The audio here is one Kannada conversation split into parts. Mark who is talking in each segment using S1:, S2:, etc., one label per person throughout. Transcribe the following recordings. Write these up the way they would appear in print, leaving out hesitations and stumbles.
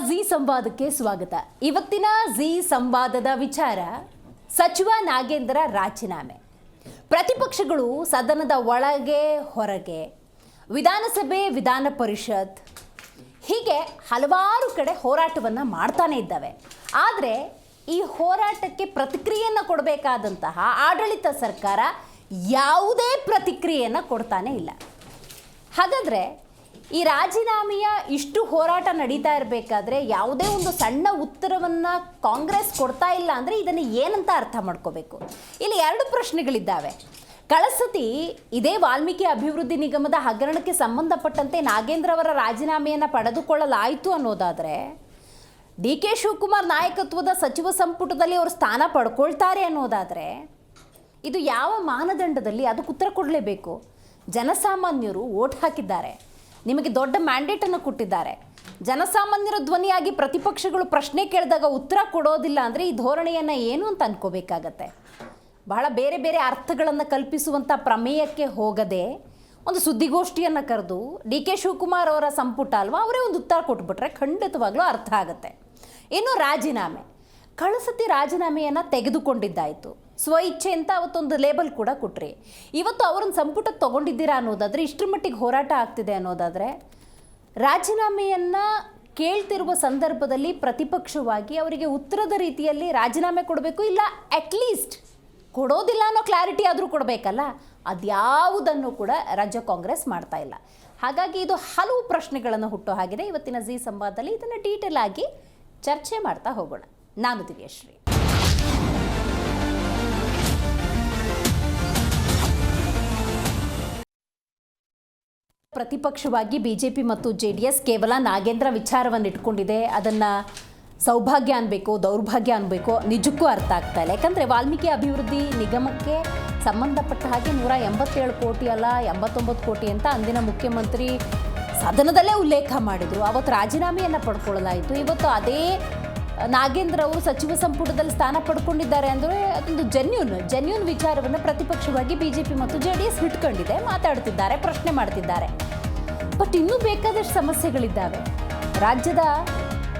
S1: ಜಿ ಸಂವಾದಕ್ಕೆ ಸ್ವಾಗತ. ಇವತ್ತಿನ ಜಿ ಸಂವಾದದ ವಿಚಾರ ಸಚಿವ ನಾಗೇಂದ್ರ ರಾಜೀನಾಮೆ. ಪ್ರತಿಪಕ್ಷಗಳು ಸದನದ ಒಳಗೆ ಹೊರಗೆ, ವಿಧಾನಸಭೆ, ವಿಧಾನ ಪರಿಷತ್ ಹೀಗೆ ಹಲವಾರು ಕಡೆ ಹೋರಾಟವನ್ನು ಮಾಡ್ತಾನೆ ಇದ್ದಾವೆ. ಆದರೆ ಈ ಹೋರಾಟಕ್ಕೆ ಪ್ರತಿಕ್ರಿಯೆಯನ್ನು ಕೊಡಬೇಕಾದಂತಹ ಆಡಳಿತ ಸರ್ಕಾರ ಯಾವುದೇ ಪ್ರತಿಕ್ರಿಯೆಯನ್ನು ಕೊಡ್ತಾನೆ ಇಲ್ಲ. ಹಾಗಾದರೆ ಈ ರಾಜೀನಾಮೆಯ ಇಷ್ಟು ಹೋರಾಟ ನಡೀತಾ ಇರಬೇಕಾದ್ರೆ ಯಾವುದೇ ಒಂದು ಸಣ್ಣ ಉತ್ತರವನ್ನು ಕಾಂಗ್ರೆಸ್ ಕೊಡ್ತಾ ಇಲ್ಲ ಅಂದರೆ ಇದನ್ನು ಏನಂತ ಅರ್ಥ ಮಾಡ್ಕೋಬೇಕು? ಇಲ್ಲಿ ಎರಡು ಪ್ರಶ್ನೆಗಳಿದ್ದಾವೆ. ಕಳಸತಿ ಇದೇ ವಾಲ್ಮೀಕಿ ಅಭಿವೃದ್ಧಿ ನಿಗಮದ ಹಗರಣಕ್ಕೆ ಸಂಬಂಧಪಟ್ಟಂತೆ ನಾಗೇಂದ್ರ ಅವರ ರಾಜೀನಾಮೆಯನ್ನು ಪಡೆದುಕೊಳ್ಳಲಾಯಿತು ಅನ್ನೋದಾದರೆ, ಡಿ ಕೆ ಶಿವಕುಮಾರ್ ನಾಯಕತ್ವದ ಸಚಿವ ಸಂಪುಟದಲ್ಲಿ ಅವರು ಸ್ಥಾನ ಪಡ್ಕೊಳ್ತಾರೆ ಅನ್ನೋದಾದರೆ, ಇದು ಯಾವ ಮಾನದಂಡದಲ್ಲಿ ಅದಕ್ಕೆ ಉತ್ತರ ಕೊಡಲೇಬೇಕು? ಜನಸಾಮಾನ್ಯರು ವೋಟ್ ಹಾಕಿದ್ದಾರೆ, ನಿಮಗೆ ದೊಡ್ಡ ಮ್ಯಾಂಡೇಟನ್ನು ಕೊಟ್ಟಿದ್ದಾರೆ. ಜನಸಾಮಾನ್ಯರ ಧ್ವನಿಯಾಗಿ ಪ್ರತಿಪಕ್ಷಗಳು ಪ್ರಶ್ನೆ ಕೇಳಿದಾಗ ಉತ್ತರ ಕೊಡೋದಿಲ್ಲ ಅಂದರೆ ಈ ಧೋರಣೆಯನ್ನು ಏನು ಅಂತ ಅನ್ಕೋಬೇಕಾಗತ್ತೆ. ಬಹಳ ಬೇರೆ ಬೇರೆ ಅರ್ಥಗಳನ್ನು ಕಲ್ಪಿಸುವಂಥ ಪ್ರಮೇಯಕ್ಕೆ ಹೋಗದೆ ಒಂದು ಸುದ್ದಿಗೋಷ್ಠಿಯನ್ನು ಕರೆದು ಡಿ ಕೆ ಶಿವಕುಮಾರ್ ಅವರ ಸಂಪುಟ ಅಲ್ವಾ, ಅವರೇ ಒಂದು ಉತ್ತರ ಕೊಟ್ಬಿಟ್ರೆ ಖಂಡಿತವಾಗ್ಲೂ ಅರ್ಥ ಆಗುತ್ತೆ. ಇನ್ನು ರಾಜೀನಾಮೆ, ಕಳಸತಿ ರಾಜೀನಾಮೆಯನ್ನು ತೆಗೆದುಕೊಂಡಿದ್ದಾಯಿತು, ಸ್ವಇಚ್ಛೆ ಅಂತ ಅವತ್ತೊಂದು ಲೇಬಲ್ ಕೂಡ ಕೊಟ್ರಿ. ಇವತ್ತು ಅವರನ್ನು ಸಂಪುಟಕ್ಕೆ ತೊಗೊಂಡಿದ್ದೀರಾ ಅನ್ನೋದಾದರೆ, ಇಷ್ಟರ ಮಟ್ಟಿಗೆ ಹೋರಾಟ ಆಗ್ತಿದೆ ಅನ್ನೋದಾದರೆ, ರಾಜೀನಾಮೆಯನ್ನು ಕೇಳ್ತಿರುವ ಸಂದರ್ಭದಲ್ಲಿ ಪ್ರತಿಪಕ್ಷವಾಗಿ ಅವರಿಗೆ ಉತ್ತರದ ರೀತಿಯಲ್ಲಿ ರಾಜೀನಾಮೆ ಕೊಡಬೇಕು, ಇಲ್ಲ ಅಟ್ಲೀಸ್ಟ್ ಕೊಡೋದಿಲ್ಲ ಅನ್ನೋ ಕ್ಲಾರಿಟಿ ಆದರೂ ಕೊಡಬೇಕಲ್ಲ. ಅದ್ಯಾವುದನ್ನು ಕೂಡ ರಾಜ್ಯ ಕಾಂಗ್ರೆಸ್ ಮಾಡ್ತಾ ಇಲ್ಲ. ಹಾಗಾಗಿ ಇದು ಹಲವು ಪ್ರಶ್ನೆಗಳನ್ನು ಹುಟ್ಟೋ ಹಾಗಿದೆ. ಇವತ್ತಿನ ಜಿ ಸಂವಾದದಲ್ಲಿ ಇದನ್ನು ಡೀಟೇಲ್ ಆಗಿ ಚರ್ಚೆ ಮಾಡ್ತಾ ಹೋಗೋಣ. ನಾನು ದಿವ್ಯಶ್ರೀ. ಪ್ರತಿಪಕ್ಷವಾಗಿ ಬಿಜೆಪಿ ಮತ್ತು JDS ಕೇವಲ ನಾಗೇಂದ್ರ ವಿಚಾರವನ್ನು ಇಟ್ಕೊಂಡಿದೆ. ಅದನ್ನು ಸೌಭಾಗ್ಯ ಅನ್ಬೇಕು, ದೌರ್ಭಾಗ್ಯ ಅನ್ಬೇಕು, ನಿಜಕ್ಕೂ ಅರ್ಥ ಆಗ್ತಾ ಇಲ್ಲ. ಯಾಕಂದರೆ ವಾಲ್ಮೀಕಿ ಅಭಿವೃದ್ಧಿ ನಿಗಮಕ್ಕೆ ಸಂಬಂಧಪಟ್ಟ ಹಾಗೆ 187 ಕೋಟಿ ಅಲ್ಲ 89 ಕೋಟಿ ಅಂತ ಅಂದಿನ ಮುಖ್ಯಮಂತ್ರಿ ಸದನದಲ್ಲೇ ಉಲ್ಲೇಖ ಮಾಡಿದರು. ಅವತ್ತು ರಾಜೀನಾಮೆಯನ್ನು ಪಡ್ಕೊಳ್ಳಲಾಯಿತು. ಇವತ್ತು ಅದೇ ನಾಗೇಂದ್ರ ಅವರು ಸಚಿವ ಸಂಪುಟದಲ್ಲಿ ಸ್ಥಾನ ಪಡ್ಕೊಂಡಿದ್ದಾರೆ ಅಂದರೆ ಅದೊಂದು ಜೆನ್ಯೂನ್ ವಿಚಾರವನ್ನು ಪ್ರತಿಪಕ್ಷವಾಗಿ ಬಿಜೆಪಿ ಮತ್ತು JDS ಇಟ್ಕೊಂಡಿದೆ, ಮಾತಾಡ್ತಿದ್ದಾರೆ, ಪ್ರಶ್ನೆ ಮಾಡ್ತಿದ್ದಾರೆ. ಬಟ್ ಇನ್ನೂ ಬೇಕಾದಷ್ಟು ಸಮಸ್ಯೆಗಳಿದ್ದಾವೆ. ರಾಜ್ಯದ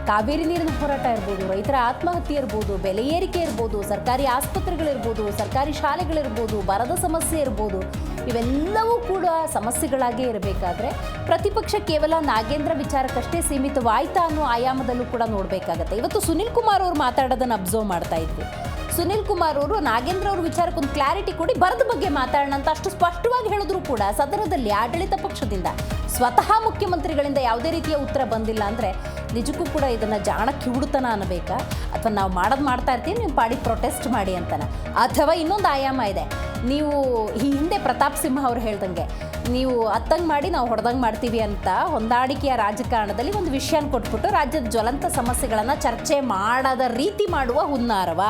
S1: ಕಾವೇರಿ ನೀರಿನ ಹೋರಾಟ ಇರ್ಬೋದು, ರೈತರ ಆತ್ಮಹತ್ಯೆ ಇರ್ಬೋದು, ಬೆಲೆ ಏರಿಕೆ ಇರ್ಬೋದು, ಸರ್ಕಾರಿ ಆಸ್ಪತ್ರೆಗಳಿರ್ಬೋದು, ಸರ್ಕಾರಿ ಶಾಲೆಗಳಿರ್ಬೋದು, ಬರದ ಸಮಸ್ಯೆ ಇರ್ಬೋದು, ಇವೆಲ್ಲವೂ ಕೂಡ ಸಮಸ್ಯೆಗಳಾಗೇ ಇರಬೇಕಾದ್ರೆ ಪ್ರತಿಪಕ್ಷ ಕೇವಲ ನಾಗೇಂದ್ರ ವಿಚಾರಕ್ಕಷ್ಟೇ ಸೀಮಿತವಾಯ್ತಾ ಅನ್ನೋ ಆಯಾಮದಲ್ಲೂ ಕೂಡ ನೋಡಬೇಕಾಗತ್ತೆ. ಇವತ್ತು ಸುನಿಲ್ ಕುಮಾರ್ ಅವರು ಮಾತಾಡೋದನ್ನು ಅಬ್ಸರ್ವ್ ಮಾಡ್ತಾ ಇದ್ವಿ. ಸುನಿಲ್ ಕುಮಾರ್ ಅವರು ನಾಗೇಂದ್ರ ಅವ್ರ ವಿಚಾರಕ್ಕೊಂದು ಕ್ಲಾರಿಟಿ ಕೊಡಿ, ಬರದ ಬಗ್ಗೆ ಮಾತಾಡೋಣ ಅಂತ ಅಷ್ಟು ಸ್ಪಷ್ಟವಾಗಿ ಹೇಳಿದ್ರು ಕೂಡ ಸದನದಲ್ಲಿ ಆಡಳಿತ ಪಕ್ಷದಿಂದ ಸ್ವತಃ ಮುಖ್ಯಮಂತ್ರಿಗಳಿಂದ ಯಾವುದೇ ರೀತಿಯ ಉತ್ತರ ಬಂದಿಲ್ಲ ಅಂದರೆ ನಿಜಕ್ಕೂ ಕೂಡ ಇದನ್ನು ಜಾಣ ಕಿವುಡುತನ ಅನ್ನಬೇಕಾ, ಅಥವಾ ನಾವು ಮಾಡ್ತಾ ಇರ್ತೀವಿ, ನೀವು ಪಾಡಿಗೆ ಪ್ರೊಟೆಸ್ಟ್ ಮಾಡಿ ಅಂತಾನೆ. ಅಥವಾ ಇನ್ನೊಂದು ಆಯಾಮ ಇದೆ, ನೀವು ಈ ಹಿಂದೆ ಪ್ರತಾಪ್ ಸಿಂಹ ಅವ್ರು ಹೇಳ್ದಂಗೆ ನೀವು ಅತ್ತಂಗೆ ಮಾಡಿ ನಾವು ಹೊಡೆದಂಗೆ ಮಾಡ್ತೀವಿ ಅಂತ ಹೊಂದಾಣಿಕೆಯ ರಾಜಕಾರಣದಲ್ಲಿ ಒಂದು ವಿಷಯನ ಕೊಟ್ಬಿಟ್ಟು ರಾಜ್ಯದ ಜ್ವಲಂತ ಸಮಸ್ಯೆಗಳನ್ನು ಚರ್ಚೆ ಮಾಡದ ರೀತಿ ಮಾಡುವ ಹುನ್ನಾರವ.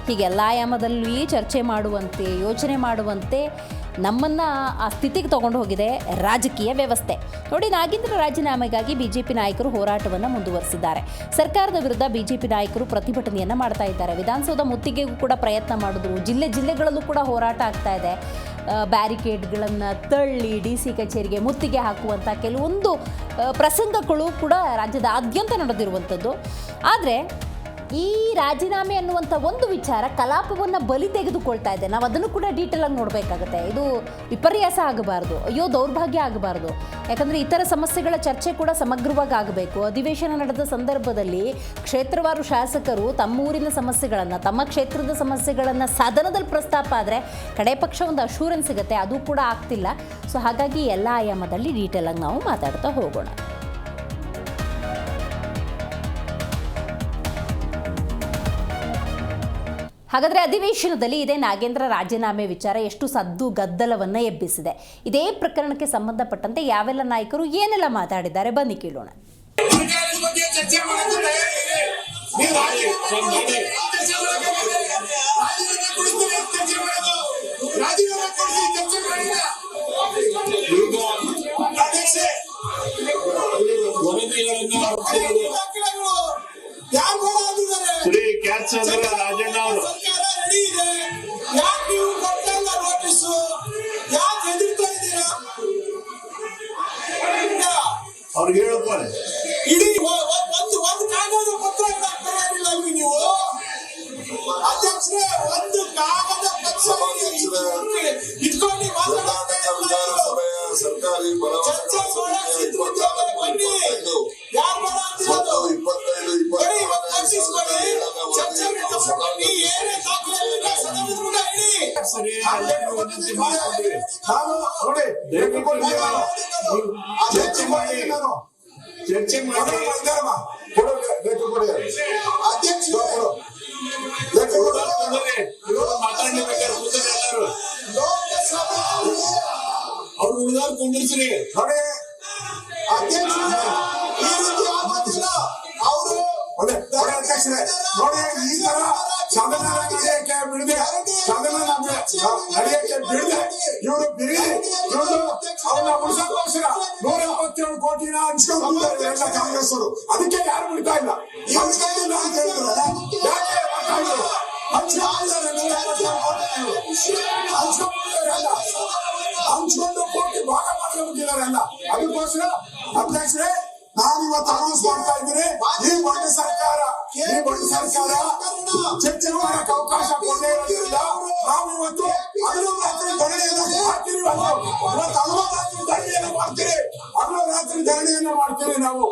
S1: ಹೀಗೆಲ್ಲ ಆಯಾಮದಲ್ಲಿ ಚರ್ಚೆ ಮಾಡುವಂತೆ, ಯೋಚನೆ ಮಾಡುವಂತೆ ನಮ್ಮನ್ನು ಆ ಸ್ಥಿತಿಗೆ ತೊಗೊಂಡು ಹೋಗಿದೆ ರಾಜಕೀಯ ವ್ಯವಸ್ಥೆ. ನೋಡಿ, ನಾಗೇಂದ್ರ ರಾಜೀನಾಮೆಗಾಗಿ ಬಿಜೆಪಿ ನಾಯಕರು ಹೋರಾಟವನ್ನು ಮುಂದುವರೆಸಿದ್ದಾರೆ. ಸರ್ಕಾರದ ವಿರುದ್ಧ ಬಿಜೆಪಿ ನಾಯಕರು ಪ್ರತಿಭಟನೆಯನ್ನು ಮಾಡ್ತಾ ಇದ್ದಾರೆ. ವಿಧಾನಸೌಧ ಮುತ್ತಿಗೆಗೂ ಕೂಡ ಪ್ರಯತ್ನ ಮಾಡಿದ್ರು. ಜಿಲ್ಲೆಗಳಲ್ಲೂ ಕೂಡ ಹೋರಾಟ ಆಗ್ತಾ ಇದೆ. ಬ್ಯಾರಿಕೇಡ್ಗಳನ್ನು ತಳ್ಳಿ DC ಕಚೇರಿಗೆ ಮುತ್ತಿಗೆ ಹಾಕುವಂಥ ಕೆಲವೊಂದು ಪ್ರಸಂಗಗಳು ಕೂಡ ರಾಜ್ಯದಾದ್ಯಂತ ನಡೆದಿರುವಂಥದ್ದು. ಆದರೆ ಈ ರಾಜೀನಾಮೆ ಅನ್ನುವಂಥ ಒಂದು ವಿಚಾರ ಕಲಾಪವನ್ನು ಬಲಿ ತೆಗೆದುಕೊಳ್ತಾ ಇದೆ. ನಾವು ಅದನ್ನು ಕೂಡ ಡೀಟೇಲಾಗಿ ನೋಡಬೇಕಾಗುತ್ತೆ. ಇದು ವಿಪರ್ಯಾಸ ಆಗಬಾರ್ದು, ಅಯ್ಯೋ ದೌರ್ಭಾಗ್ಯ ಆಗಬಾರ್ದು. ಯಾಕಂದರೆ ಇತರ ಸಮಸ್ಯೆಗಳ ಚರ್ಚೆ ಕೂಡ ಸಮಗ್ರವಾಗಿ ಆಗಬೇಕು. ಅಧಿವೇಶನ ನಡೆದ ಸಂದರ್ಭದಲ್ಲಿ ಕ್ಷೇತ್ರವಾರು ಶಾಸಕರು ತಮ್ಮ ಊರಿನ ಸಮಸ್ಯೆಗಳನ್ನು, ತಮ್ಮ ಕ್ಷೇತ್ರದ ಸಮಸ್ಯೆಗಳನ್ನು ಸದನದಲ್ಲಿ ಪ್ರಸ್ತಾಪ ಆದರೆ ಕಡೆ ಪಕ್ಷ ಒಂದು ಅಶೂರೆನ್ಸ್ ಸಿಗುತ್ತೆ. ಅದು ಕೂಡ ಆಗ್ತಿಲ್ಲ. ಸೊ ಹಾಗಾಗಿ ಎಲ್ಲ ಆಯಾಮದಲ್ಲಿ ಡೀಟೇಲಾಗಿ ನಾವು ಮಾತಾಡ್ತಾ ಹೋಗೋಣ. ಹಾಗಾದರೆ ಅಧಿವೇಶನದಲ್ಲಿ ಇದೇ ನಾಗೇಂದ್ರ ರಾಜೀನಾಮೆ ವಿಚಾರ ಎಷ್ಟು ಸದ್ದು ಗದ್ದಲವನ್ನು ಎಬ್ಬಿಸಿದೆ? ಇದೇ ಪ್ರಕರಣಕ್ಕೆ ಸಂಬಂಧಪಟ್ಟಂತೆ ಯಾವೆಲ್ಲ ನಾಯಕರು ಏನೆಲ್ಲ ಮಾತಾಡಿದ್ದಾರೆ ಬನ್ನಿ ಕೇಳೋಣ.
S2: ರಾಜಣ್ಣ ಅವರು ಅವ್ರಿಗೆ ಹೇಳಪ್ಪ,
S3: ಇಡೀ ಒಂದು
S2: ನಾನು ನೋಡಿ ಚರ್ಚೆ ಮಾಡಿ ನಾನು ಚರ್ಚೆ ಮಾಡಿ ಕೊಡು ಬೇಕು ಕೊಡಿ ಅಧ್ಯಕ್ಷ ಮಾತಾಡ್ಬೇಕಾದ್ರೆ ಎಲ್ಲರೂ ಅವ್ರು ಉಳಿದವ್ರು ಕುಂದಿರ್ಸ್ರಿ ನೋಡಿ ಅಧ್ಯಕ್ಷ ಈ ರೀತಿ ಆಗೋದಿಲ್ಲ ಅವರು ನೋಡಿ ಈ ತರ ಸದನ ನಡೆಯಕ್ಕೆ ಬಿಡದೆ ಇವರು ಬಿರಿ ಇವರು ಅವ್ರನ್ನ ಉಳಿಸೋಕೋಸ್ಕರ 177 ಕೋಟಿನ ಹಂಚ್ಕೊಂಡು ಎಲ್ಲ ಕಾಂಗ್ರೆಸ್ ಅವರು ಅದಕ್ಕೆ ಯಾರು ಬಿಡ್ತಾ ಇಲ್ಲ ಹಂಚ್ಕೊಂಡು ಕೋಟಿ ಭಾಗ ಮಾಡ್ಕೊಂಡ್ಬಿಟ್ಟಿದಾರಲ್ಲ ಅದಕ್ಕೋಸ್ಕರ ಅಧ್ಯಕ್ಷರೇ ನಾನು ಇವತ್ತು ಅನೌನ್ಸ್ ಮಾಡ್ತಾ ಇದ್ದೀನಿ ಈ ಬಡ್ಡಿ ಸರ್ಕಾರ ಚರ್ಚೆ ಮಾಡಕ್ಕೆ ಅವಕಾಶ ಕೊಡದೇ ಇರೋದ್ರಿಂದ ನಾವು ಇವತ್ತು ಹಗಲು ರಾತ್ರಿ ಧರಣಿಯನ್ನು ಮಾಡ್ತೀರಿ ಹಗಲು ರಾತ್ರಿ ಧರಣಿಯನ್ನು ಮಾಡ್ತೀರಿ ನಾವು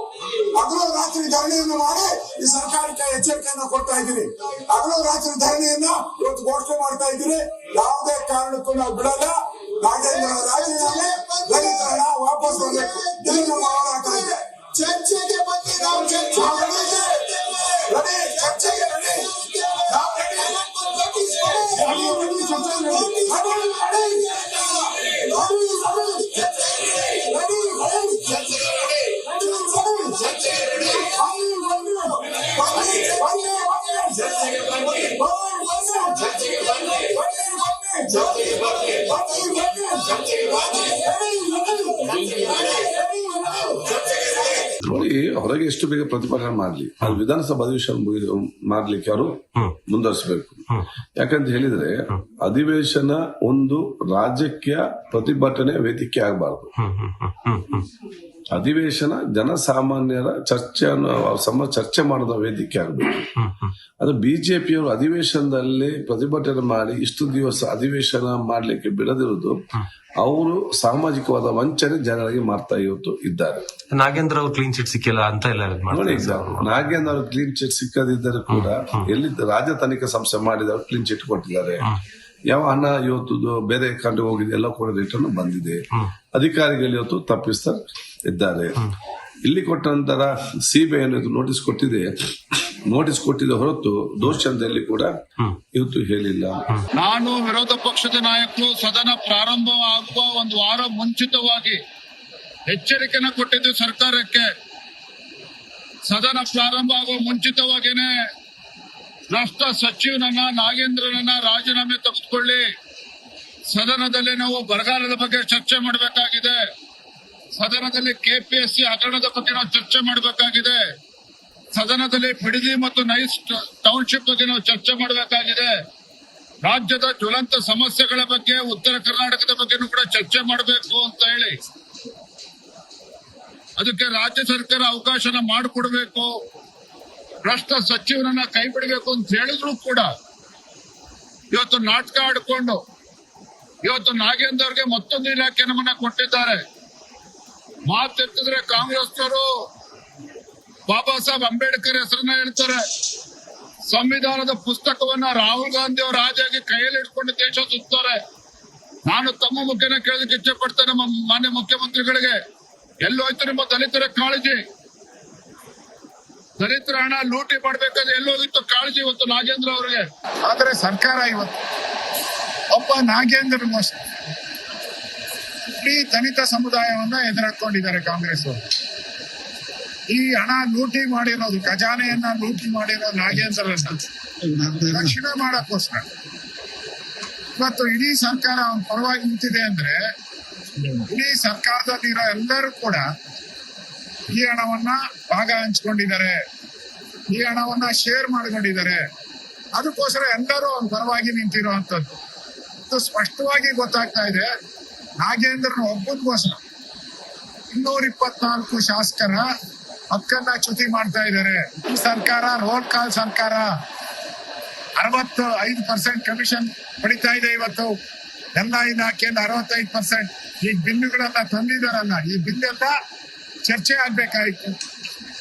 S2: ಹಗಲು ರಾತ್ರಿ ಧರಣಿಯನ್ನು ಮಾಡಿ ಈ ಸರ್ಕಾರಕ್ಕೆ ಎಚ್ಚರಿಕೆಯನ್ನು ಕೊಡ್ತಾ ಇದ್ದೀನಿ ಹಗಲು ರಾತ್ರಿ ಧರಣಿಯನ್ನ ಇವತ್ತು ಘೋಷಣೆ ಮಾಡ್ತಾ ಇದ್ದೀನಿ ಯಾವುದೇ ಕಾರಣಕ್ಕೂ ನಾವು ಬಿಡಲ್ಲ ನಾಗೇಂದ್ರ ರಾಜೀನಾಮೆ ದಲಿತರನ್ನ ವಾಪಸ್ ಬರಬೇಕು ಇದು ನಮ್ಮ ಹೋರಾಟ ಇದೆ ಚರ್ಚೆಗೆ ಬಂದು ನಾವು ಚರ್ಚೆಗೆ
S3: ನೋಡಿ ಹೊರಗೆ ಎಷ್ಟು ಬೇಗ ಪ್ರತಿಭಟನೆ ಮಾಡ್ಲಿ ಅದು ವಿಧಾನಸಭಾ ಅಧಿವೇಶನ ಮಾಡ್ಲಿಕ್ಕೆ ಅವರು ಮುಂದುವರಿಸಬೇಕು. ಯಾಕಂತ ಹೇಳಿದ್ರೆ ಅಧಿವೇಶನ ಒಂದು ರಾಜಕೀಯ ಪ್ರತಿಭಟನೆ ವೇದಿಕೆ ಆಗಬಾರ್ದು. ಅಧಿವೇಶನ ಜನಸಾಮಾನ್ಯರ ಚರ್ಚೆ ಮಾಡೋದ ವೇದಿಕೆ ಆಗಬೇಕು. ಅದು ಬಿಜೆಪಿಯವರು ಅಧಿವೇಶನದಲ್ಲಿ ಪ್ರತಿಭಟನೆ ಮಾಡಿ ಇಷ್ಟು ದಿವಸ ಅಧಿವೇಶನ ಮಾಡ್ಲಿಕ್ಕೆ ಬಿಡದಿರುವುದು ಅವರು ಸಾಮಾಜಿಕವಾದ ವಂಚನೆ ಜನರಿಗೆ ಮಾಡ್ತಾ ಇವತ್ತು ಇದ್ದಾರೆ.
S4: ನಾಗೇಂದ್ರ ಅವರು ಕ್ಲೀನ್ ಚಿಟ್ ಸಿಕ್ಕಿಲ್ಲ ಅಂತ ಎಲ್ಲ
S3: ನೋಡಿ, ನಾಗೇಂದ್ರ ಅವರು ಕ್ಲೀನ್ ಚಿಟ್ ಸಿಕ್ಕದಿದ್ದರೂ ಕೂಡ ಎಲ್ಲಿ ರಾಜ್ಯ ತನಿಖಾ ಸಂಸ್ಥೆ ಮಾಡಿದವರು ಕ್ಲೀನ್ ಚಿಟ್ ಕೊಟ್ಟಿದ್ದಾರೆ. ಯಾವ ಹಣ ಇವತ್ತು ಬೇರೆ ಕಂಡು ಹೋಗಿದೆ ಎಲ್ಲ ಕೂಡ ರಿಟರ್ನ್ ಬಂದಿದೆ. ಅಧಿಕಾರಿಗಳು ಇವತ್ತು ತಪ್ಪಿಸ್ತಾ ಇದ್ದಾರೆ. ಇಲ್ಲಿ ಕೊಟ್ಟ ನಂತರ ಸಿಬಿಐ ನೋಟಿಸ್ ಕೊಟ್ಟಿದೆ ಹೊರತು ದೋಷ ಅಂತ ಎಲ್ಲಿ ಕೂಡ ಇವತ್ತು ಹೇಳಿಲ್ಲ.
S5: ನಾನು ವಿರೋಧ ಪಕ್ಷದ ನಾಯಕರು ಸದನ ಪ್ರಾರಂಭ ಆಗುವ ಒಂದು ವಾರ ಮುಂಚಿತವಾಗಿ ಎಚ್ಚರಿಕೆನ ಕೊಟ್ಟಿದ್ದು ಸರ್ಕಾರಕ್ಕೆ. ಸದನ ಪ್ರಾರಂಭ ಆಗುವ ಮುಂಚಿತವಾಗಿನೇ ರಾಷ್ಟ್ರ ಸಚಿವನನ್ನ ನಾಗೇಂದ್ರನನ್ನ ರಾಜೀನಾಮೆ ತೆಗೆದುಕೊಳ್ಳಿ, ಸದನದಲ್ಲಿ ನಾವು ಬರಗಾಲದ ಬಗ್ಗೆ ಚರ್ಚೆ ಮಾಡಬೇಕಾಗಿದೆ, ಸದನದಲ್ಲಿ ಕೆಪಿಎಸ್ಸಿ ಹಗರಣದ ಬಗ್ಗೆ ನಾವು ಚರ್ಚೆ ಮಾಡಬೇಕಾಗಿದೆ, ಸದನದಲ್ಲಿ ಬಿಡದಿ ಮತ್ತು ನೈಸ್ ಟೌನ್ಶಿಪ್ ಬಗ್ಗೆ ನಾವು ಚರ್ಚೆ ಮಾಡಬೇಕಾಗಿದೆ, ರಾಜ್ಯದ ಜ್ವಲಂತ ಸಮಸ್ಯೆಗಳ ಬಗ್ಗೆ ಉತ್ತರ ಕರ್ನಾಟಕದ ಬಗ್ಗೆನೂ ಕೂಡ ಚರ್ಚೆ ಮಾಡಬೇಕು ಅಂತ ಹೇಳಿ ಅದಕ್ಕೆ ರಾಜ್ಯ ಸರ್ಕಾರ ಅವಕಾಶನ ಮಾಡಿಕೊಡ್ಬೇಕು, ಭ್ರಷ್ಟ ಸಚಿವನನ್ನ ಕೈ ಬಿಡಬೇಕು ಅಂತ ಹೇಳಿದ್ರು ಕೂಡ ಇವತ್ತು ನಾಟಕ ಆಡ್ಕೊಂಡು ಇವತ್ತು ನಾಗೇಂದ್ರ ಅವ್ರಿಗೆ ಮತ್ತೊಂದು ಇಲಾಖೆ ನಮ್ಮನ್ನ ಕೊಟ್ಟಿದ್ದಾರೆ. ಮಾತೆತ್ತಿದ್ರೆ ಕಾಂಗ್ರೆಸ್ನವರು ಬಾಬಾ ಸಾಹೇಬ್ ಅಂಬೇಡ್ಕರ್ ಹೆಸರನ್ನ ಹೇಳ್ತಾರೆ. ಸಂವಿಧಾನದ ಪುಸ್ತಕವನ್ನ ರಾಹುಲ್ ಗಾಂಧಿ ಅವರು ರಾಜಾಗಿ ಕೈಯಲ್ಲಿ ಇಟ್ಕೊಂಡು ದೇಶ ಸುತ್ತಾರೆ. ನಾನು ತಮ್ಮ ಮುಖ್ಯನ ಕೇಳೋದಕ್ಕೆ ಇಚ್ಛೆ ಪಡ್ತೇನೆ ನಮ್ಮ ಮಾನ್ಯ ಮುಖ್ಯಮಂತ್ರಿಗಳಿಗೆ, ಎಲ್ಲೋಯ್ತು ನಿಮ್ಮ ದಲಿತರ ಕಾಳಜಿ? ದಲಿತರ ಹಣ ಲೂಟಿ ಮಾಡ್ಬೇಕಾದ್ರೆ ಎಲ್ಲೋಗಿತ್ತು ಕಾಳಜಿ ಇವತ್ತು ನಾಗೇಂದ್ರ ಅವರಿಗೆ? ಆದ್ರೆ ಸರ್ಕಾರ ಇವತ್ತು ಒಬ್ಬ ನಾಗೇಂದ್ರ ಇಡೀ ದಲಿತ ಸಮುದಾಯವನ್ನ ಎದುರಾಕೊಂಡಿದ್ದಾರೆ ಕಾಂಗ್ರೆಸ್ ಅವರು. ಈ ಹಣ ಲೂಟಿ ಮಾಡಿರೋದು, ಖಜಾನೆಯನ್ನ ಲೂಟಿ ಮಾಡಿರೋ ನಾಗೇಂದ್ರನ್ನ ರಕ್ಷಣೆ ಮಾಡಕ್ಕೋಸ್ಕರ ಇವತ್ತು ಇಡೀ ಸರ್ಕಾರ ಅವನ ಪರವಾಗಿ ನಿಂತಿದೆ ಅಂದ್ರೆ ಇಡೀ ಸರ್ಕಾರದಲ್ಲಿರೋ ಎಲ್ಲರೂ ಕೂಡ ಈ ಹಣವನ್ನ ಭಾಗ ಹಂಚ್ಕೊಂಡಿದ್ದಾರೆ, ಈ ಹಣವನ್ನ ಶೇರ್ ಮಾಡ್ಕೊಂಡಿದ್ದಾರೆ. ಅದಕ್ಕೋಸ್ಕರ ಎಲ್ಲರೂ ಅವನ ಪರವಾಗಿ ನಿಂತಿರುವಂತದ್ದು ಇದು ಸ್ಪಷ್ಟವಾಗಿ ಗೊತ್ತಾಗ್ತಾ ಇದೆ. ನಾಗೇಂದ್ರನ ಒಬ್ಬನಿಗೋಸ್ಕರ 224 ಶಾಸಕರ ಹಕ್ಕನ್ನ ಚ್ಯುತಿ ಮಾಡ್ತಾ ಇದ್ದಾರೆ. ಈ ಸರ್ಕಾರ ರೋಲ್ ಕಾಲ್ ಸರ್ಕಾರ 65% ಕಮಿಷನ್ ಪಡಿತಾ ಇದೆ. ಇವತ್ತು ಎಲ್ಲ ಇಲಾಖೆಯಿಂದ 65%. ಈ ಬಿಲ್ಲುಗಳೆಲ್ಲ ತಂದಿದಾರಲ್ಲ, ಈ ಬಿಲ್ಲೆಲ್ಲ ಚರ್ಚೆ ಆಗ್ಬೇಕಾಯ್ತು.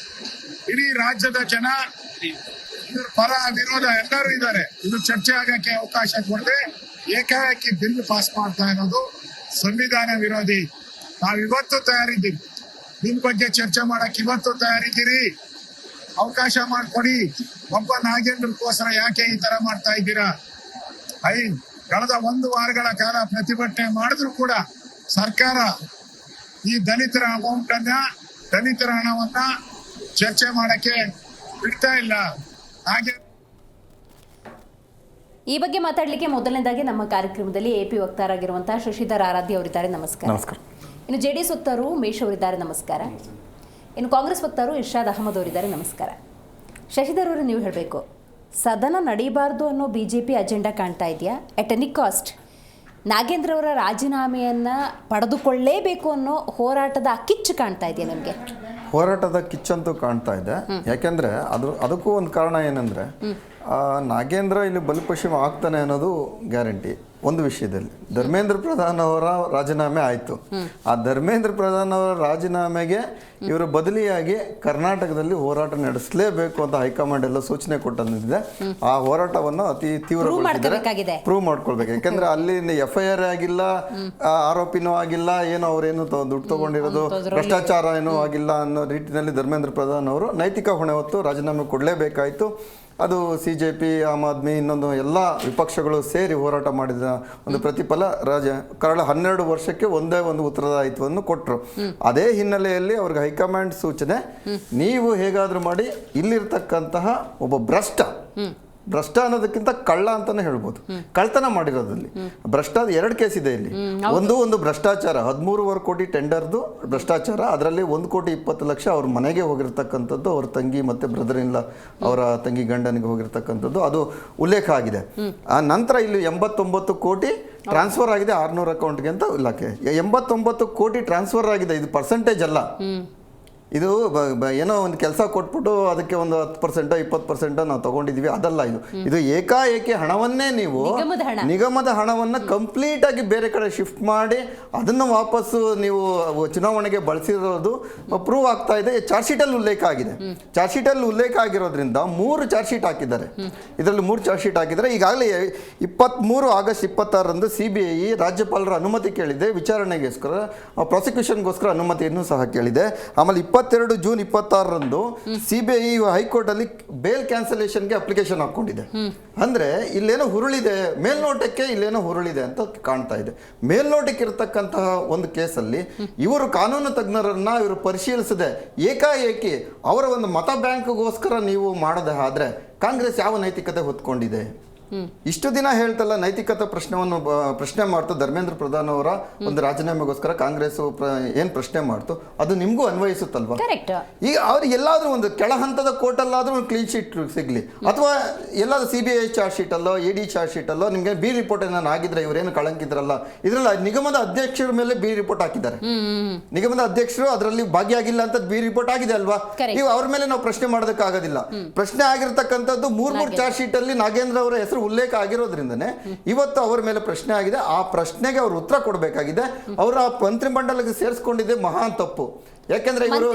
S5: ಇಡೀ ರಾಜ್ಯದ ಜನ ಇದ್ರ ಪರ ವಿರೋಧ ಎಲ್ಲರೂ ಇದ್ದಾರೆ. ಇದು ಚರ್ಚೆ ಆಗಕ್ಕೆ ಅವಕಾಶ ಕೊಡದೆ ಏಕಾಏಕಿ ಬಿಲ್ ಪಾಸ್ ಮಾಡ್ತಾ ಇರೋದು ಸಂವಿಧಾನ ವಿರೋಧಿ. ನಾವ್ ಇವತ್ತು ತಯಾರಿದ್ದೀವಿ, ನಿಮ್ ಬಗ್ಗೆ ಚರ್ಚೆ ಮಾಡಕ್ ಇವತ್ತು ತಯಾರಿದ್ದೀರಿ. ಅವಕಾಶ ಮಾಡ್ಕೊಡಿ. ಒಬ್ಬ ನಾಗೇಂದ್ರಕ್ಕೋಸ್ಕರ ಯಾಕೆ ಈ ತರ ಮಾಡ್ತಾ ಇದ್ದೀರಾ? ಕಳೆದ 1 ವಾರಗಳ ಕಾಲ ಪ್ರತಿಭಟನೆ ಮಾಡಿದ್ರು ಕೂಡ ಸರ್ಕಾರ ಈ ದಲಿತರ ಹಣವನ್ನ ಚರ್ಚೆ ಮಾಡಕ್ಕೆ ಬಿಡ್ತಾ ಇಲ್ಲ. ಹಾಗೆ
S1: ಈ ಬಗ್ಗೆ ಮಾತಾಡಲಿಕ್ಕೆ ಮೊದಲನೇದಾಗಿ ನಮ್ಮ ಕಾರ್ಯಕ್ರಮದಲ್ಲಿ ಎಪಿ ವಕ್ತಾರಾಗಿರುವಂತಹ ಶಶಿಧರ್ ಆರಾಧ್ಯ ಅವರಿದ್ದಾರೆ. ನಮಸ್ಕಾರ.
S6: ನಮಸ್ಕಾರ.
S1: ಇನ್ನು ಜೆಡಿಎಸ್ ವಕ್ತಾರು ಮೇಶ್ ಅವರಿದ್ದಾರೆ. ನಮಸ್ಕಾರ. ಇನ್ನು ಕಾಂಗ್ರೆಸ್ ವಕ್ತಾರು ಇರ್ಷಾದ್ ಅಹಮದ್ ಅವರಿದ್ದಾರೆ. ನಮಸ್ಕಾರ. ಶಶಿಧರ್ ಅವರು, ನೀವು ಹೇಳಬೇಕು, ಸದನ ನಡೀಬಾರ್ದು ಅನ್ನೋ ಬಿಜೆಪಿ ಅಜೆಂಡಾ ಕಾಣ್ತಾ ಇದೆಯಾ? ಎಟ್ ಎನಿ ಕಾಸ್ಟ್ ನಾಗೇಂದ್ರ ಅವರ ರಾಜೀನಾಮೆಯನ್ನು ಪಡೆದುಕೊಳ್ಳಲೇಬೇಕು ಅನ್ನೋ ಹೋರಾಟದ ಕಿಚ್ಚು ಕಾಣ್ತಾ ಇದೆಯಾ ನಿಮಗೆ?
S6: ಹೋರಾಟದ ಕಿಚ್ಚಂತೂ ಕಾಣ್ತಾ ಇದೆ. ಯಾಕೆಂದರೆ ಅದಕ್ಕೂ ಒಂದು ಕಾರಣ ಏನಂದರೆ, ನಾಗೇಂದ್ರ ಇಲ್ಲಿ ಬಲಿಪಶು ಆಗ್ತಾನೆ ಅನ್ನೋದು ಗ್ಯಾರಂಟಿ. ಒಂದು ವಿಷಯದಲ್ಲಿ ಧರ್ಮೇಂದ್ರ ಪ್ರಧಾನ್ ಅವರ ರಾಜೀನಾಮೆ ಆಯಿತು. ಆ ಧರ್ಮೇಂದ್ರ ಪ್ರಧಾನ್ ಅವರ ರಾಜೀನಾಮೆಗೆ ಇವರು ಬದಲಿಯಾಗಿ ಕರ್ನಾಟಕದಲ್ಲಿ ಹೋರಾಟ ನಡೆಸಲೇಬೇಕು ಅಂತ ಹೈಕಮಾಂಡ್ ಎಲ್ಲ ಸೂಚನೆ ಕೊಟ್ಟಿದೆ. ಆ ಹೋರಾಟವನ್ನು ಅತಿ ತೀವ್ರಗೊಳಿಸಿದ್ದಾರೆ, ಪ್ರೂವ್ ಮಾಡ್ಕೊಳ್ಬೇಕು. ಯಾಕೆಂದ್ರೆ ಅಲ್ಲಿ FIR ಆಗಿಲ್ಲ, ಆರೋಪಿನೂ ಆಗಿಲ್ಲ, ಏನೋ ಅವರೇನು ದುಡ್ಡು ತಗೊಂಡಿರೋದು ಭ್ರಷ್ಟಾಚಾರ ಏನೂ ಆಗಿಲ್ಲ ಅನ್ನೋ ನಿಟ್ಟಿನಲ್ಲಿ ಧರ್ಮೇಂದ್ರ ಪ್ರಧಾನ್ ಅವರು ನೈತಿಕ ಹೊಣೆ ಹೊತ್ತು ರಾಜೀನಾಮೆ ಕೊಡಲೇಬೇಕಾಯಿತು. ಅದು CJP, ಆಮ್ ಆದ್ಮಿ, ಇನ್ನೊಂದು ಎಲ್ಲ ವಿಪಕ್ಷಗಳು ಸೇರಿ ಹೋರಾಟ ಮಾಡಿದ ಒಂದು ಪ್ರತಿಫಲ ಕಳೆದ 12 ವರ್ಷಕ್ಕೆ ಒಂದೇ ಒಂದು ಉತ್ತರದಾಯಿತ್ವವನ್ನು ಕೊಟ್ಟರು. ಅದೇ ಹಿನ್ನೆಲೆಯಲ್ಲಿ ಅವ್ರಿಗೆ ಹೈಕಮಾಂಡ್ ಸೂಚನೆ, ನೀವು ಹೇಗಾದರೂ ಮಾಡಿ ಇಲ್ಲಿರ್ತಕ್ಕಂತಹ ಒಬ್ಬ ಭ್ರಷ್ಟ ಅನ್ನೋದಕ್ಕಿಂತ ಕಳ್ಳ ಅಂತಾನೆ ಹೇಳ್ಬೋದು, ಕಳ್ತನ ಮಾಡಿರೋದ್ರಲ್ಲಿ ಭ್ರಷ್ಟ 2 ಕೇಸ್ ಇದೆ ಇಲ್ಲಿ. ಒಂದು ಭ್ರಷ್ಟಾಚಾರ, 13.25 ಕೋಟಿ ಟೆಂಡರ್ದು ಭ್ರಷ್ಟಾಚಾರ, ಅದರಲ್ಲಿ 1,20,00,000 ಅವ್ರ ಮನೆಗೆ ಹೋಗಿರ್ತಕ್ಕಂಥದ್ದು, ಅವ್ರ ತಂಗಿ ಮತ್ತೆ ಬ್ರದರ್ ಇನ್ ಲಾ ಅವರ ತಂಗಿ ಗಂಡನಿಗೆ ಹೋಗಿರ್ತಕ್ಕಂಥದ್ದು, ಅದು ಉಲ್ಲೇಖ ಆಗಿದೆ. ಆ ನಂತರ ಇಲ್ಲಿ 89 ಕೋಟಿ ಟ್ರಾನ್ಸ್ಫರ್ ಆಗಿದೆ 600 ಅಕೌಂಟ್ಗೆ ಅಂತ ಇಲಾಖೆ. 89 ಕೋಟಿ ಟ್ರಾನ್ಸ್ಫರ್ ಆಗಿದೆ. ಇದು ಪರ್ಸೆಂಟೇಜ್ ಅಲ್ಲ, ಇದು ಏನೋ ಒಂದು ಕೆಲಸ ಕೊಟ್ಬಿಟ್ಟು ಅದಕ್ಕೆ ಒಂದು 10% 20% ನಾವು ತಗೊಂಡಿದ್ವಿ, ಅದಲ್ಲ. ಇದು ಏಕಾಏಕಿ ಹಣವನ್ನೇ ನೀವು ನಿಗಮದ ಹಣವನ್ನು ಕಂಪ್ಲೀಟ್ ಆಗಿ ಬೇರೆ ಕಡೆ ಶಿಫ್ಟ್ ಮಾಡಿ ಅದನ್ನು ವಾಪಸ್ಸು ನೀವು ಚುನಾವಣೆಗೆ ಬಳಸಿರೋದು ಪ್ರೂವ್ ಆಗ್ತಾ ಇದೆ. ಚಾರ್ಜ್ ಶೀಟಲ್ಲಿ ಉಲ್ಲೇಖ ಆಗಿದೆ. ಚಾರ್ಜ್ ಶೀಟಲ್ಲಿ ಉಲ್ಲೇಖ ಆಗಿರೋದ್ರಿಂದ 3 ಚಾರ್ಜ್ ಶೀಟ್ ಹಾಕಿದ್ದಾರೆ. ಇದರಲ್ಲಿ 3 ಚಾರ್ಜ್ ಶೀಟ್ ಹಾಕಿದ್ದಾರೆ. ಈಗಾಗಲೇ 23 ಆಗಸ್ಟ್ 26ರಂದು CBI ರಾಜ್ಯಪಾಲರ ಅನುಮತಿ ಕೇಳಿದೆ, ವಿಚಾರಣೆಗೋಸ್ಕರ, ಪ್ರಾಸಿಕ್ಯೂಷನ್ಗೋಸ್ಕರ ಅನುಮತಿಯನ್ನು ಸಹ ಕೇಳಿದೆ. ಆಮೇಲೆ 22 ಜೂನ್ 26ರಂದು CBI ಹೈಕೋರ್ಟಲ್ಲಿ ಬೇಲ್ ಕ್ಯಾನ್ಸಲೇಷನ್ಗೆ ಅಪ್ಲಿಕೇಶನ್ ಹಾಕೊಂಡಿದೆ. ಅಂದ್ರೆ ಇಲ್ಲೇನೋ ಹುರುಳಿದೆ, ಮೇಲ್ನೋಟಕ್ಕೆ ಇಲ್ಲೇನೋ ಹುರುಳಿದೆ ಅಂತ ಕಾಣ್ತಾ ಇದೆ. ಮೇಲ್ನೋಟಕ್ಕೆ ಇರತಕ್ಕಂತಹ ಒಂದು ಕೇಸಲ್ಲಿ ಇವರು ಕಾನೂನು ತಜ್ಞರನ್ನ ಇವರು ಪರಿಶೀಲಿಸದೆ ಏಕಾಏಕಿ ಅವರ ಒಂದು ಮತ ಬ್ಯಾಂಕ್ಗೋಸ್ಕರ ನೀವು ಮಾಡದೆ ಆದ್ರೆ ಕಾಂಗ್ರೆಸ್ ಯಾವ ನೈತಿಕತೆ ಹೊತ್ಕೊಂಡಿದೆ? ಇಷ್ಟು ದಿನ ಹೇಳ್ತಲ್ಲ, ನೈತಿಕತೆ ಪ್ರಶ್ನೆ ಮಾಡ್ತು ಧರ್ಮೇಂದ್ರ ಪ್ರಧಾನ್ ಅವರ ಒಂದು ರಾಜೀನಾಮೆಗೋಸ್ಕರ ಕಾಂಗ್ರೆಸ್ ಏನ್ ಪ್ರಶ್ನೆ ಮಾಡ್ತು, ಅದು ನಿಮ್ಗೂ ಅನ್ವಯಿಸುತ್ತಲ್ವಾ? ಈಗ ಅವ್ರಿಗೆ ಎಲ್ಲಾದ್ರೂ ಒಂದು ಕೆಳ ಹಂತದ ಕೋರ್ಟಲ್ಲಾದ್ರೂ ಒಂದು ಕ್ಲೀನ್ ಶೀಟ್ ಸಿಗ್ಲಿ, ಅಥವಾ ಎಲ್ಲಾದ್ರೂ CBI ಚಾರ್ಜ್ ಶೀಟ್ ಅಲ್ಲೋ ED ಚಾರ್ಜ್ ಶೀಟ್ ಅಲ್ಲೋ ನಿಮ್ಗೆ ಬಿ ರಿಪೋರ್ಟ್ ಏನಾದ್ರು ಆಗಿದ್ರೆ, ಇವರೇನು ಕಳಂಕಿದ್ರಲ್ಲ, ಇದ್ರಲ್ಲ ನಿಗಮದ ಅಧ್ಯಕ್ಷರ ಮೇಲೆ ಬಿ ರಿಪೋರ್ಟ್ ಹಾಕಿದ್ದಾರೆ. ನಿಗಮದ ಅಧ್ಯಕ್ಷರು ಅದರಲ್ಲಿ ಭಾಗಿಯಾಗಿಲ್ಲ ಅಂತ ಬಿ ರಿಪೋರ್ಟ್ ಆಗಿದೆ ಅಲ್ವಾ? ನೀವು ಅವ್ರ ಮೇಲೆ ನಾವು ಪ್ರಶ್ನೆ ಮಾಡೋದಕ್ಕಾಗೋದಿಲ್ಲ. ಪ್ರಶ್ನೆ ಆಗಿರ್ತಕ್ಕಂಥದ್ದು 3 ಚಾರ್ಜ್ ಶೀಟ್ ಅಲ್ಲಿ ನಾಗೇಂದ್ರ ಅವರ ಹೆಸರು ಉಲ್ಲೇಖ ಆಗಿರೋದ್ರಿಂದನೇ ಇವತ್ತು ಅವರ ಮೇಲೆ ಪ್ರಶ್ನೆ ಆಗಿದೆ. ಆ ಪ್ರಶ್ನೆಗೆ ಅವರು ಉತ್ತರ ಕೊಡಬೇಕಾಗಿದೆ. ಅವರ ಮಂತ್ರಿಮಂಡಲಕ್ಕೆ ಸೇರಿಸ್ಕೊಂಡಿದ್ದೆ ಮಹಾನ್ ತಪ್ಪು. ಯಾಕೆಂದ್ರೆ ಇವರು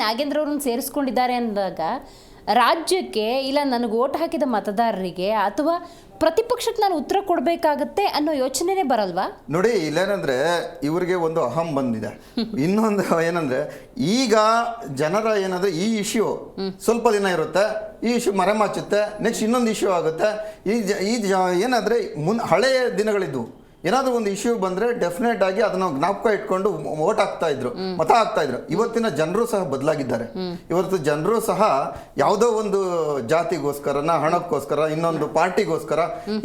S1: ನಾಗೇಂದ್ರ ಅವರನ್ನು ಸೇರಿಸ್ಕೊಂಡಿದ್ದಾರೆ ಅಂದಾಗ ರಾಜ್ಯಕ್ಕೆ, ಇಲ್ಲ ನನಗೆ ಓಟ್ ಹಾಕಿದ ಮತದಾರರಿಗೆ ಅಥವಾ ಪ್ರತಿಪಕ್ಷಕ್ಕೆ ನಾನು ಉತ್ತರ ಕೊಡಬೇಕಾಗತ್ತೆ ಅನ್ನೋ ಯೋಚನೆನೇ ಬರಲ್ವಾ? ನೋಡಿ, ಇಲ್ಲೇನಂದ್ರೆ ಇವರಿಗೆ ಒಂದು ಅಹಂ ಬಂದಿದೆ. ಇನ್ನೊಂದು ಏನಂದ್ರೆ, ಈಗ ಜನರ ಏನಂದ್ರೆ ಈ ಇಶ್ಯೂ ಸ್ವಲ್ಪ ದಿನ ಇರುತ್ತೆ, ಈ ಇಶ್ಯೂ ಮರೆಮಾಚುತ್ತೆ, ನೆಕ್ಸ್ಟ್ ಇನ್ನೊಂದು ಇಶ್ಯೂ ಆಗುತ್ತೆ. ಏನಂದ್ರೆ ಹಳೆಯ ದಿನಗಳಿದ್ದು ಏನಾದರೂ ಒಂದು ಇಶ್ಯೂ ಬಂದರೆ ಡೆಫಿನೆಟ್ ಆಗಿ ಅದನ್ನು ಜ್ಞಾಪಕ ಇಟ್ಕೊಂಡು ವೋಟ್ ಹಾಕ್ತಾ ಇದ್ರು, ಮತ ಹಾಕ್ತಾ ಇದ್ರು. ಇವತ್ತಿನ ಜನರು ಸಹ ಬದಲಾಗಿದ್ದಾರೆ. ಇವತ್ತು ಜನರು ಸಹ ಯಾವುದೋ ಒಂದು ಜಾತಿಗೋಸ್ಕರನ, ಹಣಕ್ಕೋಸ್ಕರ, ಇನ್ನೊಂದು ಪಾರ್ಟಿಗೋಸ್ಕರ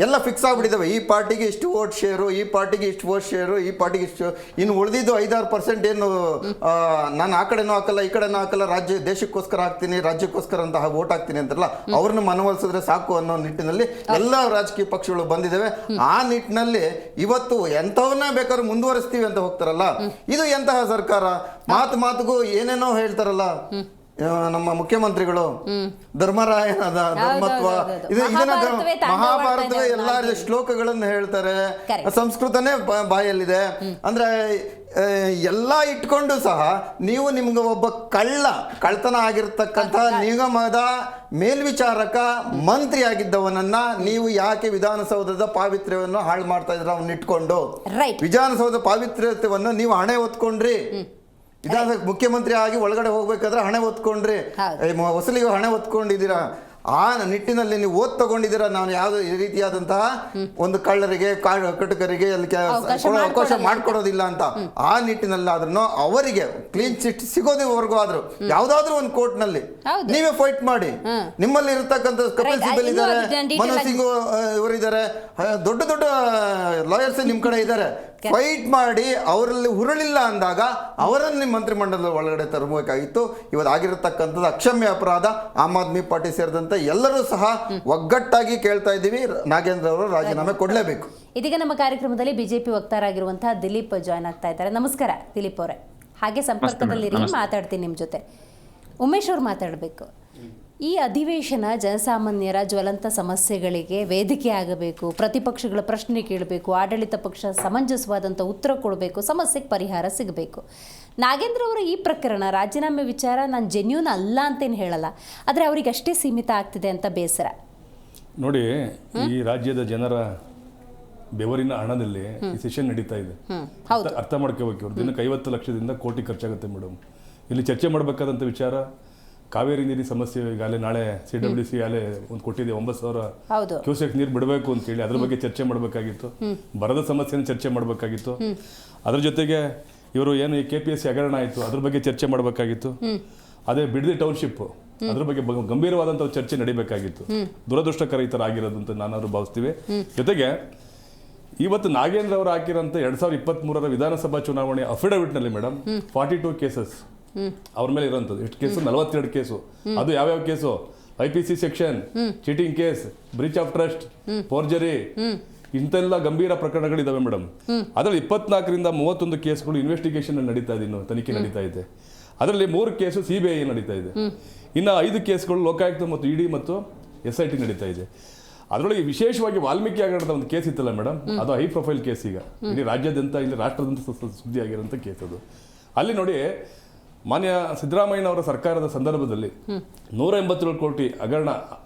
S1: ಎಲ್ಲ ಫಿಕ್ಸ್ ಆಗ್ಬಿಟ್ಟಿದ್ದಾವೆ. ಈ ಪಾರ್ಟಿಗೆ ಇಷ್ಟು ವೋಟ್ ಶೇರು, ಈ ಪಾರ್ಟಿಗೆ ಇಷ್ಟು ವೋಟ್ ಶೇರು, ಈ ಪಾರ್ಟಿಗೆ ಇಷ್ಟು, ಇನ್ನು ಉಳಿದಿದ್ದು 5-6% ಏನು ನಾನು ಆ ಕಡೆನೂ ಹಾಕಲ್ಲ, ಈ ಕಡೆನೂ ಹಾಕಲ್ಲ, ದೇಶಕ್ಕೋಸ್ಕರ ಹಾಕ್ತೀನಿ, ರಾಜ್ಯಕ್ಕೋಸ್ಕರ ಅಂತ ವೋಟ್ ಹಾಕ್ತೀನಿ ಅಂತಾರಲ್ಲ, ಅವ್ರನ್ನ ಮನವೊಲಿಸಿದ್ರೆ ಸಾಕು ಅನ್ನೋ ನಿಟ್ಟಿನಲ್ಲಿ ಎಲ್ಲ ರಾಜಕೀಯ ಪಕ್ಷಗಳು ಬಂದಿದ್ದಾವೆ. ಆ ನಿಟ್ಟಿನಲ್ಲಿ ಇವತ್ತು ಎಂಥವನ್ನ ಬೇಕಾದ್ರೂ ಮುಂದುವರಿಸ್ತೀವಿ ಅಂತ ಹೋಗ್ತಾರಲ್ಲ, ಇದು ಎಂತಹ ಸರ್ಕಾರ? ಮಾತಿಗೂ ಏನೇನೋ ಹೇಳ್ತಾರಲ್ಲ.
S6: ನಮ್ಮ ಮುಖ್ಯಮಂತ್ರಿಗಳು ಧರ್ಮರಾಯನದ ಧರ್ಮತ್ವ ಇದನ್ನ
S1: ಮಹಾಭಾರತವೇ ತಾಂಡವ
S6: ಮಹಾಭಾರತವೇ
S1: ಆಡ್ತಾ ಇದೆ
S6: ಎಲ್ಲ
S1: ಅನ್ನೋದು.
S6: ಶ್ಲೋಕಗಳನ್ನು ಹೇಳ್ತಾರೆ.
S1: Correct.
S6: ಸಂಸ್ಕೃತನೇ ಬಾಯಲ್ಲಿದೆ ಅಂದ್ರೆ ಎಲ್ಲ ಇಟ್ಕೊಂಡು ಸಹ ನೀವು ನಿಮ್ಗೆ ಒಬ್ಬ ಕಳ್ತನ ಆಗಿರ್ತಕ್ಕಂಥ ನಿಗಮದ ಮೇಲ್ವಿಚಾರಕ ಮಂತ್ರಿ ಆಗಿದ್ದವನನ್ನ ನೀವು ಯಾಕೆ ವಿಧಾನಸೌಧದ ಪಾವಿತ್ರ್ಯವನ್ನು ಹಾಳು ಮಾಡ್ತಾ ಇದ್ರ ಅವನ್ನ ಇಟ್ಕೊಂಡು?
S1: Right.
S6: ವಿಧಾನಸೌಧ ಪಾವಿತ್ರ್ಯವನ್ನು ನೀವು ಹಣೆ ಹೊತ್ಕೊಂಡ್ರಿ. ವಿಧಾನ ಮುಖ್ಯಮಂತ್ರಿ ಆಗಿ ಒಳಗಡೆ ಹೋಗ್ಬೇಕಾದ್ರೆ ಹಣೆ ಹೊತ್ಕೊಂಡ್ರಿ, ವಸೂಲಿಗೆ ಹಣೆ ಹೊತ್ಕೊಂಡಿದ್ದೀರಾ. ಆ ನಿಟ್ಟಿನಲ್ಲಿ ನೀವು ಓದ್ ತಗೊಂಡಿದ್ದೀರಾ. ನಾನು ಯಾವುದೇ ರೀತಿಯಾದಂತಹ ಒಂದು ಕಳ್ಳರಿಗೆ ಕಟುಕರಿಗೆ ಅಲ್ಲಿ ಅವಕಾಶ ಮಾಡ್ಕೊಡೋದಿಲ್ಲ ಅಂತ. ಆ ನಿಟ್ಟಿನಲ್ಲಿ ಆದ್ರೂ ಅವರಿಗೆ ಕ್ಲೀನ್ ಚಿಟ್ ಸಿಗೋದವರೆಗೂ ಆದ್ರೂ ಯಾವ್ದಾದ್ರು ಒಂದು ಕೋರ್ಟ್ ನಲ್ಲಿ ನೀವೇ ಫೈಟ್ ಮಾಡಿ. ನಿಮ್ಮಲ್ಲಿ ಇರತಕ್ಕಂಥ ಕಪಿಲ್ ಸಿಬಲ್ ಇದ್ದಾರೆ, ಮನೋಜ್ ಸಿಂಗ್ ಇವರಿದ್ದಾರೆ, ದೊಡ್ಡ ದೊಡ್ಡ ಲಾಯರ್ಸ್ ನಿಮ್ ಕಡೆ ಇದ್ದಾರೆ. ಫೈಟ್ ಮಾಡಿ ಅವರಲ್ಲಿ ಹುರುಳಿಲ್ಲ ಅಂದಾಗ ಅವರನ್ನು ನಿಮ್ಮ ಮಂತ್ರಿಮಂಡಲದ ಒಳಗಡೆ ತರಬೇಕಾಗಿತ್ತು. ಇವತ್ತು ಆಗಿರತಕ್ಕಂಥದ್ದು ಅಕ್ಷಮ್ಯ ಅಪರಾಧ. ಆಮ್ ಆದ್ಮಿ ಪಾರ್ಟಿ ಸೇರಿದಂತೆ ಎಲ್ಲರೂ ಸಹ ಒಗ್ಗಟ್ಟಾಗಿ ಕೇಳ್ತಾ ಇದ್ದೀವಿ, ನಾಗೇಂದ್ರ ಅವರು ರಾಜೀನಾಮೆ ಕೊಡಲೇಬೇಕು.
S1: ಇದೀಗ ನಮ್ಮ ಕಾರ್ಯಕ್ರಮದಲ್ಲಿ ಬಿಜೆಪಿ ವಕ್ತಾರಾಗಿರುವಂತಹ ದಿಲೀಪ್ ಜಾಯ್ನ್ ಆಗ್ತಾ ಇದ್ದಾರೆ. ನಮಸ್ಕಾರ ದಿಲೀಪ್ ಅವರೇ. ಹಾಗೆ ಸಂಪರ್ಕದಲ್ಲಿರಿ, ಮಾತಾಡ್ತೀನಿ ನಿಮ್ಮ ಜೊತೆ. ಉಮೇಶ್ ಅವ್ರು ಮಾತಾಡಬೇಕು. ಈ ಅಧಿವೇಶನ ಜನಸಾಮಾನ್ಯರ ಜ್ವಲಂತ ಸಮಸ್ಯೆಗಳಿಗೆ ವೇದಿಕೆ ಆಗಬೇಕು, ಪ್ರತಿಪಕ್ಷಗಳ ಪ್ರಶ್ನೆ ಕೇಳಬೇಕು, ಆಡಳಿತ ಪಕ್ಷ ಸಮಂಜಸವಾದಂಥ ಉತ್ತರ ಕೊಡಬೇಕು, ಸಮಸ್ಯೆಗೆ ಪರಿಹಾರ ಸಿಗಬೇಕು. ನಾಗೇಂದ್ರ ಅವರ ಈ ಪ್ರಕರಣ ರಾಜೀನಾಮೆ ವಿಚಾರ ನಾನು ಜೆನ್ಯೂನ್ ಅಲ್ಲ ಅಂತೇನು ಹೇಳಲ್ಲ, ಆದರೆ ಅವರಿಗೆ ಅಷ್ಟೇ ಸೀಮಿತ ಆಗ್ತಿದೆ ಅಂತ ಬೇಸರ.
S7: ನೋಡಿ, ಈ ರಾಜ್ಯದ ಜನರ ಬೆವರಿನ ಹಣದಲ್ಲಿ ಈ ಸೆಷನ್ ನಡೀತಾ ಇದೆ. ಅರ್ಥ ಮಾಡ್ಕೋಬೇಕು. ಇವ್ರು ದಿನಕ್ಕೆ 50 ಲಕ್ಷದಿಂದ ಕೋಟಿ ಖರ್ಚಾಗುತ್ತೆ ಮೇಡಮ್. ಇಲ್ಲಿ ಚರ್ಚೆ ಮಾಡಬೇಕಾದಂಥ ವಿಚಾರ ಕಾವೇರಿ ನೀರಿನ ಸಮಸ್ಯೆ. ಈಗಾಗಲೇ ನಾಳೆ CWC ಆಗಲೇ ಒಂದು ಕೊಟ್ಟಿದೆ, 9,000 ಕ್ಯೂಸೆಕ್ ನೀರು ಬಿಡಬೇಕು ಅಂತೇಳಿ. ಅದ್ರ ಬಗ್ಗೆ ಚರ್ಚೆ ಮಾಡಬೇಕಾಗಿತ್ತು. ಬರದ ಸಮಸ್ಯೆನ ಚರ್ಚೆ ಮಾಡಬೇಕಾಗಿತ್ತು. ಅದ್ರ ಜೊತೆಗೆ ಇವರು ಏನು ಈ KPSC ಹಗರಣ ಆಯಿತು, ಅದ್ರ ಬಗ್ಗೆ ಚರ್ಚೆ ಮಾಡಬೇಕಾಗಿತ್ತು. ಅದೇ ಬಿಡದಿ ಟೌನ್ಶಿಪ್, ಅದ್ರ ಬಗ್ಗೆ ಗಂಭೀರವಾದಂಥ ಚರ್ಚೆ ನಡೀಬೇಕಾಗಿತ್ತು. ದುರದೃಷ್ಟಕರ ಈ ಥರ ಆಗಿರೋದು ಅಂತ ನಾನಾದ್ರು ಭಾವಿಸ್ತೀವಿ. ಜೊತೆಗೆ ಇವತ್ತು ನಾಗೇಂದ್ರ ಅವರು ಹಾಕಿರೋಂಥ 2023ರ ವಿಧಾನಸಭಾ ಚುನಾವಣೆ ಅಫಿಡವಿಟ್ನಲ್ಲಿ ಮೇಡಮ್ 42 ಕೇಸಸ್ ಅವ್ರ ಮೇಲೆ ಇರೋಂಥದ್ದು. ಎಷ್ಟು ಕೇಸು? 42 ಕೇಸು. ಅದು ಯಾವ್ಯಾವ case? IPC section, cheating case, breach of trust, forgery, ಇಂತೆಲ್ಲ ಗಂಭೀರ ಪ್ರಕರಣಗಳಿದಾವೆ ಮೇಡಮ್. ಅದರಲ್ಲಿ 24ರಿಂದ 31 ಕೇಸ್ಗಳು ಇನ್ವೆಸ್ಟಿಗೇಷನ್ ನಡೀತಾ ಇದೆ, ಇನ್ನು ತನಿಖೆ ನಡೀತಾ ಇದೆ. ಅದರಲ್ಲಿ 3 ಕೇಸು CBI ನಡೀತಾ ಇದೆ. ಇನ್ನು 5 ಕೇಸ್ಗಳು ಲೋಕಾಯುಕ್ತ ಮತ್ತು ED ಮತ್ತು SIT ನಡೀತಾ ಇದೆ. ಅದರೊಳಗೆ ವಿಶೇಷವಾಗಿ ವಾಲ್ಮೀಕಿ ಹಗರಣದ ಒಂದು ಕೇಸ್ ಇತ್ತಲ್ಲ ಮೇಡಮ್, ಅದು ಹೈ ಪ್ರೊಫೈಲ್ ಕೇಸ್. ಈಗ ಇಡೀ ರಾಜ್ಯಾದ್ಯಂತ, ಇಲ್ಲಿ ರಾಷ್ಟ್ರದಂತ ಸುದ್ದಿ ಆಗಿರೋಂಥ ಕೇಸ್ ಅದು. ಅಲ್ಲಿ ನೋಡಿ, ಮಾನ್ಯ ಸಿದ್ದರಾಮಯ್ಯನವರ ಸರ್ಕಾರದ ಸಂದರ್ಭದಲ್ಲಿ 187 ಕೋಟಿ ಹಗರಣ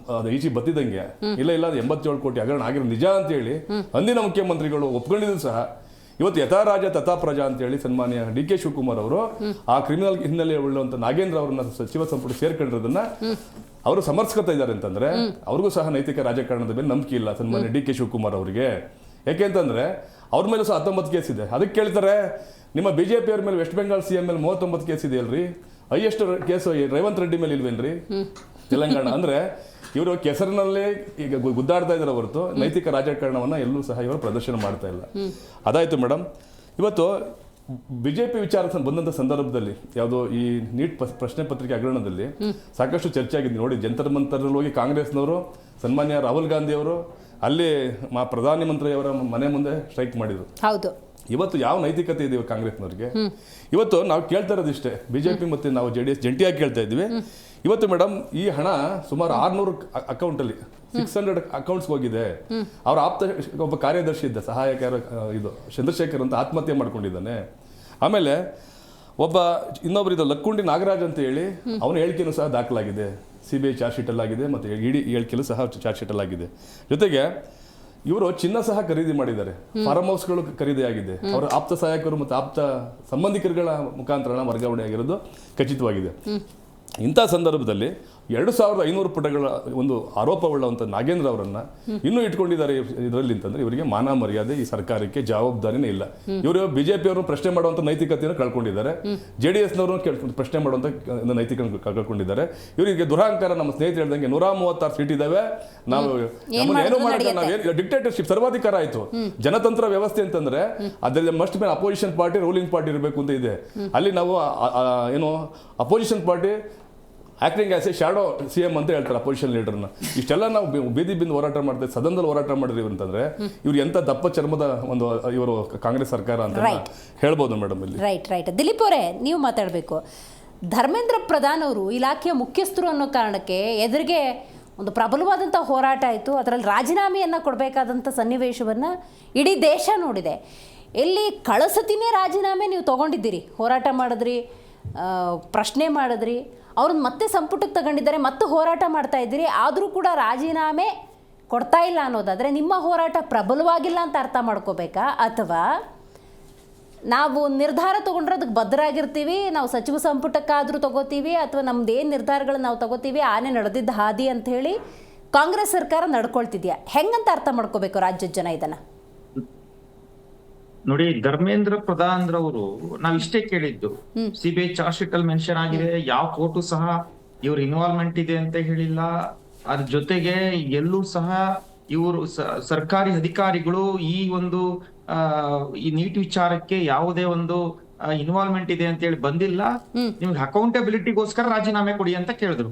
S7: ಈಚೆ ಬತ್ತಿದಂಗೆ ಇಲ್ಲ 87 ಕೋಟಿ ಹಗರಣ ಆಗಿರೋ ನಿಜ ಅಂತ ಹೇಳಿ ಅಂದಿನ ಮುಖ್ಯಮಂತ್ರಿಗಳು ಒಪ್ಕೊಂಡಿದ್ದು ಸಹ ಇವತ್ತು ಯಥಾ ರಾಜ ತಥಾ ಪ್ರಜಾ ಅಂತ ಹೇಳಿ ಸನ್ಮಾನ್ಯ DK ಶಿವಕುಮಾರ್ ಅವರು ಆ ಕ್ರಿಮಿನಲ್ ಹಿನ್ನೆಲೆ ಉಳ್ಳುವಂತ ನಾಗೇಂದ್ರ ಅವರನ್ನ ಸಚಿವ ಸಂಪುಟ ಸೇರ್ಕೊಂಡಿರೋದನ್ನ ಅವರು ಸಮರ್ಥಿಸ್ಕೊತಾ ಇದ್ದಾರೆ ಅಂತಂದ್ರೆ ಅವ್ರಿಗೂ ಸಹ ನೈತಿಕ ರಾಜಕಾರಣದ ಮೇಲೆ ನಂಬಿಕೆ ಇಲ್ಲ ಸನ್ಮಾನ್ಯ DK ಶಿವಕುಮಾರ್ ಅವರಿಗೆ. ಯಾಕೆ ಅಂತಂದ್ರೆ ಅವ್ರ ಮೇಲೆ ಸಹ 19 ಕೇಸ್ ಇದೆ. ಅದಕ್ಕೆ ಕೇಳ್ತಾರೆ, ನಿಮ್ಮ BJP ಅವ್ರ ಮೇಲೆ ವೆಸ್ಟ್ ಬೆಂಗಾಲ್ CM ಮೇಲೆ 39 ಕೇಸ್ ಇದೆಯಲ್ರಿ, ಹೈಯೆಸ್ಟ್ ಕೇಸು ರೇವಂತ್ ರೆಡ್ಡಿ ಮೇಲೆ ಇಲ್ವೇನ್ರಿ ತೆಲಂಗಾಣ? ಅಂದ್ರೆ ಇವರು ಕೆಸರಿನಲ್ಲೇ ಈಗ ಗುದ್ದಾಡ್ತಾ ಇದ್ದಾರೆ ಹೊರತು ನೈತಿಕ ರಾಜಕಾರಣವನ್ನ ಎಲ್ಲೂ ಸಹ ಇವರು ಪ್ರದರ್ಶನ ಮಾಡ್ತಾ ಇಲ್ಲ. ಅದಾಯ್ತು ಮೇಡಮ್. ಇವತ್ತು BJP ವಿಚಾರ ಬಂದಂಥ ಸಂದರ್ಭದಲ್ಲಿ ಯಾವುದೋ ಈ ನೀಟ್ ಪ್ರಶ್ನೆ ಪತ್ರಿಕೆ ಹಗರಣದಲ್ಲಿ ಸಾಕಷ್ಟು ಚರ್ಚೆ ಆಗಿದೆ. ನೋಡಿ, ಜಂತರ್ ಮಂತರಲ್ಲಿ ಹೋಗಿ ಕಾಂಗ್ರೆಸ್ನವರು ಸನ್ಮಾನ್ಯ ರಾಹುಲ್ ಗಾಂಧಿ ಅವರು ಅಲ್ಲಿ ಪ್ರಧಾನಿ ಮಂತ್ರಿಯವರ ಮನೆ ಮುಂದೆ ಸ್ಟ್ರೈಕ್ ಮಾಡಿದ್ರು.
S1: ಹೌದು.
S7: ಇವತ್ತು ಯಾವ ನೈತಿಕತೆ ಇದೆ ಕಾಂಗ್ರೆಸ್ನವ್ರಿಗೆ? ಇವತ್ತು ನಾವು ಕೇಳ್ತಾ ಇರೋದಿಷ್ಟೇ, BJP ಮತ್ತೆ ನಾವು JDS ಜಂಟಿಯಾಗಿ ಕೇಳ್ತಾ ಇದ್ವಿ. ಇವತ್ತು ಮೇಡಮ್, ಈ ಹಣ ಸುಮಾರು 600 ಅಕೌಂಟಲ್ಲಿ 600 ಅಕೌಂಟ್ಸ್ ಹೋಗಿದೆ. ಅವ್ರ ಒಬ್ಬ ಕಾರ್ಯದರ್ಶಿ ಇದ್ದ ಸಹಾಯಕ ಇದು ಚಂದ್ರಶೇಖರ್ ಅಂತ ಆತ್ಮಹತ್ಯೆ ಮಾಡ್ಕೊಂಡಿದ್ದಾನೆ. ಆಮೇಲೆ ಇನ್ನೊಬ್ಬರಿದ್ದ ಲಕ್ಕುಂಡಿ ನಾಗರಾಜ್ ಅಂತ ಹೇಳಿ ಅವನ ಹೇಳಿಕೆನೂ ಸಹ ದಾಖಲಾಗಿದೆ. CBI ಚಾರ್ಜ್ ಶೀಟ್ ಅಲ್ಲಾಗಿದೆ ಮತ್ತು ED ಹೇಳಿಕೆಯಲ್ಲೂ ಸಹ ಚಾರ್ಜ್ ಶೀಟ್ ಅಲ್ಲಾಗಿದೆ. ಜೊತೆಗೆ ಇವರು ಚಿನ್ನ ಸಹ ಖರೀದಿ ಮಾಡಿದ್ದಾರೆ, ಫಾರ್ಮ್ ಹೌಸ್ಗಳು ಖರೀದಿ ಆಗಿದೆ, ಅವರ ಆಪ್ತ ಸಹಾಯಕರು ಮತ್ತು ಆಪ್ತ ಸಂಬಂಧಿಕರುಗಳ ಮುಖಾಂತರ ವರ್ಗಾವಣೆ ಆಗಿರೋದು ಖಚಿತವಾಗಿದೆ. ಇಂಥ ಸಂದರ್ಭದಲ್ಲಿ 2500 ಪುಟಗಳ ಒಂದು ಆರೋಪವುಳ್ಳಂಥ ನಾಗೇಂದ್ರ ಅವರನ್ನ ಇನ್ನೂ ಇಟ್ಕೊಂಡಿದ್ದಾರೆ ಇದರಲ್ಲಿ ಅಂತಂದ್ರೆ ಇವರಿಗೆ ಮಾನ ಮರ್ಯಾದೆ, ಈ ಸರ್ಕಾರಕ್ಕೆ ಜವಾಬ್ದಾರಿನೇ ಇಲ್ಲ. ಇವರು BJP ಅವರು ಪ್ರಶ್ನೆ ಮಾಡುವಂತ ನೈತಿಕತೆಯನ್ನು ಕಳ್ಕೊಂಡಿದ್ದಾರೆ, JDSನವರು ಪ್ರಶ್ನೆ ಮಾಡುವಂತ ನೈತಿಕ ಕಳ್ಕೊಂಡಿದ್ದಾರೆ. ಇವರಿಗೆ ದುರಹಂಕಾರ. ನಮ್ಮ ಸ್ನೇಹಿತರು ಹೇಳ್ದಂಗೆ 136 ಸೀಟ್ ಇದಾವೆ, ನಾವು ಏನು ಮಾಡಿದ್ರೆ ನಾವೇನು ಡಿಕ್ಟೇಟರ್ಶಿಪ್, ಸರ್ವಾಧಿಕಾರ ಆಯ್ತು. ಜನತಂತ್ರ ವ್ಯವಸ್ಥೆ ಅಂತಂದ್ರೆ ಅದರಲ್ಲಿ ಮಸ್ಟ್ ಮೇಲೆ ಅಪೋಸಿಷನ್ ಪಾರ್ಟಿ ರೂಲಿಂಗ್ ಪಾರ್ಟಿ ಇರಬೇಕು ಅಂತ ಇದೆ. ಅಲ್ಲಿ ನಾವು ಏನು opposition party acting as A shadow CM ಅಂತ ಹೇಳ್ತಾರೆ ಅಪೋಸಿಷನ್ ಲೀಡರ್ನ. ಇಷ್ಟೆಲ್ಲ ನಾವು ಬೀದಿ ಬಿಂದು ಹೋರಾಟ ಮಾಡ್ತೇವೆ, ಸದನದಲ್ಲಿ ಹೋರಾಟ ಮಾಡಿದ್ವಿ ಅಂತಂದ್ರೆ ಇವ್ರು ಎಂತ ದಪ್ಪ ಚರ್ಮದ ಒಂದು ಇವರು ಕಾಂಗ್ರೆಸ್ ಸರ್ಕಾರ ಅಂತ ಹೇಳ್ಬೋದು ಮೇಡಮ್ ಇಲ್ಲಿ.
S1: ರೈಟ್. ದಿಲೀಪ್ ಅವರೇ, ನೀವು ಮಾತಾಡಬೇಕು. ಧರ್ಮೇಂದ್ರ ಪ್ರಧಾನ್ ಅವರು ಇಲಾಖೆಯ ಮುಖ್ಯಸ್ಥರು ಅನ್ನೋ ಕಾರಣಕ್ಕೆ ಎದುರಿಗೆ ಒಂದು ಪ್ರಬಲವಾದಂಥ ಹೋರಾಟ ಆಯಿತು. ಅದರಲ್ಲಿ ರಾಜೀನಾಮೆಯನ್ನು ಕೊಡಬೇಕಾದಂಥ ಸನ್ನಿವೇಶವನ್ನು ಇಡೀ ದೇಶ ನೋಡಿದೆ. ಎಲ್ಲಿ ಕಳಸತಿನೇ ರಾಜೀನಾಮೆ ನೀವು ತೊಗೊಂಡಿದ್ದೀರಿ, ಹೋರಾಟ ಮಾಡಿದ್ರಿ, ಪ್ರಶ್ನೆ ಮಾಡಿದ್ರಿ, ಅವ್ರನ್ನ ಮತ್ತೆ ಸಂಪುಟಕ್ಕೆ ತಗೊಂಡಿದ್ದಾರೆ, ಮತ್ತೆ ಹೋರಾಟ ಮಾಡ್ತಾ ಇದ್ದೀರಿ, ಆದರೂ ಕೂಡ ರಾಜೀನಾಮೆ ಕೊಡ್ತಾ ಇಲ್ಲ ಅನ್ನೋದಾದರೆ ನಿಮ್ಮ ಹೋರಾಟ ಪ್ರಬಲವಾಗಿಲ್ಲ ಅಂತ ಅರ್ಥ ಮಾಡ್ಕೋಬೇಕಾ, ಅಥವಾ ನಾವು ನಿರ್ಧಾರ ತೊಗೊಂಡ್ರೆ ಅದಕ್ಕೆ ಬದ್ಧರಾಗಿರ್ತೀವಿ, ನಾವು ಸಚಿವ ಸಂಪುಟಕ್ಕಾದರೂ ತಗೋತೀವಿ, ಅಥವಾ ನಮ್ದು ಏನು ನಿರ್ಧಾರಗಳನ್ನ ನಾವು ತಗೋತೀವಿ ಆನೆ ನಡೆದಿದ್ದ ಹಾದಿ ಅಂಥೇಳಿ ಕಾಂಗ್ರೆಸ್ ಸರ್ಕಾರ ನಡ್ಕೊಳ್ತಿದ್ಯಾ, ಹೆಂಗಂತ ಅರ್ಥ ಮಾಡ್ಕೋಬೇಕು ರಾಜ್ಯದ ಜನ ಇದನ್ನು?
S8: ನೋಡಿ, ಧರ್ಮೇಂದ್ರ ಪ್ರಧಾನ್ ರವರು ನಾವ್ ಇಷ್ಟೇ ಕೇಳಿದ್ದು, ಸಿಬಿಐ ಚಾರ್ಜ್ ಶೀಟ್ ಅಲ್ಲಿ ಮೆನ್ಷನ್ ಆಗಿದೆ, ಯಾವ ಕೋರ್ಟು ಸಹ ಇವ್ರ ಇನ್ವಾಲ್ವ್ಮೆಂಟ್ ಇದೆ ಅಂತ ಹೇಳಿಲ್ಲ. ಅದ್ರ ಜೊತೆಗೆ ಎಲ್ಲೂ ಸಹ ಇವರು ಸರ್ಕಾರಿ ಅಧಿಕಾರಿಗಳು ಈ ಒಂದು ಈ ನೀಟ್ ವಿಚಾರಕ್ಕೆ ಯಾವುದೇ ಒಂದು ಇನ್ವಾಲ್ವ್ಮೆಂಟ್ ಇದೆ ಅಂತ ಹೇಳಿ ಬಂದಿಲ್ಲ. ನಿಮ್ಗೆ ಅಕೌಂಟಬಿಲಿಟಿಗೋಸ್ಕರ ರಾಜೀನಾಮೆ ಕೊಡಿ ಅಂತ ಕೇಳಿದ್ರು.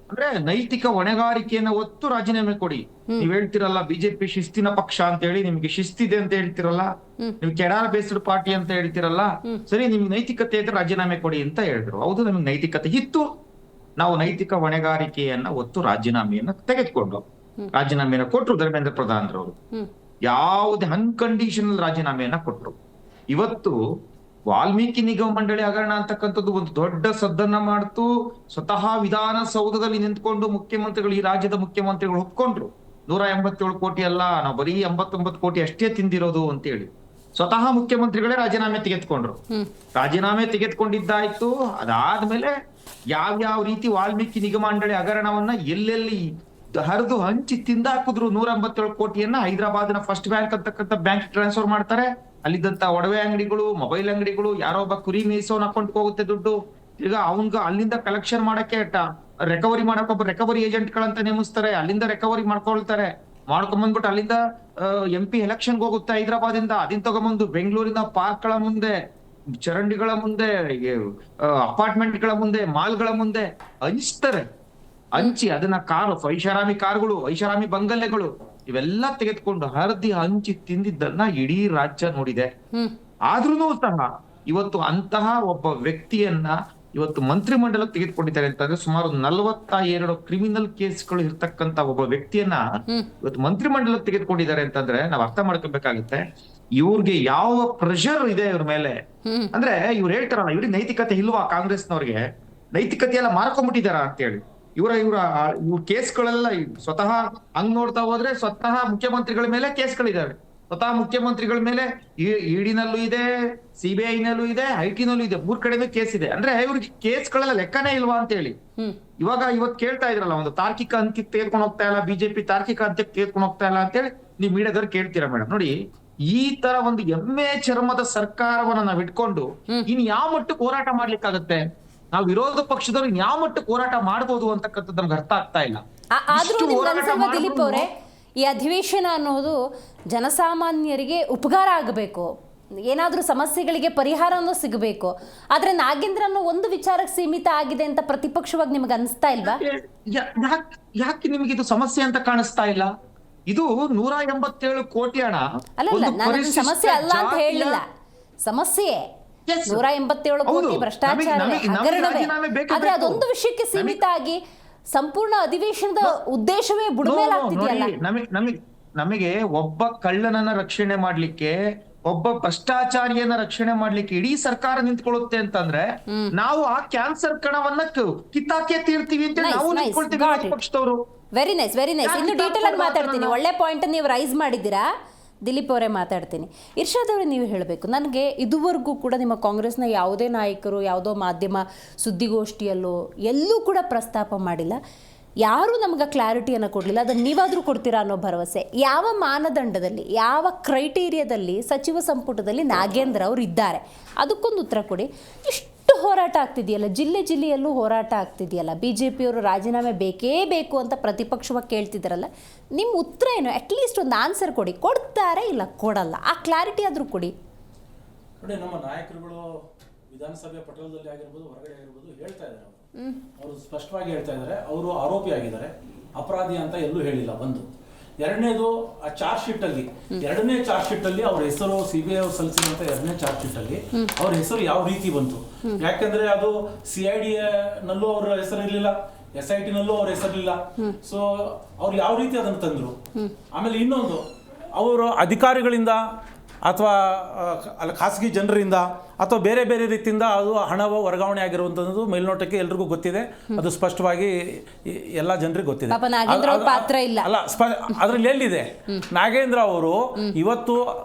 S8: ಅಂದ್ರೆ ನೈತಿಕ ಹೊಣೆಗಾರಿಕೆಯನ್ನ ಒತ್ತು ರಾಜೀನಾಮೆ ಕೊಡಿ. ನೀವ್ ಹೇಳ್ತಿರಲ್ಲ ಬಿಜೆಪಿ ಶಿಸ್ತಿನ ಪಕ್ಷ ಅಂತ ಹೇಳಿ, ನಿಮ್ಗೆ ಶಿಸ್ತಿದೆ ಅಂತ ಹೇಳ್ತಿರಲ್ಲ, ನೀವು ಕೆಡಾರ ಬೇಸ್ಡ್ ಪಾರ್ಟಿ ಅಂತ ಹೇಳ್ತಿರಲ್ಲ, ಸರಿ ನಿಮ್ಗೆ ನೈತಿಕತೆ ಇದ್ರೆ ರಾಜೀನಾಮೆ ಕೊಡಿ ಅಂತ ಹೇಳಿದ್ರು. ಹೌದು, ನಮ್ಗೆ ನೈತಿಕತೆ ಇತ್ತು, ನಾವು ನೈತಿಕ ಹೊಣೆಗಾರಿಕೆಯನ್ನ ಒತ್ತು ರಾಜೀನಾಮೆಯನ್ನ ತೆಗೆದುಕೊಂಡು ರಾಜೀನಾಮೆಯನ್ನ ಕೊಟ್ರು ಧರ್ಮೇಂದ್ರ ಪ್ರಧಾನ್ ರವರು. ಯಾವುದೇ ಅನ್ಕಂಡೀಷನಲ್ ರಾಜೀನಾಮೆಯನ್ನ ಕೊಟ್ರು. ಇವತ್ತು ವಾಲ್ಮೀಕಿ ನಿಗಮ ಮಂಡಳಿ ಹಗರಣ ಅಂತಕ್ಕಂಥದ್ದು ಒಂದು ದೊಡ್ಡ ಸದ್ದನ್ನ ಮಾಡ್ತು. ಸ್ವತಃ ವಿಧಾನಸೌಧದಲ್ಲಿ ನಿಂತ್ಕೊಂಡು ಮುಖ್ಯಮಂತ್ರಿಗಳು, ಈ ರಾಜ್ಯದ ಮುಖ್ಯಮಂತ್ರಿಗಳು ಒಪ್ಕೊಂಡ್ರು 187 ಕೋಟಿ ಅಲ್ಲ, ನಾವು ಬರೀ 89 ಕೋಟಿ ಅಷ್ಟೇ ತಿಂದಿರೋದು ಅಂತ ಹೇಳಿ ಸ್ವತಃ ಮುಖ್ಯಮಂತ್ರಿಗಳೇ ರಾಜೀನಾಮೆ ತೆಗೆದುಕೊಂಡ್ರು. ರಾಜೀನಾಮೆ ತೆಗೆದುಕೊಂಡಿದ್ದಾಯ್ತು. ಅದಾದ್ಮೇಲೆ ಯಾವ್ಯಾವ ರೀತಿ ವಾಲ್ಮೀಕಿ ನಿಗಮ ಮಂಡಳಿ ಹಗರಣವನ್ನ ಎಲ್ಲೆಲ್ಲಿ ಹರಿದು ಹಂಚಿ ತಿಂದಾಕಿದ್ರು 187 ಕೋಟಿಯನ್ನ ಹೈದರಾಬಾದ್ನ ಫಸ್ಟ್ ಬ್ಯಾಂಕ್ ಅಂತಕ್ಕಂಥ ಬ್ಯಾಂಕ್ ಟ್ರಾನ್ಸ್ಫರ್ ಮಾಡ್ತಾರೆ. ಅಲ್ಲಿದ್ದಂತ ಒಡವೆ ಅಂಗಡಿಗಳು, ಮೊಬೈಲ್ ಅಂಗಡಿಗಳು, ಯಾರೋ ಒಬ್ಬ ಕುರಿ ಮೇಯಿಸೋನ್ ಅಕೌಂಟ್ ಹೋಗುತ್ತೆ ದುಡ್ಡು. ಈಗ ಅವನ್ಗ ಅಲ್ಲಿಂದ ಕಲೆಕ್ಷನ್ ಮಾಡಕ್ಕೆ ರಿಕವರಿ ಮಾಡಕ್ ಒಬ್ಬ ರಿಕವರಿ ಏಜೆಂಟ್ ಗಳಂತ ನೇಮಿಸ್ತಾರೆ. ಅಲ್ಲಿಂದ ರಿಕವರಿ ಮಾಡ್ಕೊಳ್ತಾರೆ. ಮಾಡ್ಕೊಂಡ್ಬಂದ್ಬಿಟ್ಟು ಅಲ್ಲಿಂದ MP ಎಲೆಕ್ಷನ್ ಹೋಗುತ್ತೆ ಹೈದರಾಬಾದ್ ಇಂದ. ಅದನ್ನ ತಗೊಂಬಂದು ಬೆಂಗಳೂರಿನ ಪಾರ್ಕ್ ಗಳ ಮುಂದೆ, ಚರಂಡಿಗಳ ಮುಂದೆ, ಅಪಾರ್ಟ್ಮೆಂಟ್ ಗಳ ಮುಂದೆ, ಮಾಲ್ಗಳ ಮುಂದೆ ಹಂಚ್ತಾರೆ. ಹಂಚಿ ಅದನ್ನ ಐಷಾರಾಮಿ ಕಾರುಗಳು, ಐಷಾರಾಮಿ ಬಂಗಲೆಗಳು ಇವೆಲ್ಲ ತೆಗೆದುಕೊಂಡು ಹರಿದಿ ಹಂಚಿ ತಿಂದಿದ್ದನ್ನ ಇಡೀ ರಾಜ್ಯ ನೋಡಿದೆ. ಆದ್ರೂ ಸಹ ಇವತ್ತು ಅಂತಹ ಒಬ್ಬ ವ್ಯಕ್ತಿಯನ್ನ ಇವತ್ತು ಮಂತ್ರಿಮಂಡಲಕ್ಕೆ ತೆಗೆದುಕೊಂಡಿದ್ದಾರೆ ಅಂತಂದ್ರೆ, ಸುಮಾರು 42 ಕ್ರಿಮಿನಲ್ ಕೇಸ್ಗಳು ಇರ್ತಕ್ಕಂತ ಒಬ್ಬ ವ್ಯಕ್ತಿಯನ್ನ ಇವತ್ತು ಮಂತ್ರಿಮಂಡಲಕ್ಕೆ ತೆಗೆದುಕೊಂಡಿದ್ದಾರೆ ಅಂತಂದ್ರೆ ನಾವ್ ಅರ್ಥ ಮಾಡ್ಕೋಬೇಕಾಗುತ್ತೆ ಇವ್ರಿಗೆ ಯಾವ ಪ್ರೆಷರ್ ಇದೆ ಇವ್ರ ಮೇಲೆ. ಅಂದ್ರೆ ಇವ್ರು ಹೇಳ್ತಾರಲ್ಲ, ಇವ್ರಿಗೆ ನೈತಿಕತೆ ಇಲ್ವಾ, ಕಾಂಗ್ರೆಸ್ನವ್ರಿಗೆ ನೈತಿಕತೆ ಎಲ್ಲ ಮಾರ್ಕೊಂಡ್ಬಿಟ್ಟಿದಾರ ಅಂತ ಹೇಳಿ. ಇವ್ರ ಕೇಸ್ಗಳೆಲ್ಲ ಸ್ವತಃ ಹಂಗ್ ನೋಡ್ತಾ ಹೋದ್ರೆ ಸ್ವತಃ ಮುಖ್ಯಮಂತ್ರಿಗಳ ಮೇಲೆ ಕೇಸ್ಗಳಿದಾವೆ. ಸ್ವತಃ ಮುಖ್ಯಮಂತ್ರಿಗಳ ಮೇಲೆ ಇಡಿನಲ್ಲೂ ಇದೆ, CBI-ನಲ್ಲೂ ಇದೆ, IT-ನಲ್ಲೂ ಇದೆ, 3 ಕಡೆನೂ ಕೇಸ್ ಇದೆ. ಅಂದ್ರೆ ಇವ್ರಿಗೆ ಕೇಸ್ಗಳೆಲ್ಲ ಲೆಕ್ಕನೇ ಇಲ್ವಾ ಅಂತ ಹೇಳಿ ಇವತ್ತು ಕೇಳ್ತಾ ಇದ್ರಲ್ಲ, ಒಂದು ತಾರ್ಕಿಕ ಅಂತ್ಯಕ್ಕೆ ತೆಗೆದುಕೊಂಡು ಹೋಗ್ತಾ ಇಲ್ಲ, ಬಿಜೆಪಿ ತಾರ್ಕಿಕ ಅಂತ್ಯಕ್ಕೆ ತೆಗೆದುಕೊಂಡು ಹೋಗ್ತಾ ಇಲ್ಲ ಅಂತೇಳಿ ನೀವು ಮೀಡಿಯಾದವ್ರು ಕೇಳ್ತೀರಾ ಮೇಡಮ್. ನೋಡಿ, ಈ ತರ ಒಂದು ಎಮ್ಮೆ ಚರ್ಮದ ಸರ್ಕಾರವನ್ನ ನಾವ್ ಇಟ್ಕೊಂಡು ಇನ್ ಯಾವ ಮಟ್ಟಕ್ಕೆ ಹೋರಾಟ ಮಾಡ್ಲಿಕ್ಕಾಗತ್ತೆ? ನಾವು ವಿರೋಧ ಪಕ್ಷದವ್ರು ಯಾವ ಮಟ್ಟಕ್ಕೆ ಹೋರಾಟ ಮಾಡ್ಬೋದು ಅಂತಕ್ಕಂಥದ್ದು ನಮ್ಗೆ ಅರ್ಥ ಆಗ್ತಾ ಇಲ್ಲ.
S1: ಆದ್ರೂ ದಿಲೀಪ್ ಅವರೇ, ಈ ಅಧಿವೇಶನ ಅನ್ನೋದು ಜನಸಾಮಾನ್ಯರಿಗೆ ಉಪಕಾರ ಆಗಬೇಕು, ಏನಾದ್ರೂ ಸಮಸ್ಯೆಗಳಿಗೆ ಪರಿಹಾರನೂ ಸಿಗಬೇಕು. ಆದ್ರೆ ನಾಗೇಂದ್ರ ಅನ್ನೋ ಒಂದು ವಿಚಾರಕ್ಕೆ ಸೀಮಿತ ಆಗಿದೆ ಅಂತ ಪ್ರತಿಪಕ್ಷವಾಗಿ ನಿಮ್ಗೆ ಅನಿಸ್ತಾ ಇಲ್ವಾ?
S8: ಯಾಕೆ ನಿಮ್ಗೆ ಇದು ಸಮಸ್ಯೆ ಅಂತ ಕಾಣಿಸ್ತಾ ಇಲ್ಲ? ಇದು 187 ಕೋಟಿ ಹಣ.
S1: ಅಲ್ಲ, ನಾನು ಸಮಸ್ಯೆ ಅಲ್ಲ ಅಂತ ಹೇಳಿಲ್ಲ, ಸಮಸ್ಯೆ 187 ಕೋಟಿ ಭ್ರಷ್ಟಾಚಾರವೇ, ಹಗರಣವೇ. ಆದ್ರೆ ಅದೊಂದು ವಿಷಯಕ್ಕೆ ಸೀಮಿತ ಆಗಿ ಸಂಪೂರ್ಣ ಅಧಿವೇಶನದ ಉದ್ದೇಶವೇ ಬುಡಮೇಲಾಗ್ತಿದೆಯಲ್ಲ.
S8: ನಮಗೆ ಒಬ್ಬ ಕಳ್ಳನನ್ನ ರಕ್ಷಣೆ ಮಾಡ್ಲಿಕ್ಕೆ, ಒಬ್ಬ ಭ್ರಷ್ಟಾಚಾರಿಯನ್ನ ರಕ್ಷಣೆ ಮಾಡ್ಲಿಕ್ಕೆ ಇಡೀ ಸರ್ಕಾರ ನಿಂತ್ಕೊಳ್ಳುತ್ತೆ ಅಂತಂದ್ರೆ ನಾವು ಆ ಕ್ಯಾನ್ಸರ್ ಕಣವನ್ನ ಕಿತ್ತಾಕೆ ತೀರ್ತೀವಿ ಅಂತ ನಾವು ನಿಂತ್ಕೊಳ್ತೀವಿ ಪಕ್ಷದವರು.
S1: Very nice, very nice. ಇನ್ನು ಡೀಟೇಲ್ ಆಗಿ ಮಾತಾಡ್ತೀನಿ. ಒಳ್ಳೆ ಪಾಯಿಂಟ್ ನೀವು ರೈಸ್ ಮಾಡಿದ್ದೀರಾ. ದಿಲೀಪ್ ಅವರೇ ಮಾತಾಡ್ತೀನಿ. ಇರ್ಷಾದ್ ಅವರೇ, ನೀವು ಹೇಳಬೇಕು, ನನಗೆ ಇದುವರೆಗೂ ಕೂಡ ನಿಮ್ಮ ಕಾಂಗ್ರೆಸ್ನ ಯಾವುದೇ ನಾಯಕರು ಯಾವುದೋ ಮಾಧ್ಯಮ ಸುದ್ದಿಗೋಷ್ಠಿಯಲ್ಲೋ ಎಲ್ಲೂ ಕೂಡ ಪ್ರಸ್ತಾಪ ಮಾಡಿಲ್ಲ, ಯಾರೂ ನಮ್ಗೆ ಕ್ಲಾರಿಟಿಯನ್ನು ಕೊಡಲಿಲ್ಲ. ಅದನ್ನು ನೀವಾದರೂ ಕೊಡ್ತೀರಾ ಅನ್ನೋ ಭರವಸೆ. ಯಾವ ಮಾನದಂಡದಲ್ಲಿ, ಯಾವ ಕ್ರೈಟೀರಿಯಾದಲ್ಲಿ ಸಚಿವ ಸಂಪುಟದಲ್ಲಿ ನಾಗೇಂದ್ರ ಅವರು ಇದ್ದಾರೆ, ಅದಕ್ಕೊಂದು ಉತ್ತರ ಕೊಡಿ. ಇಷ್ಟು ಹೋರಾಟ ಆಗ್ತಿದೆಯಲ್ಲ, ಜಿಲ್ಲೆಯಲ್ಲೂ ಹೋರಾಟ ಆಗ್ತಿದೆಯಲ್ಲ, BJP-ಯವರು ರಾಜೀನಾಮೆ ಬೇಕೇ ಬೇಕು ಅಂತ ಪ್ರತಿಪಕ್ಷವಾಗಿ ಕೇಳ್ತಿದ್ದಾರಲ್ಲ, ನಿಮ್ಮ ಉತ್ತರ ಏನು? ಅಟ್ಲೀಸ್ಟ್ ಒಂದು ಆನ್ಸರ್ ಕೊಡಿ. ಕೊಡ್ತಾರೆ, ಇಲ್ಲ ಕೊಡಲ್ಲ, ಆ ಕ್ಲಾರಿಟಿ ಆದರೂ ಕೊಡಿ.
S9: ನೋಡಿ, ನಮ್ಮ ನಾಯಕರುಗಳು ವಿಧಾನಸಭೆ ಪಟಲದಲ್ಲಿ ಆಗಿರ್ಬೋದು, ಹೊರಗಡೆ ಆಗಿರ್ಬೋದು ಹೇಳ್ತಾ ಇದ್ದಾರೆ. ಅವರು ಸ್ಪಷ್ಟವಾಗಿ ಹೇಳ್ತಾ ಇದ್ದಾರೆ, ಅವರು ಆರೋಪಿ ಆಗಿದ್ದಾರೆ, ಅಪರಾಧಿ ಅಂತ ಎಲ್ಲೂ ಹೇಳಿಲ್ಲ. ಒಂದು ಎರಡನೇದು ಆ ಚಾರ್ಜ್ ಶೀಟ್ ಅಲ್ಲಿ ಎರಡನೇ ಚಾರ್ಜ್ ಶೀಟ್ ಅಲ್ಲಿ ಅವ್ರ ಹೆಸರು CBI ಅವ್ರು ಸಲ್ಲಿಸಿದಂತ ಎರಡನೇ ಚಾರ್ಜ್ ಶೀಟ್ ಅಲ್ಲಿ ಅವ್ರ ಹೆಸರು ಯಾವ ರೀತಿ ಬಂತು, ಯಾಕಂದ್ರೆ ಅದು CID ನಲ್ಲೂ ಅವ್ರ ಹೆಸರು ಇರ್ಲಿಲ್ಲ, SIT ನಲ್ಲೂ ಅವ್ರ ಹೆಸರಿಲ್ಲ. ಸೊ ಅವ್ರು ಯಾವ ರೀತಿ ಅದನ್ನು ತಂದ್ರು. ಆಮೇಲೆ ಇನ್ನೊಂದು, ಅವರು ಅಧಿಕಾರಿಗಳಿಂದ ಅಥವಾ ಅಲ್ಲಿ ಖಾಸಗಿ ಜನರಿಂದ ಅಥವಾ ಬೇರೆ ಬೇರೆ ರೀತಿಯಿಂದ ಅದು ಹಣವ ವರ್ಗಾವಣೆ ಆಗಿರುವಂಥದ್ದು ಮೇಲ್ನೋಟಕ್ಕೆ ಎಲ್ರಿಗೂ ಗೊತ್ತಿದೆ, ಅದು ಸ್ಪಷ್ಟವಾಗಿ ಎಲ್ಲ ಜನರಿಗೆ ಗೊತ್ತಿದೆ.
S1: ಪಾಪ ನಾಗೇಂದ್ರ ಅವ್ರ ಪಾತ್ರ ಇಲ್ಲ.
S9: ಅಲ್ಲ, ಅದರಲ್ಲಿ ಎಲ್ಲಿದೆ ನಾಗೇಂದ್ರ ಅವರು ಇವತ್ತು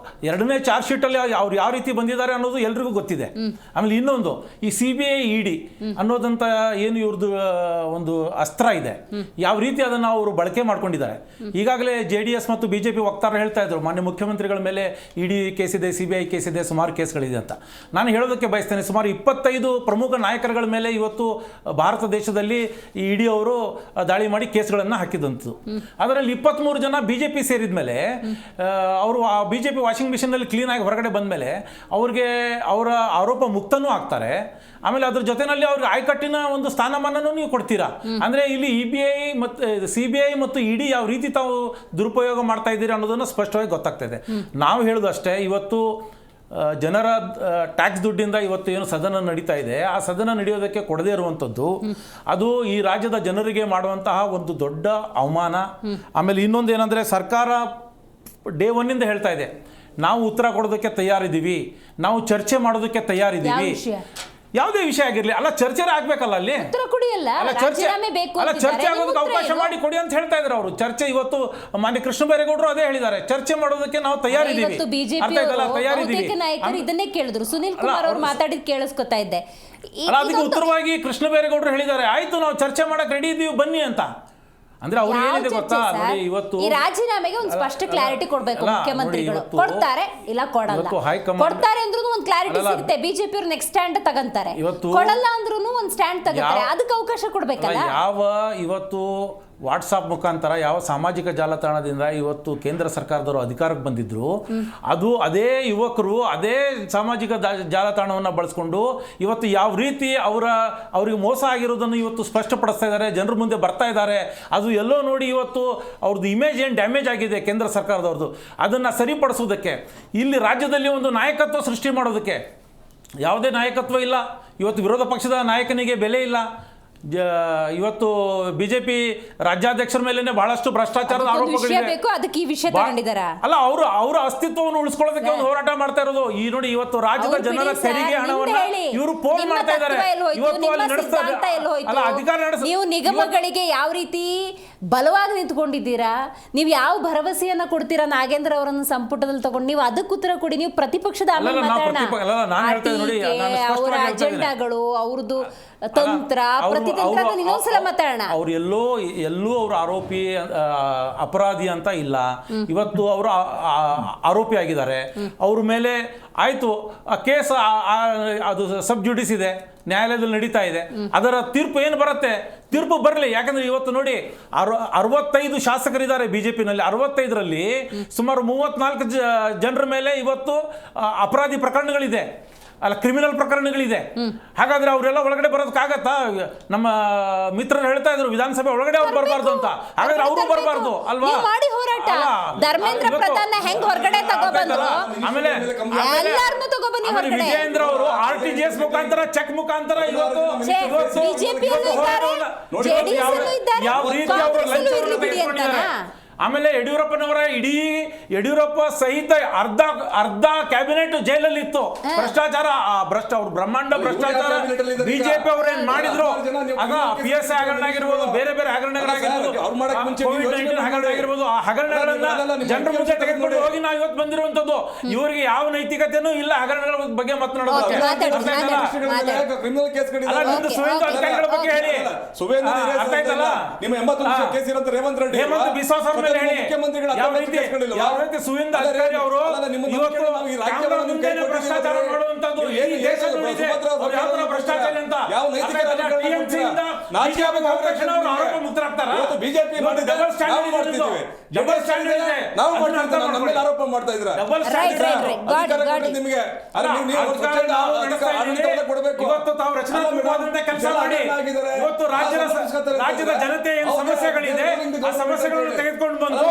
S9: ಎರಡನೇ ಚಾರ್ಜ್ ಶೀಟ್ ಅಲ್ಲಿ ಅವ್ರು ಯಾವ ರೀತಿ ಬಂದಿದ್ದಾರೆ ಅನ್ನೋದು ಎಲ್ರಿಗೂ ಗೊತ್ತಿದೆ. ಆಮೇಲೆ ಇನ್ನೊಂದು, ಈ CBI ED ಅನ್ನೋದಂತ ಏನು ಇವ್ರದ್ದು ಒಂದು ಅಸ್ತ್ರ ಇದೆ, ಯಾವ ರೀತಿ ಅದನ್ನು ಅವರು ಬಳಕೆ ಮಾಡ್ಕೊಂಡಿದ್ದಾರೆ. ಈಗಾಗಲೇ JDS ಮತ್ತು BJP ವಕ್ತಾರರು ಹೇಳ್ತಾ ಇದ್ರು, ಮಾನ್ಯ ಮುಖ್ಯಮಂತ್ರಿಗಳ ಮೇಲೆ ED ಕೇಸಿದೆ, CBI ಕೇಸಿದೆ, ಸುಮಾರು ಕೇಸ್ಗಳಿದೆ ಅಂತ. ನಾನು ಹೇಳೋದಕ್ಕೆ ಬಯಸ್ತೇನೆ, ಸುಮಾರು 25 ಪ್ರಮುಖ ನಾಯಕರುಗಳ ಮೇಲೆ ಇವತ್ತು ಭಾರತ ದೇಶದಲ್ಲಿ ಈ ED ಅವರು ದಾಳಿ ಮಾಡಿ ಕೇಸ್ಗಳನ್ನು ಹಾಕಿದಂಥದ್ದು. ಅದರಲ್ಲಿ 23 ಜನ BJP ಸೇರಿದ ಮೇಲೆ ಅವರು ಆ BJP ವಾಷಿಂಗ್ ಮಿಷಿನಲ್ಲಿ ಕ್ಲೀನಾಗಿ ಹೊರಗಡೆ ಬಂದ ಮೇಲೆ ಅವ್ರಿಗೆ ಅವರ ಆರೋಪ ಮುಕ್ತನೂ ಆಗ್ತಾರೆ. ಆಮೇಲೆ ಅದ್ರ ಜೊತೆನಲ್ಲಿ ಅವ್ರಿಗೆ ಆಯ್ಕಟ್ಟಿನ ಒಂದು ಸ್ಥಾನಮಾನನೂ ನೀವು ಕೊಡ್ತೀರಾ. ಅಂದರೆ ಇಲ್ಲಿ CBI ಮತ್ತು ED ಯಾವ ರೀತಿ ತಾವು ದುರುಪಯೋಗ ಮಾಡ್ತಾ ಇದ್ದೀರಾ ಅನ್ನೋದನ್ನು ಸ್ಪಷ್ಟವಾಗಿ ಗೊತ್ತಾಗ್ತಾ ಇದೆ. ನಾವು ಹೇಳೋದು ಅಷ್ಟೇ, ಇವತ್ತು ಜನರ ಟ್ಯಾಕ್ಸ್ ದುಡ್ಡಿಂದ ಇವತ್ತು ಏನು ಸದನ ನಡೀತಾ ಇದೆ, ಆ ಸದನ ನಡೆಯೋದಕ್ಕೆ ಕೊಡದೇ ಇರುವಂಥದ್ದು ಅದು ಈ ರಾಜ್ಯದ ಜನರಿಗೆ ಮಾಡುವಂತಹ ಒಂದು ದೊಡ್ಡ ಅವಮಾನ. ಆಮೇಲೆ ಇನ್ನೊಂದು ಏನಂದರೆ, ಸರ್ಕಾರ ಡೇ 1 ಹೇಳ್ತಾ ಇದೆ, ನಾವು ಉತ್ತರ ಕೊಡೋದಕ್ಕೆ ತಯಾರಿದ್ದೀವಿ, ನಾವು ಚರ್ಚೆ ಮಾಡೋದಕ್ಕೆ ತಯಾರಿದ್ದೀವಿ. ಯಾವುದೇ ವಿಷಯ ಆಗಿರ್ಲಿ, ಅಲ್ಲ ಚರ್ಚೆ ಆಗ್ಬೇಕಲ್ಲ, ಅಲ್ಲಿ ಚರ್ಚೆ ಆಗೋದಕ್ಕೆ ಅವಕಾಶ ಮಾಡಿ ಕೊಡಿ ಅಂತ ಹೇಳ್ತಾ ಇದ್ದಾರೆ ಅವರು. ಚರ್ಚೆ ಇವತ್ತು ಮಾನ್ಯ ಕೃಷ್ಣ ಬೈರೇಗೌಡರು ಅದೇ ಹೇಳಿದ್ದಾರೆ, ಚರ್ಚೆ ಮಾಡೋದಕ್ಕೆ ನಾವು ತಯಾರಿದ್ದೀವಿ.
S1: ನಾಯಕರು ಇದನ್ನೇ ಕೇಳಿದ್ರು, ಸುನಿಲ್ ಕುಮಾರ್ ಅವರು ಮಾತಾಡಿದ್ ಕೇಳಿಸ್ಕೊತಾ ಇದ್ದೆ.
S9: ಅದಕ್ಕೆ ಉತ್ತರವಾಗಿ ಕೃಷ್ಣ ಬೈರೇಗೌಡರು ಹೇಳಿದ್ದಾರೆ, ಆಯ್ತು ನಾವು ಚರ್ಚೆ ಮಾಡಕ್ ರೆಡಿ ಇದ್ದೀವಿ, ಬನ್ನಿ ಅಂತ. ಅಂದ್ರೆ ಅವ್ರು ಏನಿದೆ ಗೊತ್ತಾ, ನೋಡಿ ಇವತ್ತು
S1: ಈ ರಾಜೀನಾಮೆಗೆ ಒಂದು ಸ್ಪಷ್ಟ ಕ್ಲಾರಿಟಿ ಕೊಡ್ಬೇಕು ಮುಖ್ಯಮಂತ್ರಿಗಳು. ಕೊಡ್ತಾರೆ ಇಲ್ಲ ಕೊಡಲ್ಲ, ಕೊಡ್ತಾರೆ ಅಂದ್ರೂ ಒಂದು ಕ್ಲಾರಿಟಿ ಸಿಗುತ್ತೆ. BJP ಅವ್ರು ನೆಕ್ಸ್ಟ್ ಸ್ಟ್ಯಾಂಡ್ ತಗಂತಾರೆ, ಕೊಡಲ್ಲ ಅಂದ್ರೂ ಒಂದು ಸ್ಟ್ಯಾಂಡ್ ತಗಂತಾರೆ, ಅದಕ್ಕೆ ಅವಕಾಶ ಕೊಡ್ಬೇಕಲ್ಲ.
S9: ಯಾವ ಇವತ್ತು ವಾಟ್ಸಾಪ್ ಮುಖಾಂತರ ಯಾವ ಸಾಮಾಜಿಕ ಜಾಲತಾಣದಿಂದ ಇವತ್ತು ಕೇಂದ್ರ ಸರ್ಕಾರದವರು ಅಧಿಕಾರಕ್ಕೆ ಬಂದಿದ್ರು, ಅದು ಅದೇ ಯುವಕರು ಅದೇ ಸಾಮಾಜಿಕ ಜಾಲತಾಣವನ್ನು ಬಳಸ್ಕೊಂಡು ಇವತ್ತು ಯಾವ ರೀತಿ ಅವರಿಗೆ ಮೋಸ ಆಗಿರೋದನ್ನು ಇವತ್ತು ಸ್ಪಷ್ಟಪಡಿಸ್ತಾ ಇದ್ದಾರೆ, ಜನರ ಮುಂದೆ ಬರ್ತಾ ಇದ್ದಾರೆ. ಅದು ಎಲ್ಲೋ ನೋಡಿ ಇವತ್ತು ಅವ್ರದ್ದು ಇಮೇಜ್ ಏನು ಡ್ಯಾಮೇಜ್ ಆಗಿದೆ ಕೇಂದ್ರ ಸರ್ಕಾರದವ್ರದ್ದು, ಅದನ್ನು ಸರಿಪಡಿಸೋದಕ್ಕೆ ಇಲ್ಲಿ ರಾಜ್ಯದಲ್ಲಿ ಒಂದು ನಾಯಕತ್ವ ಸೃಷ್ಟಿ ಮಾಡೋದಕ್ಕೆ ಯಾವುದೇ ನಾಯಕತ್ವ ಇಲ್ಲ. ಇವತ್ತು ವಿರೋಧ ಪಕ್ಷದ ನಾಯಕನಿಗೆ ಬೆಲೆ ಇಲ್ಲ. ಇವತ್ತು BJP ರಾಜ್ಯಾಧ್ಯಕ್ಷರ ಮೇಲೆ ಬಹಳಷ್ಟು ಭ್ರಷ್ಟಾಚಾರದ ಆರೋಪಗಳಿವೆ. ಅಲ್ಲ, ಅವರ ಅಸ್ತಿತ್ವವನ್ನು ಉಳಿಸ್ಕೊಳ್ಳೋದಕ್ಕೆ ಒಂದು ಹೋರಾಟ ಮಾಡ್ತಾ ಇರೋದು. ಈ ನೋಡಿ ಇವತ್ತು ರಾಜ್ಯದ ಜನರ ತೆರಿಗೆ ಹಣವನ್ನು ಇವರು ಪೋಲ್ ಮಾಡ್ತಾ ಇದ್ದಾರೆ. ಇವತ್ತು ಅಲ್ಲಿ ನಡೆಸ್ತಾರೆ, ಅಲ್ಲ ಅಧಿಕಾರ ನಡೆಸ,
S1: ನೀವು ನಿಗಮಗಳಿಗೆ ಯಾವ ರೀತಿ ಬಲವಾಗಿ ನಿಂತ್ಕೊಂಡಿದ್ದೀರಾ, ನೀವು ಯಾವ ಭರವಸೆಯನ್ನ ಕೊಡ್ತೀರಾ ನಾಗೇಂದ್ರ ಅವರನ್ನು ಸಂಪುಟದಲ್ಲಿ ತಗೊಂಡು, ನೀವು ಅದಕ್ಕೆ ಉತ್ತರ ಕೊಡಿ. ನೀವು ಪ್ರತಿಪಕ್ಷದ ಅವರ ಅಜೆಂಡಾಗಳು, ಅವ್ರದ್ದು ತಂತ್ರ ಪ್ರತಿತಂತ್ರ ಇನ್ನೊಂದ್ಸಲ ಮಾತಾಡೋಣ.
S9: ಅವ್ರು ಎಲ್ಲೂ ಅವ್ರ ಆರೋಪಿ ಅಪರಾಧಿ ಅಂತ ಇಲ್ಲ. ಇವತ್ತು ಅವರು ಆರೋಪಿ ಆಗಿದ್ದಾರೆ. ಅವ್ರ ಮೇಲೆ ಆಯ್ತು ಕೇಸ್, ಅದು ಸಬ್ ಜುಡಿಸ್ ಇದೆ, ನ್ಯಾಯಾಲಯದಲ್ಲಿ ನಡೀತಾ ಇದೆ. ಅದರ ತೀರ್ಪು ಏನು ಬರುತ್ತೆ, ತೀರ್ಪು ಬರಲಿ. ಯಾಕಂದ್ರೆ ಇವತ್ತು ನೋಡಿ 65 ಶಾಸಕರಿದ್ದಾರೆ BJPನಲ್ಲಿ. 65ರಲ್ಲಿ ಸುಮಾರು 34 ಜನರ ಮೇಲೆ ಇವತ್ತು ಅಪರಾಧಿ ಪ್ರಕರಣಗಳಿದೆ, ಅಲ್ಲ ಕ್ರಿಮಿನಲ್ ಪ್ರಕರಣಗಳಿದೆ. ಹಾಗಾದ್ರೆ ಅವರೆಲ್ಲ ಒಳಗಡೆ ಬರೋದಕ್ಕಾಗತ್ತಾ? ನಮ್ಮ ಮಿತ್ರರು ಹೇಳ್ತಾ ಇದ್ರು ವಿಧಾನಸಭೆ ಒಳಗಡೆ ಅವ್ರು ಬರಬಾರ್ದು ಅಂತ. ಹಾಗಾದ್ರೆ ಅವರು ಬರಬಾರ್ದು ಅಲ್ವಾ?
S1: ಧರ್ಮೇಂದ್ರ ಪ್ರಧಾನ ಹೆಂಗ್ ಹೊರಗಡೆ ತಗೊಬಂದ್ರು,
S9: ಆಮೇಲೆ ವಿಜಯೇಂದ್ರ ಅವರು RTGS ಮುಖಾಂತರ ಚೆಕ್ ಮುಖಾಂತರ ಇವತ್ತು ಯಾವ ರೀತಿ ಅವರು ಲಂಚ. ಆಮೇಲೆ ಯಡಿಯೂರಪ್ಪ ಸಹಿತ ಅರ್ಧ ಕ್ಯಾಬಿನೆಟ್ ಜೈಲಲ್ಲಿ ಇತ್ತು. ಭ್ರಷ್ಟಾಚಾರ, ಅವ್ರು ಬ್ರಹ್ಮಾಂಡ ಭ್ರಷ್ಟಾಚಾರ BJP ಅವ್ರೇನ್ ಮಾಡಿದ್ರು, ಆಗ PSI ಹಗರಣ ಆಗಿರ್ಬೋದು, ಬೇರೆ ಬೇರೆ ಹಗರಣಗಳಾಗಿರ್ಬೋದು, COVID-19 ಹಗರಣ ಆಗಿರ್ಬೋದು, ಆ ಹಗರಣಗಳನ್ನ ಜನರ ಮುಂದೆ ತೆಗೆದುಕೊಂಡು ಹೋಗಿ ನಾವು ಇವತ್ತು ಬಂದಿರುವಂತದ್ದು. ಇವರಿಗೆ ಯಾವ ನೈತಿಕತೆನೂ ಇಲ್ಲ ಹಗರಣಗಳ ಬಗ್ಗೆ ಮಾತನಾಡೋದಕ್ಕೆ. ಅಧಿಕಾರಿಗಳ ಬಗ್ಗೆ ಹೇಳಿ, ಅರ್ಥ ಆಯ್ತಲ್ಲ? ಹೇಮಂತ್ ಬಿಸ್ವಾಸ್ ಅವ್ರ ಮೇಲೆ ಹೇಳಿ, ಯಾವ ರೀತಿ ಸುವೇಂದ್ರ ಅಧಿಕಾರಿ ಅವರು ಇವತ್ತು ಭ್ರಷ್ಟಾಚಾರ ಮಾಡುವಂತದ್ದು ಈ ದೇಶ ನೋಡಿದೆ, ಯಾವ ತರ ಭ್ರಷ್ಟಾಚಾರ ಅಂತ. TMC ಇಂದ ಆರೋಪ ಮುಕ್ತರಾಗ್ತಾರ. ಡಬಲ್ ಸ್ಟ್ಯಾಂಡರ್ಡ್ ಇದೆ.
S10: ನಾವು
S9: ಅದನ್ನ ಅರ್ಥ
S10: ಮಾಡ್ತಾ ನಮ್ಮ ಮೇಲೆ ಆರೋಪ ಮಾಡ್ತಾ ಇದ್ರ
S9: double
S1: Right,
S9: standard
S1: right, right. Got it.
S10: ನಿಮಗೆ ಅಲ್ಲ, ನೀವು
S9: ಅಧಿಕಾರ ನಾವು ನಡೆಸ್ತಾ ಇದ್ದೀವಿ.
S10: ಆಡಳಿತ ಕೊಡಬೇಕು.
S9: ಇವತ್ತು ತಾವು ರಚನಾತ್ಮಕವಾದಂತ ಕೆಲಸ ಮಾಡಿ ಇವತ್ತು ರಾಜ್ಯದ ಜನತೆ ಏನು ಸಮಸ್ಯೆಗಳಿದೆ ಆ ಸಮಸ್ಯೆಗಳನ್ನು ತೆಗೆದುಕೊಂಡು ಬಂದು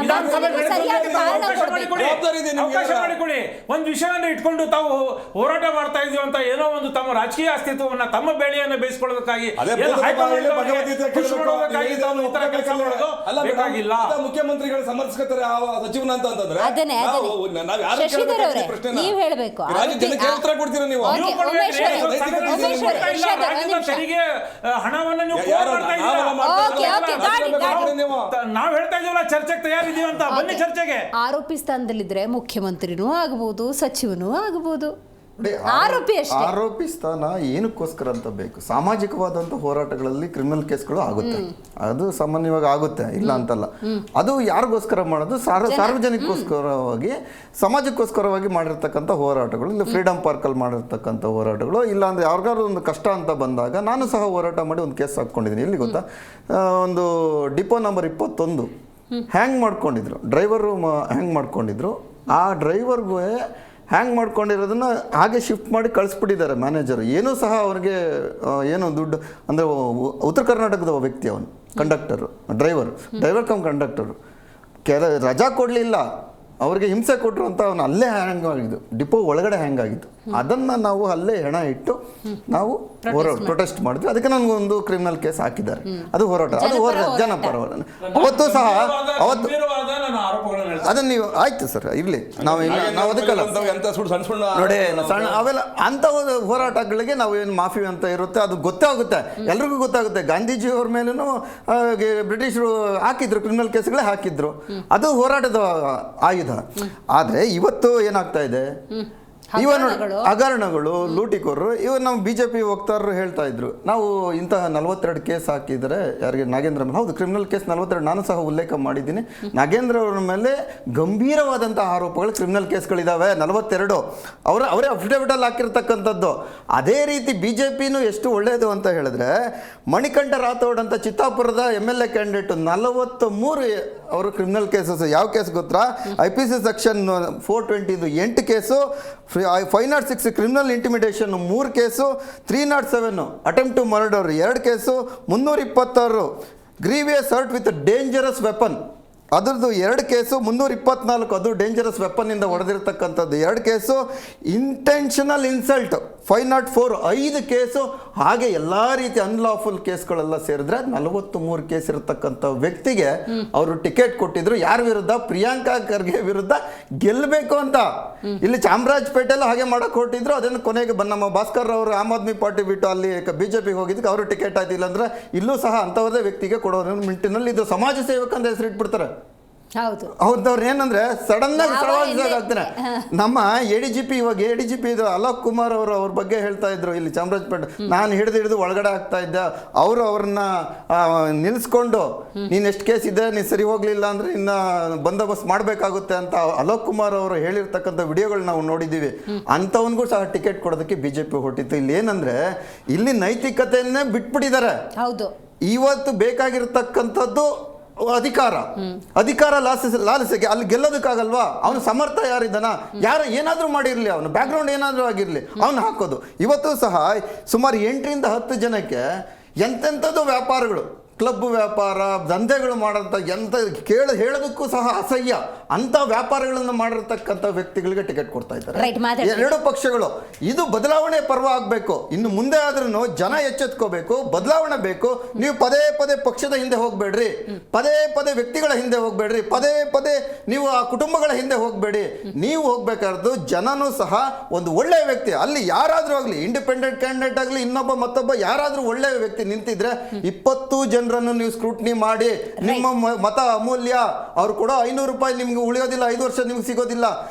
S9: ವಿಧಾನಸಭೆ
S1: ಸರಿಯಾದ ಕಾರಣ
S9: ಅವಕಾಶ ಮಾಡಿಕೊಡಿ.
S10: ಜವಾಬ್ದಾರಿ ಇದೆ ನಿಮ್ಗೆ.
S9: ಅವಕಾಶ ಮಾಡಿಕೊಡಿ. ಒಂದು ವಿಷಯವನ್ನು ಇಟ್ಕೊಂಡು ತಾವು ಹೋರಾಟ ಮಾಡ್ತಾ ಇದೀವಿ ಅಂತ ಏನೋ ಒಂದು ತಮ್ಮ ರಾಜಕೀಯ ಅಸ್ತಿತ್ವವನ್ನ ತಮ್ಮ ಬೇಳೆಯನ್ನು ಬೇಯಿಸಿಕೊಳ್ಳೋದಕ್ಕಾಗಿ
S10: ಅದೇ
S9: ಏನು
S10: ಭೂತದ
S9: ಹೈಕಮಾಂಡ್
S10: ಬಾಯಲ್ಲಿ ಭಗವದ್ಗೀತೆ
S9: ಪುಷ್
S10: ಕೇಳಬೇಕು.
S9: ಮಾಡೋದಕ್ಕಾಗಿ ತಾವು ಈ ತರ ಕೆಲಸ ಮಾಡೋದು
S10: ಅಲ್ಲ ಮೇಡಮ್,
S9: ಬೇಕಾಗಿಲ್ಲ.
S10: ಮುಖ್ಯಮಂತ್ರಿಗಳು ಸಮರ್ಥಿಸ್ಕೊತಾರೆ ಆ ಸಚಿವನ ಅಂತಂದ್ರೆ
S1: ಅದನ್ನೇ
S10: ನಾವು ಯಾರು
S1: ಶಶಿಧರ್ ಅವರೇ, ನೀವು ಹೇಳ್ಬೇಕು.
S10: ರಾಜ್ಯ ಜನಕ್ಕೆ ಯಾವ ಉತ್ತರ ಕೊಡ್ತೀರಾ ನೀವು?
S1: ಓಕೆ,
S9: ನೀವು ಕೊಡ್ಬೇಕ್ರಿ.
S1: ಉಮೇಶ್ ಅವರೇ,
S9: ಸಂಘಟನೆ
S1: ಉಮೇಶ್ ಅವರೇ,
S9: ಇಲ್ಲ,
S1: ಇರ್ಷಾದ್ ಅವರೇ,
S9: ರಾಜ್ಯದ
S1: ಒಂದು ನಿಮಿಷ.
S9: ತೆರಿಗೆ ಹಣವನ್ನ ನೀವು
S10: ಯಾರು
S9: ಪೋಲ್ ಮಾಡ್ತಾ ಇದ್ದೀರಾ.
S10: ನಾವೆಲ್ಲ ಮಾಡ್ತಾ
S1: ಓಕೆ,
S10: ಇದ್ದೀರಾ?
S1: ಓಕೆ, ಗಾಡಿ,
S10: ಅದಕ್ಕೆ
S1: ಗಾಡಿ.
S10: ಬೇಕಾದ್ರೆ ನೀವು
S9: ನಾವ್ ಹೇಳ್ತಾ ಇದೀವಲ್ಲ ಚರ್ಚೆಗೆ ತಯಾರಿದೀವಿ ಅಂತ ಬನ್ನಿ ಚರ್ಚೆಗೆ.
S1: ಆರೋಪಿ ಸ್ಥಾನದಲ್ಲಿದ್ರೆ ಮುಖ್ಯಮಂತ್ರಿನೂ ಆಗಬಹುದು, ಸಚಿವನೂ ಆಗಬಹುದು.
S6: ನೋಡಿ,
S1: ಆರೋಪಿ ಅಷ್ಟೇ.
S6: ಆರೋಪಿ ಸ್ಥಾನ ಏನಕ್ಕೋಸ್ಕರ ಅಂತ ಬೇಕು? ಸಾಮಾಜಿಕವಾದಂಥ ಹೋರಾಟಗಳಲ್ಲಿ ಕ್ರಿಮಿನಲ್ ಕೇಸ್ಗಳು ಆಗುತ್ತೆ, ಅದು ಸಾಮಾನ್ಯವಾಗಿ ಆಗುತ್ತೆ, ಇಲ್ಲ ಅಂತಲ್ಲ. ಅದು ಯಾರಿಗೋಸ್ಕರ ಮಾಡೋದು? ಸಾರ್ವಜನಿಕೋಸ್ಕರವಾಗಿ, ಸಮಾಜಕ್ಕೋಸ್ಕರವಾಗಿ ಮಾಡಿರ್ತಕ್ಕಂಥ ಹೋರಾಟಗಳು. ಇಲ್ಲ ಫ್ರೀಡಮ್ ಪಾರ್ಕಲ್ಲಿ ಮಾಡಿರ್ತಕ್ಕಂಥ ಹೋರಾಟಗಳು, ಇಲ್ಲ ಅಂದ್ರೆ ಯಾರಿಗಾದ್ರು ಒಂದು ಕಷ್ಟ ಅಂತ ಬಂದಾಗ ನಾನು ಸಹ ಹೋರಾಟ ಮಾಡಿ ಒಂದು ಕೇಸ್ ಹಾಕ್ಕೊಂಡಿದ್ದೀನಿ. ಎಲ್ಲಿ ಗೊತ್ತಾ? ಒಂದು ಡಿಪೋ ನಂಬರ್ 21 ಹ್ಯಾಂಗ್ ಮಾಡ್ಕೊಂಡಿದ್ರು, ಡ್ರೈವರು ಹ್ಯಾಂಗ್ ಮಾಡ್ಕೊಂಡಿದ್ರು. ಆ ಡ್ರೈವರ್ಗೂ ಹ್ಯಾಂಗ್ ಮಾಡ್ಕೊಂಡಿರೋದನ್ನ ಹಾಗೆ ಶಿಫ್ಟ್ ಮಾಡಿ ಕಳಿಸ್ಬಿಟ್ಟಿದ್ದಾರೆ ಮ್ಯಾನೇಜರ್. ಏನೂ ಸಹ ಅವ್ರಿಗೆ ಏನು ದುಡ್ಡು ಅಂದರೆ ಉತ್ತರ ಕರ್ನಾಟಕದ ವ್ಯಕ್ತಿ, ಅವನು ಕಂಡಕ್ಟರು, ಡ್ರೈವರ್ ಕಮ್ ಕಂಡಕ್ಟರು, ರಜಾ ಕೊಡಲಿಲ್ಲ, ಅವ್ರಿಗೆ ಹಿಂಸೆ ಕೊಟ್ಟರು ಅಂತ ಅವನು ಅಲ್ಲೇ ಹ್ಯಾಂಗ್ ಆಗಿದ್ದು, ಡಿಪೋ ಒಳಗಡೆ ಹ್ಯಾಂಗ್ ಆಗಿದ್ದು. ಅದನ್ನು ನಾವು ಅಲ್ಲೇ ಹೆಣ ಇಟ್ಟು ನಾವು ಪ್ರೊಟೆಸ್ಟ್ ಮಾಡಿದ್ವಿ. ಅದಕ್ಕೆ ನನಗೊಂದು ಕ್ರಿಮಿನಲ್ ಕೇಸ್ ಹಾಕಿದ್ದಾರೆ. ಅದು ಹೋರಾಟ, ಅದು ಜನಪರ ಹೋರಾಟ. ಅವತ್ತು ಸಹ ಅವತ್ತು ಅದನ್ನು ನೀವು ಆಯ್ತು ಸರ್, ಇರಲಿ, ನಾವು ಅದಕ್ಕಲ್ಲ ನೋಡಿ ಸಣ್ಣ ಅವೆಲ್ಲ ಅಂಥ ಹೋರಾಟಗಳಿಗೆ ನಾವು ಏನು ಮಾಫಿ ಅಂತ ಇರುತ್ತೆ ಅದು ಗೊತ್ತೇ ಆಗುತ್ತೆ, ಎಲ್ರಿಗೂ ಗೊತ್ತಾಗುತ್ತೆ. ಗಾಂಧೀಜಿಯವ್ರ ಮೇಲೂ ಬ್ರಿಟಿಷರು ಹಾಕಿದ್ರು, ಕ್ರಿಮಿನಲ್ ಕೇಸ್ಗಳೇ ಹಾಕಿದ್ರು, ಅದು ಹೋರಾಟದ ಆಯುಧ. ಆದರೆ ಇವತ್ತು ಏನಾಗ್ತಾ ಇದೆ, ಇವನು ಹಗರಣಗಳು, ಲೂಟಿಕೋರರು, ಇವರು ನಮ್ಮ BJP ವಕ್ತಾರರು ಹೇಳ್ತಾ ಇದ್ರು, ನಾವು ಇಂತಹ 42 ಕೇಸ್ ಹಾಕಿದರೆ ಯಾರಿಗೆ? ನಾಗೇಂದ್ರ ಮೇಲೆ. ಹೌದು, ಕ್ರಿಮಿನಲ್ ಕೇಸ್ 42 ನಾನು ಸಹ ಉಲ್ಲೇಖ ಮಾಡಿದ್ದೀನಿ. ನಾಗೇಂದ್ರ ಅವರ ಮೇಲೆ ಗಂಭೀರವಾದಂಥ ಆರೋಪಗಳು, ಕ್ರಿಮಿನಲ್ ಕೇಸ್ಗಳಿದ್ದಾವೆ 42. ಅವರೇ ಅಫಿಡವಿಟಲ್ಲಿ ಹಾಕಿರ್ತಕ್ಕಂಥದ್ದು. ಅದೇ ರೀತಿ BJPನೂ ಎಷ್ಟು ಒಳ್ಳೆಯದು ಅಂತ ಹೇಳಿದ್ರೆ, ಮಣಿಕಂಠ ರಾಥೋಡ್ ಅಂತ ಚಿತ್ತಾಪುರದ MLA ಕ್ಯಾಂಡಿಡೇಟ್ 43 ಅವರು ಕ್ರಿಮಿನಲ್ ಕೇಸಸ್. ಯಾವ ಕೇಸ್ ಗೊತ್ತಾ? IPC section 420 8 case, 506 criminal intimidation 3 case, 307 attempt to murder 2 case, 326 grievous hurt with dangerous weapon ಅದರದ್ದು 2 ಕೇಸು, 324 ಅದು ಡೇಂಜರಸ್ ವೆಪನ್ನಿಂದ ಹೊಡೆದಿರ್ತಕ್ಕಂಥದ್ದು 2 ಕೇಸು, ಇಂಟೆನ್ಷನಲ್ ಇನ್ಸಲ್ಟ್ 504 5 ಕೇಸು. ಹಾಗೆ ಎಲ್ಲ ರೀತಿ ಅನ್ಲಾಫುಲ್ ಕೇಸ್ಗಳೆಲ್ಲ ಸೇರಿದ್ರೆ 43 ಕೇಸ್ ಇರತಕ್ಕಂಥ ವ್ಯಕ್ತಿಗೆ ಅವರು ಟಿಕೆಟ್ ಕೊಟ್ಟಿದ್ರು. ಯಾರ ವಿರುದ್ಧ? ಪ್ರಿಯಾಂಕಾ ಖರ್ಗೆ ವಿರುದ್ಧ ಗೆಲ್ಲಬೇಕು ಅಂತ. ಇಲ್ಲಿ ಚಾಮರಾಜಪೇಟೆಲ್ಲ ಹಾಗೆ ಮಾಡಕ್ಕೆ ಹೊರಟಿದ್ರು. ಅದನ್ನು ಕೊನೆಗೆ ನಮ್ಮ ಭಾಸ್ಕರ್ ಅವರು ಆಮ್ ಆದ್ಮಿ ಪಾರ್ಟಿ ಬಿಟ್ಟು ಅಲ್ಲಿ BJP ಹೋಗಿದ್ದಕ್ಕೆ ಅವರು ಟಿಕೆಟ್ ಆಯ್ತಿಲ್ಲ ಅಂದ್ರೆ ಇಲ್ಲೂ ಸಹ ಅಂಥವ್ರದೇ ವ್ಯಕ್ತಿಗೆ ಕೊಡೋರು ಮಿಂಟಿನಲ್ಲಿ ಇದು ಸಮಾಜ ಸೇವಕ ಅಂತ ಹೆಸರಿಟ್ಬಿಡ್ತಾರೆ. ಹೌದವ್ರು ಏನಂದ್ರೆ ಸಡನ್ ಆಗಿ ಆಗ್ತಾರೆ. ನಮ್ಮ ADGP ಇವಾಗ ADGP ಇದು ಅಲೋಕ್ ಕುಮಾರ್ ಅವರು ಅವ್ರ ಬಗ್ಗೆ ಹೇಳ್ತಾ ಇದ್ರು ಇಲ್ಲಿ ಚಾಮರಾಜಪೇಟೆ. ನಾನು ಹಿಡಿದು ಒಳಗಡೆ ಆಗ್ತಾ ಇದ್ದೆ, ಅವ್ರನ್ನ ನಿಲ್ಸ್ಕೊಂಡು ನೀನ್ ಎಷ್ಟು ಕೇಸ್ ಇದೆ, ನೀನ್ ಸರಿ ಹೋಗ್ಲಿಲ್ಲ ಅಂದ್ರೆ ಇನ್ನ ಬಂದೋಬಸ್ತ್ ಮಾಡ್ಬೇಕಾಗುತ್ತೆ ಅಂತ ಅಲೋಕ್ ಕುಮಾರ್ ಅವರು ಹೇಳಿರ್ತಕ್ಕಂಥ ವಿಡಿಯೋಗಳು ನಾವು ನೋಡಿದೀವಿ. ಅಂತವನ್ಗೂ ಸಹ ಟಿಕೆಟ್ ಕೊಡೋದಕ್ಕೆ BJP ಹೊರಟಿತ್ತು. ಇಲ್ಲಿ ಏನಂದ್ರೆ ಇಲ್ಲಿ ನೈತಿಕತೆಯನ್ನೇ ಬಿಟ್ಬಿಟ್ಟಿದ್ದಾರೆ.
S1: ಹೌದು,
S6: ಇವತ್ತು ಬೇಕಾಗಿರ್ತಕ್ಕಂಥದ್ದು ಅಧಿಕಾರ ಲಾಲಿಸಿಗೆ ಅಲ್ಲಿ ಗೆಲ್ಲೋದಕ್ಕಾಗಲ್ವಾ? ಅವನು ಸಮರ್ಥ ಯಾರಿದ್ದಾನ? ಏನಾದ್ರೂ ಮಾಡಿರ್ಲಿ, ಅವನು ಬ್ಯಾಕ್ಗ್ರೌಂಡ್ ಏನಾದ್ರೂ ಆಗಿರ್ಲಿ, ಅವನು ಹಾಕೋದು. ಇವತ್ತು ಸಹ ಸುಮಾರು 8 ರಿಂದ 10 ಜನಕ್ಕೆ ಎಂತೆಂಥದ್ದು ವ್ಯಾಪಾರಗಳು, ಕ್ಲಬ್ ವ್ಯಾಪಾರ, ದಂಧೆಗಳು ಮಾಡೋಂಥ ಹೇಳೋದಕ್ಕೂ ಸಹ ಅಸಹ್ಯ ಅಂತ ವ್ಯಾಪಾರಗಳನ್ನು ಮಾಡಿರ್ತಕ್ಕಂಥ ವ್ಯಕ್ತಿಗಳಿಗೆ ಟಿಕೆಟ್ ಕೊಡ್ತಾ ಇದ್ದಾರೆ 2 ಪಕ್ಷಗಳು. ಇದು ಬದಲಾವಣೆ ಪರ್ವ ಆಗಬೇಕು. ಇನ್ನು ಮುಂದೆ ಆದ್ರೂ ಜನ ಎಚ್ಚೆತ್ಕೋಬೇಕು, ಬದಲಾವಣೆ ಬೇಕು. ನೀವು ಪದೇ ಪದೇ ಪಕ್ಷದ ಹಿಂದೆ ಹೋಗ್ಬೇಡ್ರಿ, ಪದೇ ಪದೇ ವ್ಯಕ್ತಿಗಳ ಹಿಂದೆ ಹೋಗ್ಬೇಡ್ರಿ, ಪದೇ ಪದೇ ನೀವು ಆ ಕುಟುಂಬಗಳ ಹಿಂದೆ ಹೋಗ್ಬೇಡಿ. ನೀವು ಹೋಗ್ಬೇಕಾದ್ದು ಜನನೂ ಸಹ ಒಂದು ಒಳ್ಳೆಯ ವ್ಯಕ್ತಿ, ಅಲ್ಲಿ ಯಾರಾದ್ರೂ ಆಗಲಿ, ಇಂಡಿಪೆಂಡೆಂಟ್ ಕ್ಯಾಂಡಿಡೇಟ್ ಆಗಲಿ, ಇನ್ನೊಬ್ಬ ಮತ್ತೊಬ್ಬ ಯಾರಾದ್ರೂ ಒಳ್ಳೆಯ ವ್ಯಕ್ತಿ ನಿಂತಿದ್ರೆ 20 ಜನರನ್ನು ನೀವು ಸ್ಕ್ರೂಟ್ನಿ ಮಾಡಿ, ನಿಮ್ಮ ಮತ ಅಮೂಲ್ಯ, ಅವ್ರು ಕೊಡೋ 500 ರೂಪಾಯಿ ನಿಮ್ಗೆ ಉಳಿಯೋದಿಲ್ಲ, 5 ವರ್ಷ ನಿಮ್ಗೆ ಸಿಗೋದಿಲ್ಲ,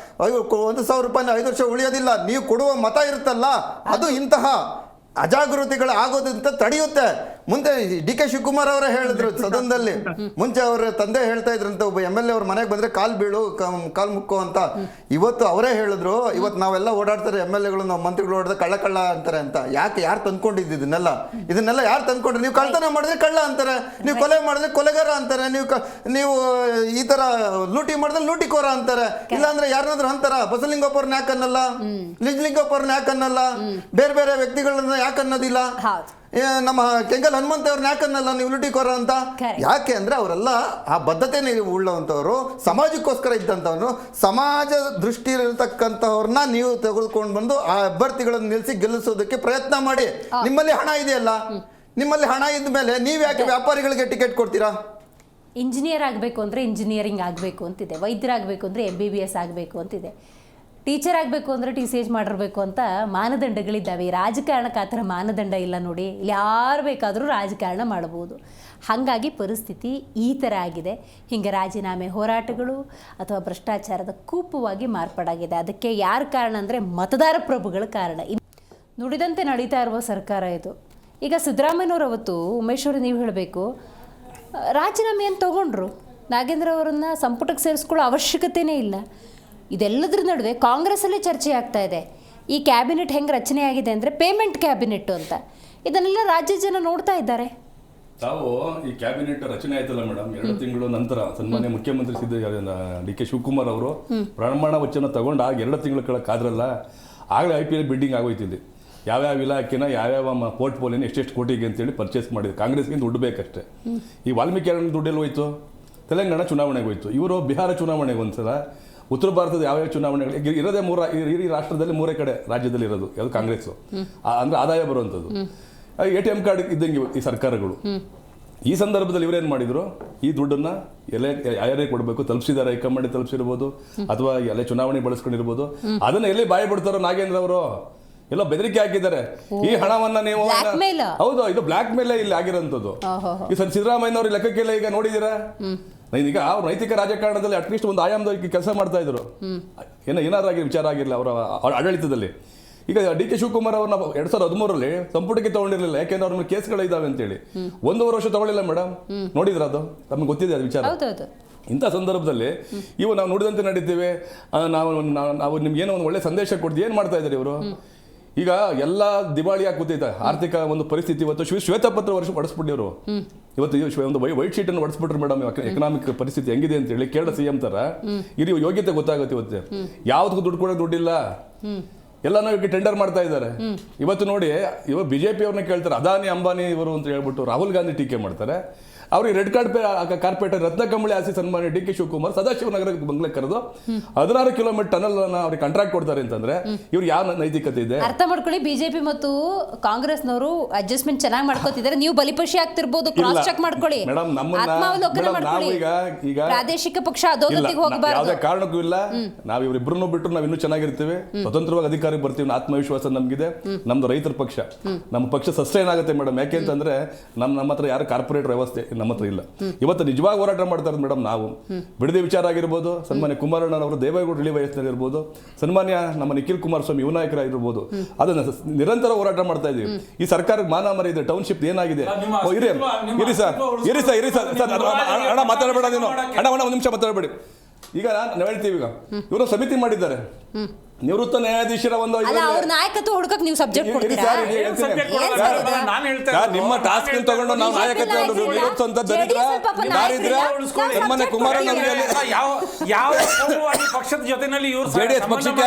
S6: 1,000 ರೂಪಾಯಿ 5 ವರ್ಷ ಉಳಿಯೋದಿಲ್ಲ. ನೀವು ಕೊಡುವ ಮತ ಇರುತ್ತಲ್ಲ, ಅದು ಇಂತಹ ಅಜಾಗೃತಿಗಳು ಆಗೋದಂತ ತಡೆಯುತ್ತೆ. ಮುಂದೆ ಡಿ ಕೆ ಶಿವಕುಮಾರ್ ಅವರೇ ಹೇಳಿದ್ರು ಸದನದಲ್ಲಿ, ಮುಂಚೆ ಅವರ ತಂದೆ ಹೇಳ್ತಾ ಇದ್ರಂತ ಒಬ್ಬ MLA ಅವ್ರ ಮನೆಗೆ ಬಂದ್ರೆ ಕಾಲ್ ಬೀಳು ಕಾಲ್ ಮುಕ್ಕೋ ಅಂತ. ಇವತ್ತು ಅವರೇ ಹೇಳಿದ್ರು, ಇವತ್ತು ನಾವೆಲ್ಲ ಓಡಾಡ್ತಾರೆ MLAಗಳು, ನಾವು ಮಂತ್ರಿಗಳು ಓಡಿದ್ರೆ ಕಳ್ಳ ಅಂತಾರೆ ಅಂತ. ಯಾಕೆ, ಯಾರು ತಂದ್ಕೊಂಡಿದ್ದು ಇದನ್ನೆಲ್ಲ ಯಾರು ತಂದ್ಕೊಂಡ್ರಿ? ನೀವು ಕಳ್ತನ ಮಾಡಿದ್ರೆ ಕಳ್ಳ ಅಂತಾರೆ, ನೀವು ಕೊಲೆ ಮಾಡಿದ್ರೆ ಕೊಲೆಗಾರ ಅಂತಾರೆ, ನೀವು ಈ ತರ ಲೂಟಿ ಮಾಡಿದ್ರೆ ಲೂಟಿಕೋರ ಅಂತಾರೆ. ಇಲ್ಲಾಂದ್ರೆ ಯಾರನ್ನಾದ್ರೂ ಅಂತಾರ? ಬಸಲಿಂಗಪ್ಪ ಅವ್ರನ್ನ ಯಾಕೆ ಅನ್ನಲ್ಲ, ನಿಜಲಿಂಗಪ್ಪ ಅವ್ರನ್ನ ಯಾಕೆ ಅನ್ನಲ್ಲ, ಬೇರೆ ಬೇರೆ ವ್ಯಕ್ತಿಗಳನ್ನ ಯಾಕೆ ಅನ್ನೋದಿಲ್ಲ, ನಮ್ಮ ಕೆಂಗಲ್ ಹನುಮಂತ ಅವ್ರನ್ನ ಯಾಕನ್ನಲ್ಲ ನೀವು ಲುಟಿಕೋರ ಅಂತ? ಯಾಕೆ ಅಂದ್ರೆ ಅವರೆಲ್ಲ ಆ ಬದ್ಧತೆ ಉಳ್ಳವಂಥವ್ರು, ಸಮಾಜಕ್ಕೋಸ್ಕರ ಇದ್ದಂಥವ್ರು, ಸಮಾಜ ದೃಷ್ಟಿ ಇರತಕ್ಕಂಥವ್ರನ್ನ ನೀವು ತೆಗೆದುಕೊಂಡು ಬಂದು ಆ ಅಭ್ಯರ್ಥಿಗಳನ್ನು ನಿಲ್ಲಿಸಿ ಗೆಲ್ಲಿಸೋದಕ್ಕೆ ಪ್ರಯತ್ನ ಮಾಡಿ. ನಿಮ್ಮಲ್ಲಿ ಹಣ ಇದೆಯಲ್ಲ, ನಿಮ್ಮಲ್ಲಿ ಹಣ ಇದ್ದ ಮೇಲೆ ನೀವು ಯಾಕೆ ವ್ಯಾಪಾರಿಗಳಿಗೆ ಟಿಕೆಟ್ ಕೊಡ್ತೀರಾ?
S1: ಇಂಜಿನಿಯರ್ ಆಗಬೇಕು ಅಂದರೆ ಇಂಜಿನಿಯರಿಂಗ್ ಆಗಬೇಕು ಅಂತಿದೆ, ವೈದ್ಯರಾಗಬೇಕು ಅಂದರೆ MBBS ಆಗಬೇಕು ಅಂತಿದೆ, ಟೀಚರ್ ಆಗಬೇಕು ಅಂದರೆ TCH ಮಾಡಿರಬೇಕು ಅಂತ ಮಾನದಂಡಗಳಿದ್ದಾವೆ. ಈ ರಾಜಕಾರಣಕ್ಕೆ ಆ ಥರ ಮಾನದಂಡ ಇಲ್ಲ ನೋಡಿ. ಇಲ್ಲಿ ಯಾರು ಬೇಕಾದರೂ ರಾಜಕಾರಣ ಮಾಡ್ಬೋದು. ಹಾಗಾಗಿ ಪರಿಸ್ಥಿತಿ ಈ ಥರ ಆಗಿದೆ. ಹೀಗೆ ರಾಜೀನಾಮೆ ಹೋರಾಟಗಳು ಅಥವಾ ಭ್ರಷ್ಟಾಚಾರದ ಕೂಪವಾಗಿ ಮಾರ್ಪಾಡಾಗಿದೆ. ಅದಕ್ಕೆ ಯಾರು ಕಾರಣ ಅಂದರೆ ಮತದಾರ ಪ್ರಭುಗಳ ಕಾರಣ. ನುಡಿದಂತೆ ನಡೀತಾ ಇರುವ ಸರ್ಕಾರ ಇದು. ಈಗ ಸಿದ್ದರಾಮಯ್ಯನವರು ಅವತ್ತು, ಉಮೇಶ್ ಅವರು ನೀವು ಹೇಳಬೇಕು, ರಾಜೀನಾಮೆಯನ್ನು ತೊಗೊಂಡ್ರು, ನಾಗೇಂದ್ರ ಅವರನ್ನು ಸಂಪುಟಕ್ಕೆ ಸೇರಿಸ್ಕೊಳ್ಳೋ ಅವಶ್ಯಕತೆಯೇ ಇಲ್ಲ. ಇದೆಲ್ಲದ್ರ ನಡುವೆ ಕಾಂಗ್ರೆಸ್ಸಲ್ಲೇ ಚರ್ಚೆ ಆಗ್ತಾ ಇದೆ. ಈ ಕ್ಯಾಬಿನೆಟ್ ಹೆಂಗೆ ರಚನೆ ಆಗಿದೆ ಅಂದರೆ ಪೇಮೆಂಟ್ ಕ್ಯಾಬಿನೆಟ್ ಅಂತ. ಇದನ್ನೆಲ್ಲ ರಾಜ್ಯ ಜನ ನೋಡ್ತಾ ಇದ್ದಾರೆ.
S7: ತಾವು ಈ ಕ್ಯಾಬಿನೆಟ್ ರಚನೆ ಆಯ್ತಲ್ಲ ಮೇಡಮ್, 2 ತಿಂಗಳು ನಂತರ ಸನ್ಮಾನ್ಯ ಮುಖ್ಯಮಂತ್ರಿ ಡಿ ಕೆ ಶಿವಕುಮಾರ್ ಅವರು ಪ್ರಮಾಣ ವಚನ ತಗೊಂಡು ಆಗ 2 ತಿಂಗಳ ಕೆಳಗೆ ಕಾದ್ರಲ್ಲ, ಆಗಲೇ IPL ಬಿಲ್ಡಿಂಗ್ ಆಗೋಯ್ತು. ಇಲ್ಲಿ ಯಾವ್ಯಾವ ಇಲಾಖೆನ ಯಾವ್ಯಾವ ಪೋರ್ಟ್ಫೋಲಿಯೋನ ಎಷ್ಟೆಷ್ಟು ಕೋಟಿಗೆ ಅಂತೇಳಿ ಪರ್ಚೇಸ್ ಮಾಡಿದ್ರು. ಕಾಂಗ್ರೆಸ್ಗೆ ದುಡ್ಡು ಬೇಕಷ್ಟೇ. ಈ ವಾಲ್ಮೀಕಿ ದುಡ್ಡೆಲ್ಲ ಹೋಯ್ತು, ತೆಲಂಗಾಣ ಚುನಾವಣೆಗೆ ಹೋಯ್ತು, ಇವರು ಬಿಹಾರ ಚುನಾವಣೆಗೆ ಒಂದ್ಸಲ, ಉತ್ತರ ಭಾರತದ ಯಾವ್ಯಾವ ಚುನಾವಣೆಗಳು ಇರೋದೇ ಈ ರಾಷ್ಟ್ರದಲ್ಲಿ 3 ಕಡೆ ರಾಜ್ಯದಲ್ಲಿ ಇರೋದು ಯಾವುದು ಕಾಂಗ್ರೆಸ್ಸು, ಅಂದ್ರೆ ಆದಾಯ ಬರುವಂಥದ್ದು. ATM ಕಾರ್ಡ್ ಇದ್ದಂಗೆ ಈ ಸರ್ಕಾರಗಳು. ಈ ಸಂದರ್ಭದಲ್ಲಿ ಇವರೇನು ಮಾಡಿದ್ರು, ಈ ದುಡ್ಡನ್ನ ಯಾರೇ ಕೊಡಬೇಕು ತಲುಪಿಸಿದ್ದಾರೆ, ಹೈಕಮಾಂಡ್ ತಲುಪಿಸಿರ್ಬೋದು ಅಥವಾ ಎಲ್ಲ ಚುನಾವಣೆ ಬಳಸ್ಕೊಂಡಿರ್ಬೋದು. ಅದನ್ನ ಎಲ್ಲಿ ಬಾಯಿ ಬಿಡ್ತಾರೋ ನಾಗೇಂದ್ರ ಅವರು ಎಲ್ಲ ಬೆದರಿಕೆ ಹಾಕಿದ್ದಾರೆ. ಈ ಹಣವನ್ನ ನೀವು, ಹೌದು, ಇದು ಬ್ಲಾಕ್ ಮೇಲ್ ಇಲ್ಲಿ ಆಗಿರೋಂಥದ್ದು. ಈ ಸಿದ್ದರಾಮಯ್ಯನವ್ರ ಲೆಕ್ಕಕ್ಕೆಲ್ಲ ಈಗ ನೋಡಿದೀರಾ, ಈಗ ಅವ್ರು ನೈತಿಕ ರಾಜಕಾರಣದಲ್ಲಿ ಅಟ್ಲೀಸ್ಟ್ ಒಂದು ಆಯಾಮದಲ್ಲಿ ಕೆಲಸ ಮಾಡ್ತಾ ಇದ್ರು. ಏನಾರಾಗಿ ವಿಚಾರ ಆಗಿರಲಿಲ್ಲ ಅವರ ಆಡಳಿತದಲ್ಲಿ. ಈಗ ಡಿ ಕೆ ಶಿವಕುಮಾರ್ ಅವ್ರನ್ನ 2013ರಲ್ಲಿ ಸಂಪುಟಕ್ಕೆ ತಗೊಂಡಿರ್ಲಿಲ್ಲ, ಯಾಕೆಂದ್ರೆ ಅವ್ರ ಮೇಲೆ ಕೇಸ್ಗಳಿದ್ದಾವೆ ಅಂತೇಳಿ. 1.5 ವರ್ಷ ತಗೊಳ್ಳಿಲ್ಲ ಮೇಡಮ್. ನೋಡಿದ್ರ ಅದು ನಮ್ಗೆ ಗೊತ್ತಿದೆ ಅದು ವಿಚಾರ. ಇಂಥ ಸಂದರ್ಭದಲ್ಲಿ ನಾವು ನುಡಿದಂತೆ ನಡೀತೀವಿ, ನಾವು ನಿಮ್ಗೆ ಏನೋ ಒಂದು ಒಳ್ಳೆ ಸಂದೇಶ ಕೊಡ್ತೀವಿ. ಏನು ಮಾಡ್ತಾ ಇದ್ದಾರೆ ಇವರು? ಈಗ ಎಲ್ಲ ದಿವಾಳಿಯಾಗಿ ಕೂತೈತೆ ಆರ್ಥಿಕ ಒಂದು ಪರಿಸ್ಥಿತಿ. ಇವತ್ತು ಶ್ವೇತಪತ್ರ ವರ್ಷ ಹೊಡಿಸ್ಬಿಟ್ಟಿವರು. ಇವತ್ತು ಒಂದು ವೈಟ್ ಶೀಟ್ ಅನ್ನು ಹೊಡಿಸ್ಬಿಟ್ರು ಮೇಡಮ್. ಎಕನಾಮಿಕ್ ಪರಿಸ್ಥಿತಿ ಹೆಂಗಿದೆ ಅಂತ ಹೇಳಿ ಕೇರಳ CM ತರ ಇಲ್ಲಿ ಯೋಗ್ಯತೆ ಗೊತ್ತಾಗುತ್ತೆ. ಇವತ್ತು ಯಾವ್ದಕ್ಕೂ ದುಡ್ಡು ಕೊಡೋಕೆ ದುಡ್ಡಿಲ್ಲ, ಎಲ್ಲಾನು ಟೆಂಡರ್ ಮಾಡ್ತಾ ಇದ್ದಾರೆ. ಇವತ್ತು ನೋಡಿ, ಇವಾಗ BJP ಅವ್ರನ್ನ ಕೇಳ್ತಾರೆ, ಅದಾನಿ ಅಂಬಾನಿ ಇವರು ಅಂತ ಹೇಳ್ಬಿಟ್ಟು ರಾಹುಲ್ ಗಾಂಧಿ ಟೀಕೆ ಮಾಡ್ತಾರೆ. ಅವ್ರಿಗೆ ರೆಡ್ ಕಾರ್ಪೆಟ್ ರತ್ನಕಂಬಳಿ ಆಸಿ ಸನ್ಮಾನ್ಯ ಡಿ ಕೆ ಶಿವಕುಮಾರ್ ಸದಾಶಿವನಗರ ಬಂಗ್ಲೆ ಕರೆದು 16 ಕಿಲೋಮೀಟರ್ ಟನಲ್ ಅವ್ರಿಗೆ ಕಾಂಟ್ರಾಕ್ಟ್ ಕೊಡ್ತಾರೆ ಅಂತಂದ್ರೆ ಇವ್ರು ಯಾವ ನೈತಿಕತೆ ಇದೆ?
S1: ಅರ್ಥ ಮಾಡ್ಕೊಳ್ಳಿ. ಬಿಜೆಪಿ ಮತ್ತು ಕಾಂಗ್ರೆಸ್ನವರು ಅಡ್ಜಸ್ಟ್ಮೆಂಟ್ ಚೆನ್ನಾಗಿ ಮಾಡ್ಕೋತಿದ್ದಾರೆ. ನೀವು ಬಲಿಪಶಿ ಆಗ್ತಿರ್ಬೋದು, ಕ್ರಾಸ್ ಚೆಕ್ ಮಾಡ್ಕೊಳ್ಳಿ, ಆತ್ಮಾವಲೋಕನ ಮಾಡ್ಕೊಳ್ಳಿ. ಪ್ರಾದೇಶಿಕ ಪಕ್ಷ ಅಧೋಗತಿಗೆ ಹೋಗಬಾರದು,
S7: ಯಾವುದೇ ಕಾರಣಕ್ಕೂ ಇಲ್ಲ. ನಾವ್ ಇವ್ರಿಬ್ರು ಬಿಟ್ಟರು ನಾವ್ ಇನ್ನೂ ಚೆನ್ನಾಗಿರ್ತೀವಿ, ಸ್ವತಂತ್ರವಾಗಿ ಅಧಿಕಾರಕ್ಕೆ ಬರ್ತೀವಿ, ಆತ್ಮವಿಶ್ವಾಸ ನಮ್ಗಿದೆ. ನಮ್ದು ರೈತರ ಪಕ್ಷ, ನಮ್ಮ ಪಕ್ಷ ಸಸ್ಟೈನ್ ಆಗುತ್ತೆ ಮೇಡಮ್. ಯಾಕೆಂತಂದ್ರೆ ನಮ್ಮ ಹತ್ರ ಯಾರು ಕಾರ್ಪೊರೇಟ್ ವ್ಯವಸ್ಥೆ ನಮ್ಮ ಹತ್ರ ಇಲ್ಲ. ಇವತ್ತು ನಿಜವಾಗಿ ಹೋರಾಟ ಮಾಡ್ತಾರೆ ಮೇಡಮ್. ನಾವು ಬಿಡದಿ ವಿಚಾರ ಆಗಿರ್ಬೋದು, ಸನ್ಮಾನ್ಯ ಕುಮಾರಣ್ಣನವರು ದೇವೇಗೌಡ ಇಳಿ ವಯಸ್ಸಿನಲ್ಲಿ ಇರ್ಬೋದು, ಸನ್ಮಾನ್ಯ ನಮ್ಮ ನಿಖಿಲ್ ಕುಮಾರಸ್ವಾಮಿ ಯುವ ನಾಯಕರಾಗಿರ್ಬೋದು, ಅದನ್ನ ನಿರಂತರ ಹೋರಾಟ ಮಾಡ್ತಾ ಇದೀವಿ. ಈ ಸರ್ಕಾರಕ್ಕೆ ಮಾನ ಮರ್ಯಾದೆ ಟೌನ್ಶಿಪ್ ಏನಾಗಿದೆ? ಇರಿ ಸರ್ ಅಣ್ಣ ಮಾತಾಡಬೇಡ ನೀನು, ಅಣ್ಣ 1 ನಿಮಿಷ ಮಾತಾಡಬೇಡಿ. ಈಗ ನಾವು ಹೇಳ್ತೀವಿ, ಈಗ ಇವರು ಸಮಿತಿ ಮಾಡಿದ್ದಾರೆ, ನಿವೃತ್ತ ನ್ಯಾಯಾಧೀಶರ ಒಂದು
S1: ನಾಯಕತ್ವ ಹುಡುಕಕ್ಕೆ ನೀವು ಸಬ್ಜೆಕ್ಟ್ ಕೊಡ್ತೀರಾ?
S7: ನಿಮ್ಮ ಟಾಸ್ಕ್ ತಗೊಂಡು ನಾವು ನಾಯಕತ್ವ ಸನ್ಮಾನ್ಯ ಕುಮಾರಣ್ಣವರಿಗೆ
S9: ಪಕ್ಷದ ಜೊತೆನಲ್ಲಿ
S7: JDS ಪಕ್ಷಕ್ಕೆ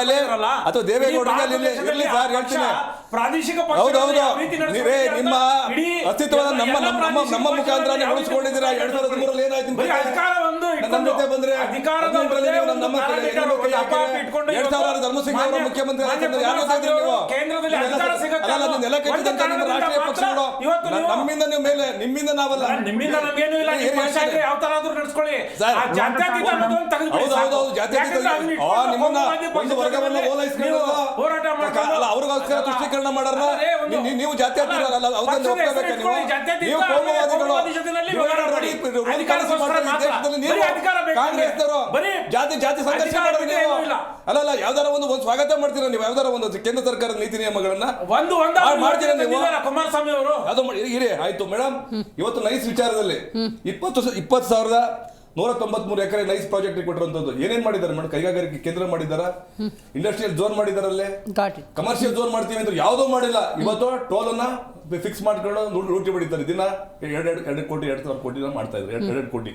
S7: ಅಥವಾ ದೇವೇಗೌಡರಿಗೆ ಇರಲಿ ಸರ್, ಹೇಳ್ತೀನಿ. ಹೌದೌದು, ನೀವೇ ನಿಮ್ಮ ಅಸ್ತಿತ್ವವನ್ನು ನಮ್ಮ ಮುಖಾಂತರ ಉಳಿಸ್ಕೊಂಡಿದ್ದೀರಾ. 2013ರಲ್ಲಿ ಏನಾಯ್ತು ನಮ್ಮ ಜೊತೆ ಬಂದ್ರೆ 2000 ಧರ್ಮಸಿಂಗ್ ಅವರು ಮುಖ್ಯಮಂತ್ರಿ ರಾಷ್ಟ್ರೀಯ ಪಕ್ಷಗಳು ನಮ್ಮಿಂದ ನೀವು ಮೇಲೆ, ನಿಮ್ಮಿಂದ ನಾವಲ್ಲ. ನಿಮ್ಮನ್ನ ಒಂದು ವರ್ಗವನ್ನು ಓಲೈಸ್ಕೊಂಡು ಅವ್ರಿಗೋಸ್ಕರ ತುಷ್ಟೀಕರಣ ಮಾಡಾರ. ನೀವು ಜಾತಿ ಹತ್ತಿರಲ್ಲ, ಅವ್ರನ್ನ ಒಪ್ಕೋಬೇಕು. ನೀವು ಕೋಮುವಾದಿಗಳು, ಕಾಂಗ್ರೆಸ್ನವರು ಜಾತಿ ಸಂಘರ್ಷ ಮಾಡೋದು ನೀವು ಅಲ್ಲ. ಯಾವ್ದಾರ ಒಂದು ಸ್ವಾಗತ ಮಾಡ್ತೀರಾ ನೀವು? ಯಾವ್ದಾರ ಒಂದು ಕೇಂದ್ರ ಸರ್ಕಾರದ ನೀತಿ ನಿಯಮ
S10: ನಿಯಮಗಳನ್ನ
S9: ಒಂದು
S10: ಮಾಡ್ತೀರಾ ನೀವು?
S9: ಕುಮಾರಸ್ವಾಮಿ ಅವರು
S10: ಅದು ಇರಿ ಆಯ್ತು ಮೇಡಮ್. ಇವತ್ತು ನೈಸ್ ವಿಚಾರದಲ್ಲಿ 20,193 ಎಕರೆ ನೈಸ್ ಪ್ರಾಜೆಕ್ಟ್ ಕೊಟ್ಟಿರುವಂತದ್ದು ಏನೇನ್ ಮಾಡಿದ್ದಾರೆ ಮೇಡಮ್? ಕೈಗಾರಿಕೆ ಕೇಂದ್ರ ಮಾಡಿದಾರ, ಇಂಡಸ್ಟ್ರಿಯಲ್ ಝೋನ್ ಮಾಡಿದಾರಲ್ಲೇ, ಕಮರ್ಷಿಯಲ್ ಝೋನ್ ಮಾಡ್ತೀವಿ ಅಂತ ಯಾವುದೂ ಮಾಡಿಲ್ಲ. ಇವತ್ತು ಟೋಲ್ ಅನ್ನ ಫಿಕ್ಸ್ ಮಾಡ್ಕೊಂಡು ಲೂಟಿ ಹೊಡಿತಾರೆ. ದಿನ 2 ಕೋಟಿ 2,000 ಕೋಟಿ ಮಾಡ್ತಾ ಇದ್ದಾರೆ. 2 ಕೋಟಿ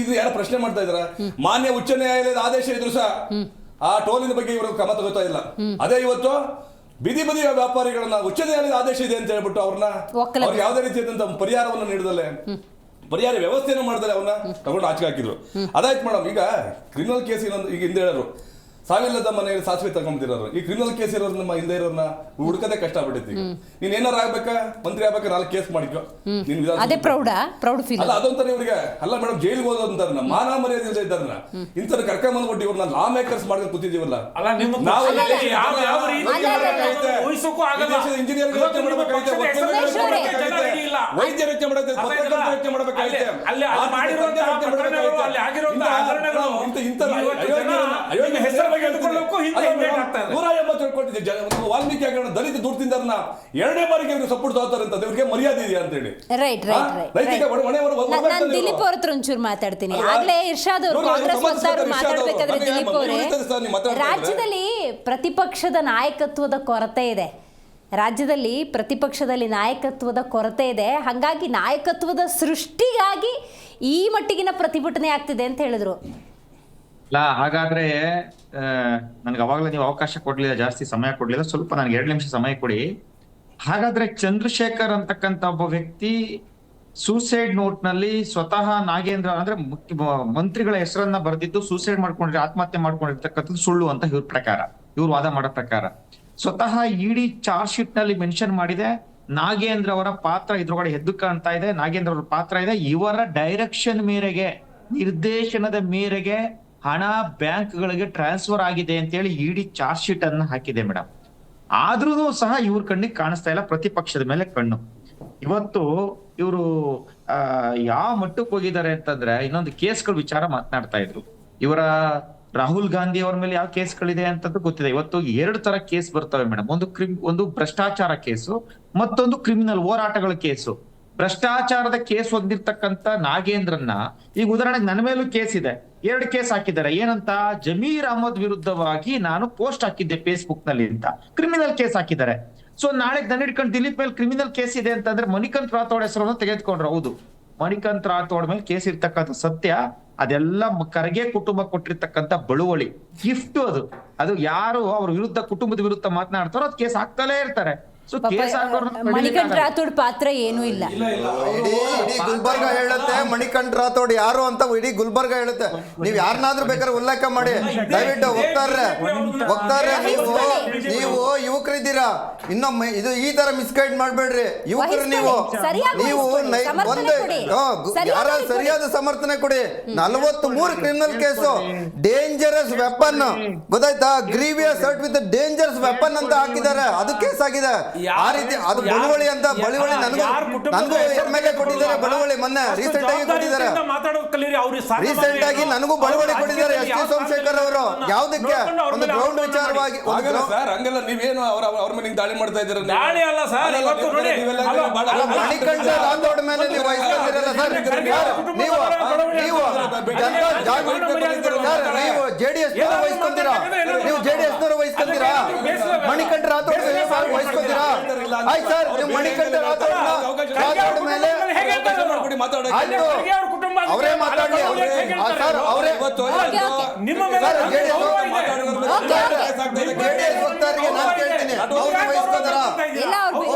S10: ಇದು ಯಾರು ಪ್ರಶ್ನೆ ಮಾಡ್ತಾ ಇದಾರ? ಮಾನ್ಯ ಉಚ್ಚ ನ್ಯಾಯಾಲಯದ ಆದೇಶ ಇದ್ರು ಸಹ ಆ ಟೋಲಿನ ಬಗ್ಗೆ ಇವರು ಕ್ರಮ ತಗೋತಾ ಇಲ್ಲ. ಅದೇ ಇವತ್ತು ಬೀದಿ ಬದಿಯ ವ್ಯಾಪಾರಿಗಳನ್ನ ಉಚ್ಚ ನ್ಯಾಯಾಲಯದ ಆದೇಶ ಇದೆ ಅಂತ ಹೇಳ್ಬಿಟ್ಟು ಅವ್ರನ್ನ ಅವ್ರಿಗೆ ಯಾವುದೇ ರೀತಿಯಾದಂತ ಪರಿಹಾರವನ್ನು ನೀಡದಲ್ಲೇ, ಪರಿಹಾರ ವ್ಯವಸ್ಥೆಯನ್ನು ಮಾಡಿದ್ರೆ ಅವನ್ನ ತಗೊಂಡು ಆಚೆ ಹಾಕಿದ್ರು. ಅದಾಯ್ತು ಮೇಡಮ್. ಈಗ ಕ್ರಿಮಿನಲ್ ಕೇಸ್ ಇನ್ನೊಂದು ಈಗ ಹಿಂದೆ ಹೇಳೋರು ಸಾವಿಲ್ಲದ ಮನೆಯಲ್ಲಿ ಸಾಸಿವೆ ತಗೊಂಡಿರೋರು. ಈ ಕ್ರಿಮಿನಲ್ ಕೇಸ್ ಇರೋರು ನಮ್ಮ ಹಿಂದೆ ಇರೋರ್ನ ಹುಡುಕದೇ ಕಷ್ಟ ಆಗ್ಬಿಟ್ಟೈತಿ. ನೀನ್ ಏನಾರು ಆಗ್ಬೇಕಾ, ಮಂತ್ರಿ ಆಗ್ಬೇಕಾ, 4 ಕೇಸ್ ಮಾಡಿಕೋ.
S1: ಅದೇ ಪ್ರೌಢ ಫೀಲ್
S10: ಅಲ್ಲ ಅದೊಂಥರ ಇವ್ರಿಗೆ ಅಲ್ಲ ಮೇಡಮ್, ಜೈಲಿಗೆ ಹೋದಂತಾರ ಮಾನ ಮರ್ಯಾದೆ ಇದ್ದಾರನ್ನ ಇಂಥವ್ರ ಕರ್ಕೊಂಡ್ ಬಂದ್ಬಿಟ್ಟು ಇವ್ರನ್ನ ಲಾ ಮೇಕರ್ಸ್ ಮಾಡ್ಕೊಂಡು ಕೂತಿದೀವಲ್ಲ ನಾವು. ಇಂಜಿನಿಯರ್ ಯೋಚನೆ ಮಾಡ್ಬೇಕಾಗೈತೆ, ವೈದ್ಯರ ಯೋಚನೆ ಮಾಡಬೇಕಾಗೈತೆ, ವಾಲ್ಮೀಕಿ ದಲಿತ ದುಡ್ತಿಂದಾರನ್ನ 2ನೇ ಬಾರಿಗೆ ಇವರು ಸಪೋರ್ಟ್ ತಗೋತಾರೆ ಅಂತ ಇವ್ರಿಗೆ ಮರ್ಯಾದೆ ಇದೆಯಾ ಅಂತ ಹೇಳಿ.
S1: ನಾನು ದಿಲೀಪ್ ಅವ್ರ ಹತ್ರ ಒಂಚೂರು ಮಾತಾಡ್ತೀನಿ. ಆಗ್ಲೇ ಇರ್ಷಾದ್ ಅವರು ಕಾಂಗ್ರೆಸ್ ವಕ್ತಾರರು ಮಾತಾಡ್ಬೇಕಾದ್ರೆ ದಿಲೀಪ್ ಅವರೇ, ರಾಜ್ಯದಲ್ಲಿ ಪ್ರತಿಪಕ್ಷದ ನಾಯಕತ್ವದ ಕೊರತೆ ಇದೆ. ರಾಜ್ಯದಲ್ಲಿ ಪ್ರತಿಪಕ್ಷದಲ್ಲಿ ನಾಯಕತ್ವದ ಕೊರತೆ ಇದೆ. ಹಾಗಾಗಿ ನಾಯಕತ್ವದ ಸೃಷ್ಟಿಗಾಗಿ ಈ ಮಟ್ಟಿಗಿನ ಪ್ರತಿಭಟನೆ ಆಗ್ತಿದೆ ಅಂತ ಹೇಳಿದ್ರು.
S8: ಹಾಗಾದ್ರೆ ನನ್ಗೆ ಅವಾಗಲೇ ನೀವು ಅವಕಾಶ ಕೊಡ್ಲಿಲ್ಲ, ಜಾಸ್ತಿ ಸಮಯ ಕೊಡ್ಲಿಲ್ಲ, ಸ್ವಲ್ಪ ನನಗೆ 2 ನಿಮಿಷ ಸಮಯ ಕೊಡಿ. ಹಾಗಾದ್ರೆ ಚಂದ್ರಶೇಖರ್ ಅಂತಕ್ಕಂಥ ಒಬ್ಬ ವ್ಯಕ್ತಿ ಸೂಸೈಡ್ ನೋಟ್ ನಲ್ಲಿ ಸ್ವತಃ ನಾಗೇಂದ್ರ ಅಂದ್ರೆ ಮಂತ್ರಿಗಳ ಹೆಸರನ್ನ ಬರೆದಿದ್ದು ಸೂಸೈಡ್ ಮಾಡ್ಕೊಂಡ್ರೆ ಆತ್ಮಹತ್ಯೆ ಮಾಡ್ಕೊಂಡಿರ್ತಕ್ಕಂಥದ್ದು ಸುಳ್ಳು ಅಂತ ಇವ್ರ ವಾದ ಮಾಡೋ ಪ್ರಕಾರ ಸ್ವತಃ ಇಡಿ ಚಾರ್ಜ್ ಶೀಟ್ ನಲ್ಲಿ ಮೆನ್ಷನ್ ಮಾಡಿದೆ. ನಾಗೇಂದ್ರ ಅವರ ಪಾತ್ರ ಇದ್ರೊಳಗಡೆ ಎದ್ದು ಕಾಣ್ತಾ ಇದೆ. ನಾಗೇಂದ್ರ ಅವರ ಪಾತ್ರ ಇದೆ. ಇವರ ಡೈರೆಕ್ಷನ್ ಮೇರೆಗೆ, ನಿರ್ದೇಶನದ ಮೇರೆಗೆ ಹಣ ಬ್ಯಾಂಕ್ಗಳಿಗೆ ಟ್ರಾನ್ಸ್ಫರ್ ಆಗಿದೆ ಅಂತ ಹೇಳಿ ಇಡಿ ಚಾರ್ಜ್ ಶೀಟ್ ಅನ್ನ ಹಾಕಿದೆ ಮೇಡಮ್. ಆದ್ರೂ ಸಹ ಇವ್ರ ಕಣ್ಣಿಗೆ ಕಾಣಿಸ್ತಾ ಇಲ್ಲ, ಪ್ರತಿಪಕ್ಷದ ಮೇಲೆ ಕಣ್ಣು. ಇವತ್ತು ಇವರು ಯಾವ ಮಟ್ಟಕ್ಕೆ ಹೋಗಿದ್ದಾರೆ ಅಂತಂದ್ರೆ ಇನ್ನೊಂದು ಕೇಸ್ಗಳ ವಿಚಾರ ಮಾತನಾಡ್ತಾ ಇದ್ರು. ಇವರ ರಾಹುಲ್ ಗಾಂಧಿ ಅವರ ಮೇಲೆ ಯಾವ ಕೇಸ್ಗಳಿದೆ ಅಂತದ್ದು ಗೊತ್ತಿದೆ. ಇವತ್ತು 2 ತರ ಕೇಸ್ ಬರ್ತವೆ ಮೇಡಮ್. ಒಂದು ಭ್ರಷ್ಟಾಚಾರ ಕೇಸು, ಮತ್ತೊಂದು ಕ್ರಿಮಿನಲ್ ಹೋರಾಟಗಳ ಕೇಸು. ಭ್ರಷ್ಟಾಚಾರದ ಕೇಸ್ ಹೊಂದಿರ್ತಕ್ಕಂಥ ನಾಗೇಂದ್ರನ್ನ ಈಗ ಉದಾಹರಣೆಗೆ ನನ್ನ ಮೇಲೂ ಕೇಸ್ ಇದೆ. 2 ಕೇಸ್ ಹಾಕಿದ್ದಾರೆ. ಏನಂತ? ಜಮೀರ್ ಅಹಮದ್ ವಿರುದ್ಧವಾಗಿ ನಾನು ಪೋಸ್ಟ್ ಹಾಕಿದ್ದೆ ಫೇಸ್ಬುಕ್ ನಲ್ಲಿ ಅಂತ ಕ್ರಿಮಿನಲ್ ಕೇಸ್ ಹಾಕಿದ್ದಾರೆ. ಸೊ ನಾಳೆ ನನ್ನ ಹಿಡ್ಕೊಂಡು ದಿಲೀಪ್ ಮೇಲೆ ಕ್ರಿಮಿನಲ್ ಕೇಸ್ ಇದೆ ಅಂತಂದ್ರೆ ಮಣಿಕಾಂತ್ ರಾಥೋಡ್ ಹೆಸರನ್ನು ತೆಗೆದುಕೊಂಡ್ರು. ಹೌದು, ಮಣಿಕಾಂತ್ ರಾಥೋಡ್ ಮೇಲೆ ಕೇಸ್ ಇರ್ತಕ್ಕಂಥ ಸತ್ಯ. ಅದೆಲ್ಲ ಖರ್ಗೆ ಕುಟುಂಬ ಕೊಟ್ಟಿರ್ತಕ್ಕಂಥ ಬಳುವಳಿ ಗಿಫ್ಟ್. ಅದು ಯಾರು ಅವ್ರ ವಿರುದ್ಧ ಕುಟುಂಬದ ವಿರುದ್ಧ ಮಾತನಾಡ್ತಾರೋ ಅದು ಕೇಸ್ ಹಾಕ್ತಲೇ ಇರ್ತಾರೆ. ಸೊ ಕೇಸ್
S1: ಮಣಿಕಂಠ ರಾಥೋಡ್ ಪಾತ್ರ ಏನೂ ಇಲ್ಲ.
S6: ಇಡೀ ಗುಲ್ಬರ್ಗ ಹೇಳುತ್ತೆ ಮಣಿಕಂಠ ರಾಥೋಡ್ ಯಾರು ಅಂತ. ಇಡೀ ಗುಲ್ಬರ್ಗ ಹೇಳುತ್ತೆ. ನೀವ್ ಯಾರನ್ನಾದ್ರೂ ಬೇಕಾದ್ರೆ ಉಲ್ಲೇಖ ಮಾಡಿ ದಯವಿಟ್ಟು. ಹೋಗ್ತಾರೆ ನೀವು ಯುವಕರಿದ್ದೀರಾ, ಇನ್ನೊಮ್ಮೆ ಇದು ಈ ತರ ಮಿಸ್ಗೈಡ್ ಮಾಡ್ಬೇಡ್ರಿ. ಯುವಕರು ನೀವು ಒಂದು ಯಾರ ಸರಿಯಾದ ಸಮರ್ಥನೆ ಕೊಡಿ. 43 ಕ್ರಿಮಿನಲ್ ಕೇಸು, ಡೇಂಜರಸ್ ವೆಪನ್ ಗೊತ್ತಾಯ್ತಾ? Grievous hurt with dangerous weapon ಅಂತ ಹಾಕಿದ್ದಾರೆ. ಅದು ಕೇಸ್ ಆಗಿದೆ. ಆ ರೀತಿ ಅದು ಬಳುವಳಿ ಅಂತ. ಬಳುವಳಿ ನನಗೂ ಎಮ್ಎಲ್ಎ ಕೊಟ್ಟಿದ್ದಾರೆ. ಬಳುವಳಿ ಮೊನ್ನೆ ರೀಸೆಂಟ್ ಆಗಿ ಕೊಟ್ಟಿದ್ದಾರೆ. ರೀಸೆಂಟ್ ಆಗಿ ನನಗೂ ಬಳುವಳಿ ಕೊಟ್ಟಿದ್ದಾರೆ ಎಸ್ ಟಿ ಸೋಮಶೇಖರ್ ಅವರು. ಯಾವುದಕ್ಕೆ? ಒಂದು ಗ್ರೌಂಡ್ ವಿಚಾರವಾಗಿ.
S10: ಸರ್ ಹಂಗಲ್ಲ, ನೀವೇನು ಅವ್ರ ಮೇಲೆ ದಾಳಿ ಮಾಡ್ತಾ ಇದ್ದೀರಾ?
S6: ಮಣಿಕಂಠ ರಾಥೋಡ್ ಮೇಲೆ ನೀವು ವಹಿಸ್ಕೊಂಡಿರಲ್ಲ ಸರ್. ನೀವು ಜೆಡಿಎಸ್ ವಹಿಸ್ಕೊಂತೀರಾ? ನೀವು ಜೆಡಿಎಸ್ ನವರು ವಹಿಸ್ಕೊಂತೀರಾ? ಮಣಿಕಂಠ ರಾಥೋಡ್ ವಹಿಸ್ಕೊಂತೀರಾ? ಆಯ್ತು ಸರ್, ನೀವು ಮಣಿಕಂಠ ರಾಥೋಡ್ ಮೇಲೆ ಅವರೇ ಮಾತಾಡಲಿ ಸರ್. ಅವರೇ ಜೆಡಿಎಸ್ ವಕ್ತಾರಿಗೆ ನಾನು ಕೇಳ್ತೀನಿ, ಅವ್ರು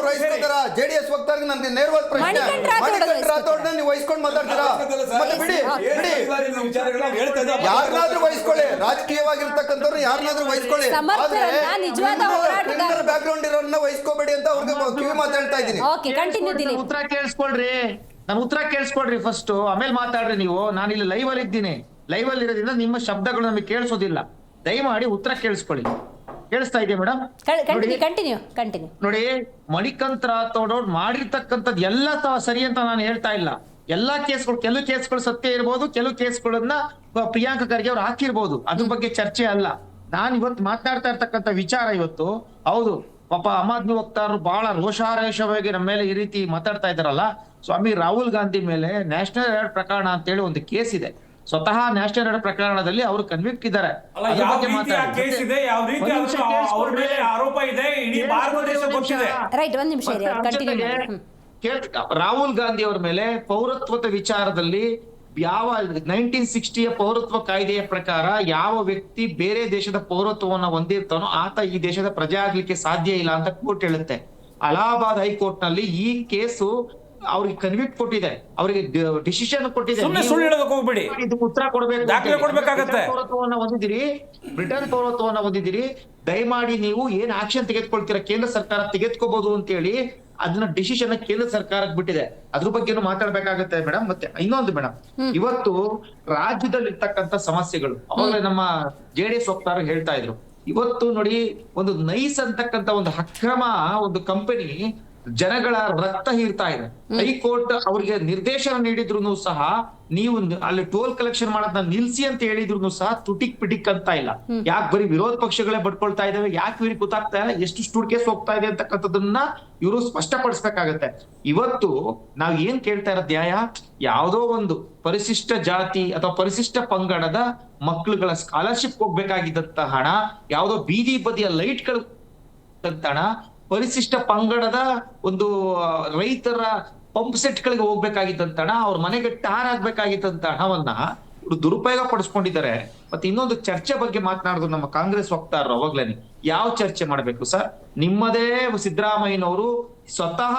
S6: ವಹಿಸ್ಕೋತಾರ? ಜೆಡಿಎಸ್ ವಕ್ತಾರಿಗೆ ನನ್ಗೆ ನೇರವಾದ ಪ್ರಶ್ನೆ. ಮಣಿಕಂಠ ರಾಥೋಡ್ನ ನೀವು ವಹಿಸ್ಕೊಂಡು ಮಾತಾಡ್ತೀರಾ? ಮತ್ತೆ ಬಿಡಿ ಯಾರನ್ನಾದ್ರೂ ವಹಿಸ್ಕೊಳ್ಳಿ. ರಾಜಕೀಯವಾಗಿರ್ತಕ್ಕಂಥವ್ರು ಯಾರನ್ನಾದ್ರೂ ವಹಿಸ್ಕೊಳ್ಳಿ. ಕ್ರಿಮಿನಲ್ ಬ್ಯಾಕ್ ಗ್ರೌಂಡ್ ಇರೋರನ್ನ ವಹಿಸ್ಕೋಬೇಡಿ ಅಂತ ಅವ್ರಿಗೆ ಕಿವಿ ಮಾತಾಡ್ತಾ ಇದ್ದೀನಿ.
S8: ಉತ್ತರ ಕೇಳಿಸ್ಕೊಳ್ರಿ, ನಾನು ಉತ್ತರ ಕೇಳಿಸ್ಕೊಳ್ರಿ ಫಸ್ಟ್, ಆಮೇಲೆ ಮಾತಾಡ್ರಿ ನೀವು. ನಾನು ಇಲ್ಲಿ ಲೈವ್ ಅಲ್ಲಿ ಇದ್ದೀನಿ. ಲೈವ್ ಅಲ್ಲಿ ಇರೋದ್ರಿಂದ ನಿಮ್ಮ ಶಬ್ದಗಳು ನಮಗೆ ಕೇಳಿಸೋದಿಲ್ಲ. ದಯಮಾಡಿ ಉತ್ತರ ಕೇಳಿಸ್ಕೊಳ್ಳಿ. ಕೇಳಿಸ್ತಾ ಇದೆಯಾ ಮೇಡಮ್? ನೋಡಿ, ಮಣಿಕಾಂತ್ ರಾಥೋಡ್ ಅವ್ರು ಮಾಡಿರ್ತಕ್ಕಂಥದ್ದು ಎಲ್ಲ ಸರಿ ಅಂತ ನಾನು ಹೇಳ್ತಾ ಇಲ್ಲ. ಎಲ್ಲಾ ಕೇಸ್ಗಳು, ಕೆಲವು ಕೇಸ್ಗಳು ಸತ್ಯ ಇರ್ಬೋದು, ಕೆಲವು ಕೇಸ್ಗಳನ್ನ ಪ್ರಿಯಾಂಕಾ ಖರ್ಗೆ ಅವ್ರು ಹಾಕಿರ್ಬೋದು. ಅದ್ರ ಬಗ್ಗೆ ಚರ್ಚೆ ಅಲ್ಲ. ನಾನು ಇವತ್ತು ಮಾತನಾಡ್ತಾ ಇರ್ತಕ್ಕಂಥ ವಿಚಾರ ಇವತ್ತು ಹೌದು ಪಾಪ ಆಮ್ ಆದ್ಮಿ ವಕ್ತಾರರು ಬಹಳ ರೋಷಾರೋಷವಾಗಿ ನಮ್ಮ ಮೇಲೆ ಈ ರೀತಿ ಮಾತಾಡ್ತಾ ಇದಾರಲ್ಲ. ಸ್ವಾಮಿ ರಾಹುಲ್ ಗಾಂಧಿ ಮೇಲೆ ನ್ಯಾಷನಲ್ ಹೆರಾಲ್ಡ್ ಪ್ರಕರಣ ಅಂತೇಳಿ ಒಂದು ಕೇಸ್ ಇದೆ. ಸ್ವತಃ ನ್ಯಾಷನಲ್ ಹೆರಾಲ್ಡ್ ಪ್ರಕರಣದಲ್ಲಿ ಅವರು ಕನ್ವಿಕ್ಟ್ ಇದ್ದಾರೆ. ಅದ್ರ ಬಗ್ಗೆ
S1: ರೈಟ್, ಒಂದ್ ನಿಮಿಷ ಇರಿ, ಕಂಟಿನ್ಯೂ ಮಾಡಿ.
S8: ರಾಹುಲ್ ಗಾಂಧಿ ಅವರ ಮೇಲೆ ಪೌರತ್ವದ ವಿಚಾರದಲ್ಲಿ ಯಾವ 1960ಯ ಪೌರತ್ವ ಕಾಯ್ದೆಯ ಪ್ರಕಾರ ಯಾವ ವ್ಯಕ್ತಿ ಬೇರೆ ದೇಶದ ಪೌರತ್ವವನ್ನು ಹೊಂದಿರ್ತಾನೋ ಆತ ಈ ದೇಶದ ಪ್ರಜೆ ಆಗ್ಲಿಕ್ಕೆ ಸಾಧ್ಯ ಇಲ್ಲ ಅಂತ ಕೋರ್ಟ್ ಹೇಳುತ್ತೆ. ಅಲಹಾಬಾದ್ ಹೈಕೋರ್ಟ್ ನಲ್ಲಿ ಈ ಕೇಸು ಅವ್ರಿಗೆ ಕನ್ವಿಕ್ಟ್ ಕೊಟ್ಟಿದೆ, ಅವರಿಗೆ ಡಿಸಿಷನ್ ಕೊಟ್ಟಿದೆ. ಇದಕ್ಕೆ ಉತ್ತರ ಕೊಡಬೇಕು. ಪೌರತ್ವವನ್ನ ಹೊಂದಿದಿರಿ, ಬ್ರಿಟನ್ ಪೌರತ್ವವನ್ನ ಹೊಂದಿದಿರಿ, ದಯಮಾಡಿ ನೀವು ಏನ್ ಆಕ್ಷನ್ ತೆಗೆದುಕೊಳ್ತೀರಾ ಕೇಂದ್ರ ಸರ್ಕಾರ ತೆಗೆದುಕೋಬಹುದು ಅಂತ ಹೇಳಿ ಅದನ್ನ ಡಿಸಿಷನ್ ಕೇಂದ್ರ ಸರ್ಕಾರಕ್ಕೆ ಬಿಟ್ಟಿದೆ. ಅದ್ರ ಬಗ್ಗೆನೂ ಮಾತಾಡ್ಬೇಕಾಗತ್ತೆ ಮೇಡಮ್. ಮತ್ತೆ ಇನ್ನೊಂದು ಮೇಡಮ್, ಇವತ್ತು ರಾಜ್ಯದಲ್ಲಿ ಇರ್ತಕ್ಕಂಥ ಸಮಸ್ಯೆಗಳು ಅವಾಗಲೇ ನಮ್ಮ JDS ವಕ್ತಾರ ಹೇಳ್ತಾ ಇದ್ರು. ಇವತ್ತು ನೋಡಿ, ಒಂದು ನೈಸ್ ಅಂತಕ್ಕಂಥ ಒಂದು ಅಕ್ರಮ ಒಂದು ಕಂಪನಿ ಜನಗಳ ರಕ್ತ ಹೀರ್ತಾ ಇದೆ. ಹೈಕೋರ್ಟ್ ಅವರಿಗೆ ನಿರ್ದೇಶನ ನೀಡಿದ್ರು ಸಹ ನೀವು ಅಲ್ಲಿ ಟೋಲ್ ಕಲೆಕ್ಷನ್ ಮಾಡೋದನ್ನ ನಿಲ್ಸಿ ಅಂತ ಹೇಳಿದ್ರು ಸಹ ತುಟಿಕ್ ಪಿಟಿಕ್ ಅಂತ ಇಲ್ಲ. ಯಾಕೆ ಬರೀ ವಿರೋಧ ಪಕ್ಷಗಳೇ ಬಡ್ಕೊಳ್ತಾ ಇದಾವೆ, ಯಾಕೆ ಇವ್ರಿಗೆ ಗೊತ್ತಾಗ್ತಾ ಇಲ್ಲ ಎಷ್ಟು ಸ್ಟೂಡ್ ಕೇಸ್ ಹೋಗ್ತಾ ಇದೆ ಅಂತಕ್ಕಂಥದನ್ನ ಇವರು ಸ್ಪಷ್ಟಪಡಿಸ್ಬೇಕಾಗತ್ತೆ. ಇವತ್ತು ನಾವ್ ಏನ್ ಕೇಳ್ತಾ ಇರೋದ್ ನ್ಯಾಯ, ಯಾವ್ದೋ ಒಂದು ಪರಿಶಿಷ್ಟ ಜಾತಿ ಅಥವಾ ಪರಿಶಿಷ್ಟ ಪಂಗಡದ ಮಕ್ಳುಗಳ ಸ್ಕಾಲರ್ಶಿಪ್ ಹೋಗ್ಬೇಕಾಗಿದ್ದಂತ ಹಣ, ಯಾವ್ದೋ ಬೀದಿ ಬದಿಯ ಲೈಟ್ಗಳು ಹಣ, ಪರಿಶಿಷ್ಟ ಪಂಗಡದ ಒಂದು ರೈತರ ಪಂಪ್ ಸೆಟ್ ಗಳಿಗೆ ಹೋಗ್ಬೇಕಾಗಿದ್ದಂತ ಹಣ, ಅವ್ರ ಮನೆಗೆ ಟಾರ್ ಆಗ್ಬೇಕಾಗಿದ್ದಂತ ಹಣವನ್ನ ಇವರು ದುರುಪಯೋಗ ಪಡಿಸ್ಕೊಂಡಿದ್ದಾರೆ. ಮತ್ತೆ ಇನ್ನೊಂದು ಚರ್ಚೆ ಬಗ್ಗೆ ಮಾತನಾಡಿದ್ರು ನಮ್ಮ ಕಾಂಗ್ರೆಸ್ ವಕ್ತಾರರು ಅವಾಗ್ಲೇನೆ. ಯಾವ ಚರ್ಚೆ ಮಾಡ್ಬೇಕು ಸರ್? ನಿಮ್ಮದೇ ಸಿದ್ದರಾಮಯ್ಯನವರು ಸ್ವತಃ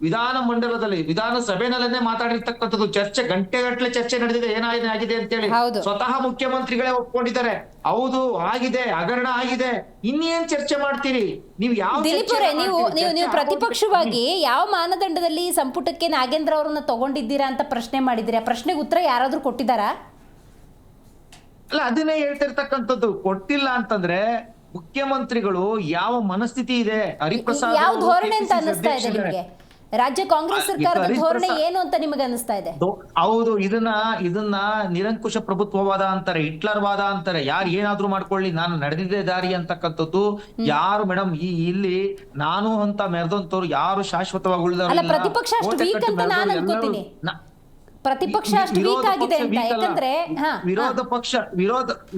S8: ವಿಧಾನ ಮಂಡಲದಲ್ಲಿ ವಿಧಾನಸಭೆನಲ್ಲೇ ಮಾತಾಡಿರ್ತಕ್ಕಂಥದ್ದು ಚರ್ಚೆ, ಗಂಟೆಗಟ್ಟಲೆ ಚರ್ಚೆ ನಡೆದಿದೆ, ಏನಾಗಿದೆ ಅಂತೇಳಿ ಸ್ವತಃ ಮುಖ್ಯಮಂತ್ರಿಗಳೇ ಒಪ್ಕೊಂಡಿದ್ದಾರೆ. ಹೌದು ಆಗಿದೆ, ಹಗರಣ ಆಗಿದೆ, ಇನ್ನೇನ್ ಚರ್ಚೆ ಮಾಡ್ತೀರಿ ನೀವು? ಯಾವ
S1: ದಿಲೀಪ್ ಅವರೇ, ನೀವು ಪ್ರತಿಪಕ್ಷವಾಗಿ ಯಾವ ಮಾನದಂಡದಲ್ಲಿ ಸಂಪುಟಕ್ಕೆ ನಾಗೇಂದ್ರ ಅವರನ್ನ ತಗೊಂಡಿದ್ದೀರಾ ಅಂತ ಪ್ರಶ್ನೆ ಮಾಡಿದ್ದೀರಾ? ಪ್ರಶ್ನೆಗೆ ಉತ್ತರ ಯಾರಾದ್ರೂ ಕೊಟ್ಟಿದ್ದಾರಾ?
S8: ಅಲ್ಲ, ಅದನ್ನೇ ಹೇಳ್ತಿರ್ತಕ್ಕಂಥದ್ದು. ಕೊಟ್ಟಿಲ್ಲ ಅಂತಂದ್ರೆ ಮುಖ್ಯಮಂತ್ರಿಗಳು ಯಾವ ಮನಸ್ಥಿತಿ ಇದೆ, ಹರಿಪ್ರಸಾದ್
S1: ಯಾವ ಧೋರಣೆ ಅಂತ ಅನಿಸ್ತಾ ಇದೆ ನಿಮಗೆ? ರಾಜ್ಯ ಕಾಂಗ್ರೆಸ್ ಸರ್ಕಾರದ ಧೋರಣೆ ಏನು ಅಂತ ನಿಮಗೆ ಅನಿಸ್ತಾ ಇದೆ?
S8: ಹೌದು, ಇದನ್ನ ನಿರಂಕುಶ ಪ್ರಭುತ್ವವಾದ ಅಂತಾರೆ, ಹಿಟ್ಲರ್ ವಾದ ಅಂತಾರೆ. ಯಾರು ಏನಾದ್ರೂ ಮಾಡ್ಕೊಳ್ಳಿ, ನಾನು ನಡೆದಿದ್ದೆ ದಾರಿ ಅಂತಕ್ಕಂಥದ್ದು. ಯಾರು ಮೇಡಮ್ ಇಲ್ಲಿ ನಾನು ಅಂತ ಮೆರೆದಂತವ್ರು ಯಾರು ಶಾಶ್ವತವಾಗಿ
S1: ಉಳಿದ ಪ್ರತಿಪಕ್ಷ ಅಷ್ಟು ವೀಕ್ ಅಂತ ನಾನು ಅನ್ಕೋತೀನಿ. ಪ್ರತಿಪಕ್ಷ ಅಷ್ಟು ವೀಕ್ ಆಗಿದೆ ಅಂತ. ಯಾಕಂದ್ರೆ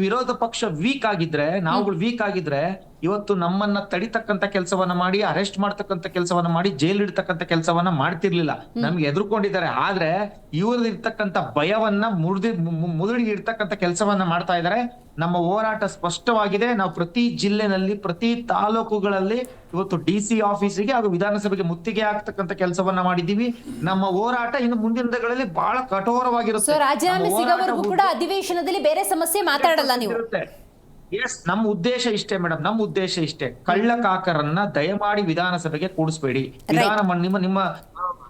S8: ವಿರೋಧ ಪಕ್ಷ ವೀಕ್ ಆಗಿದ್ರೆ, ನಾವುಗಳು ವೀಕ್ ಆಗಿದ್ರೆ ಇವತ್ತು ನಮ್ಮನ್ನ ತಡಿತಕ್ಕಂತ ಕೆಲಸವನ್ನ ಮಾಡಿ, ಅರೆಸ್ಟ್ ಮಾಡ್ತಕ್ಕಂತ ಕೆಲಸವನ್ನ ಮಾಡಿ, ಜೈಲ್ ಇಡ್ತಕ್ಕಂತ ಕೆಲಸವನ್ನ ಮಾಡ್ತಿರ್ಲಿಲ್ಲ. ನಮ್ಗೆ ಎದುರ್ಕೊಂಡಿದ್ದಾರೆ. ಆದ್ರೆ ಇವ್ರದ್ದು ಇರ್ತಕ್ಕಂತ ಭಯವನ್ನ ಮುದುಡಿ ಇಡ್ತಕ್ಕಂತ ಕೆಲಸವನ್ನ ಮಾಡ್ತಾ ಇದ್ದಾರೆ. ನಮ್ಮ ಹೋರಾಟ ಸ್ಪಷ್ಟವಾಗಿದೆ. ನಾವು ಪ್ರತಿ ಜಿಲ್ಲೆನಲ್ಲಿ, ಪ್ರತಿ ತಾಲೂಕುಗಳಲ್ಲಿ ಇವತ್ತು DC ಆಫೀಸಿಗೆ ಹಾಗೂ ವಿಧಾನಸಭೆಗೆ ಮುತ್ತಿಗೆ ಹಾಕ್ತಕ್ಕಂತ ಕೆಲಸವನ್ನ ಮಾಡಿದೀವಿ. ನಮ್ಮ ಹೋರಾಟ ಇನ್ನು ಮುಂದಿನ ದಿನಗಳಲ್ಲಿ ಬಹಳ ಕಠೋರವಾಗಿರುತ್ತೆ.
S1: ರಾಜೀನಾಮೆ ಸಿಗೋವರೆಗೂ ಕೂಡ ಅಧಿವೇಶನದಲ್ಲಿ ಬೇರೆ ಸಮಸ್ಯೆ ಮಾತಾಡಲ್ಲ ನೀವು?
S8: ಎಸ್, ನಮ್ಮ ಉದ್ದೇಶ ಇಷ್ಟೇ ಮೇಡಮ್, ನಮ್ಮ ಉದ್ದೇಶ ಇಷ್ಟೇ. ಕಳ್ಳಕಾಕರನ್ನ ದಯಮಾಡಿ ವಿಧಾನಸಭೆಗೆ ಕೂಡಿಸ್ಬೇಡಿ.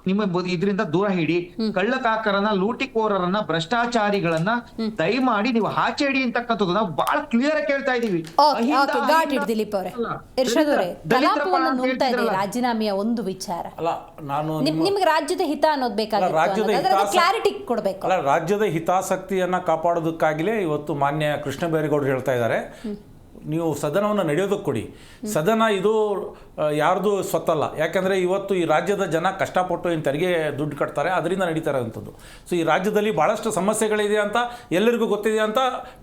S8: ನಿಮ್ಮ ಇದರಿಂದ ದೂರ ಹಿಡಿ. ಕಳ್ಳಕಾಕರನ್ನ, ಲೂಟಿಕೋರರನ್ನ, ಭ್ರಷ್ಟಾಚಾರಿಗಳನ್ನ ದಯಮಾಡಿ ನೀವು ಆಚೆ ಇಡಿ ಅಂತಕ್ಕಂಥದ್ದು ನಾವು ಬಹಳ ಕ್ಲಿಯರ್ ಕೇಳ್ತಾ ಇದೀವಿ.
S1: ದಿಲೀಪ್ ಅವರೇ, ಇರ್ಷಾದ್ ಅವರೇ, ಕಲಾಪವನ್ನು ನುಂಗ್ತಾ ಇದೆ ರಾಜೀನಾಮೆಯ ಒಂದು ವಿಚಾರ.
S9: ಅಲ್ಲ, ನಾನು
S1: ನಿಮ್ಗೆ ರಾಜ್ಯದ ಹಿತ ಅನ್ನೋದು ಬೇಕಾಗಿತ್ತು, ಕ್ಲಾರಿಟಿ ಕೊಡಬೇಕು.
S9: ಅಲ್ಲ, ರಾಜ್ಯದ ಹಿತಾಸಕ್ತಿಯನ್ನ ಕಾಪಾಡೋದಕ್ಕಾಗಿಲೇ ಇವತ್ತು ಮಾನ್ಯ ಕೃಷ್ಣ ಬೈರೇಗೌಡರು ಹೇಳ್ತಾ ಇದ್ದಾರೆ, ನೀವು ಸದನವನ್ನು ನಡೆಯೋದಕ್ಕೆ ಕೊಡಿ. ಸದನ ಇದು ಯಾರ್ದು ಸ್ವತ್ತಲ್ಲ. ಯಾಕಂದರೆ ಇವತ್ತು ಈ ರಾಜ್ಯದ ಜನ ಕಷ್ಟಪಟ್ಟು ಏನು ತೆರಿಗೆ ದುಡ್ಡು ಕಟ್ತಾರೆ, ಅದರಿಂದ ನಡೀತಾ ಇರೋವಂಥದ್ದು. ಸೊ ಈ ರಾಜ್ಯದಲ್ಲಿ ಭಾಳಷ್ಟು ಸಮಸ್ಯೆಗಳಿದೆ ಅಂತ ಎಲ್ಲರಿಗೂ ಗೊತ್ತಿದೆ ಅಂತ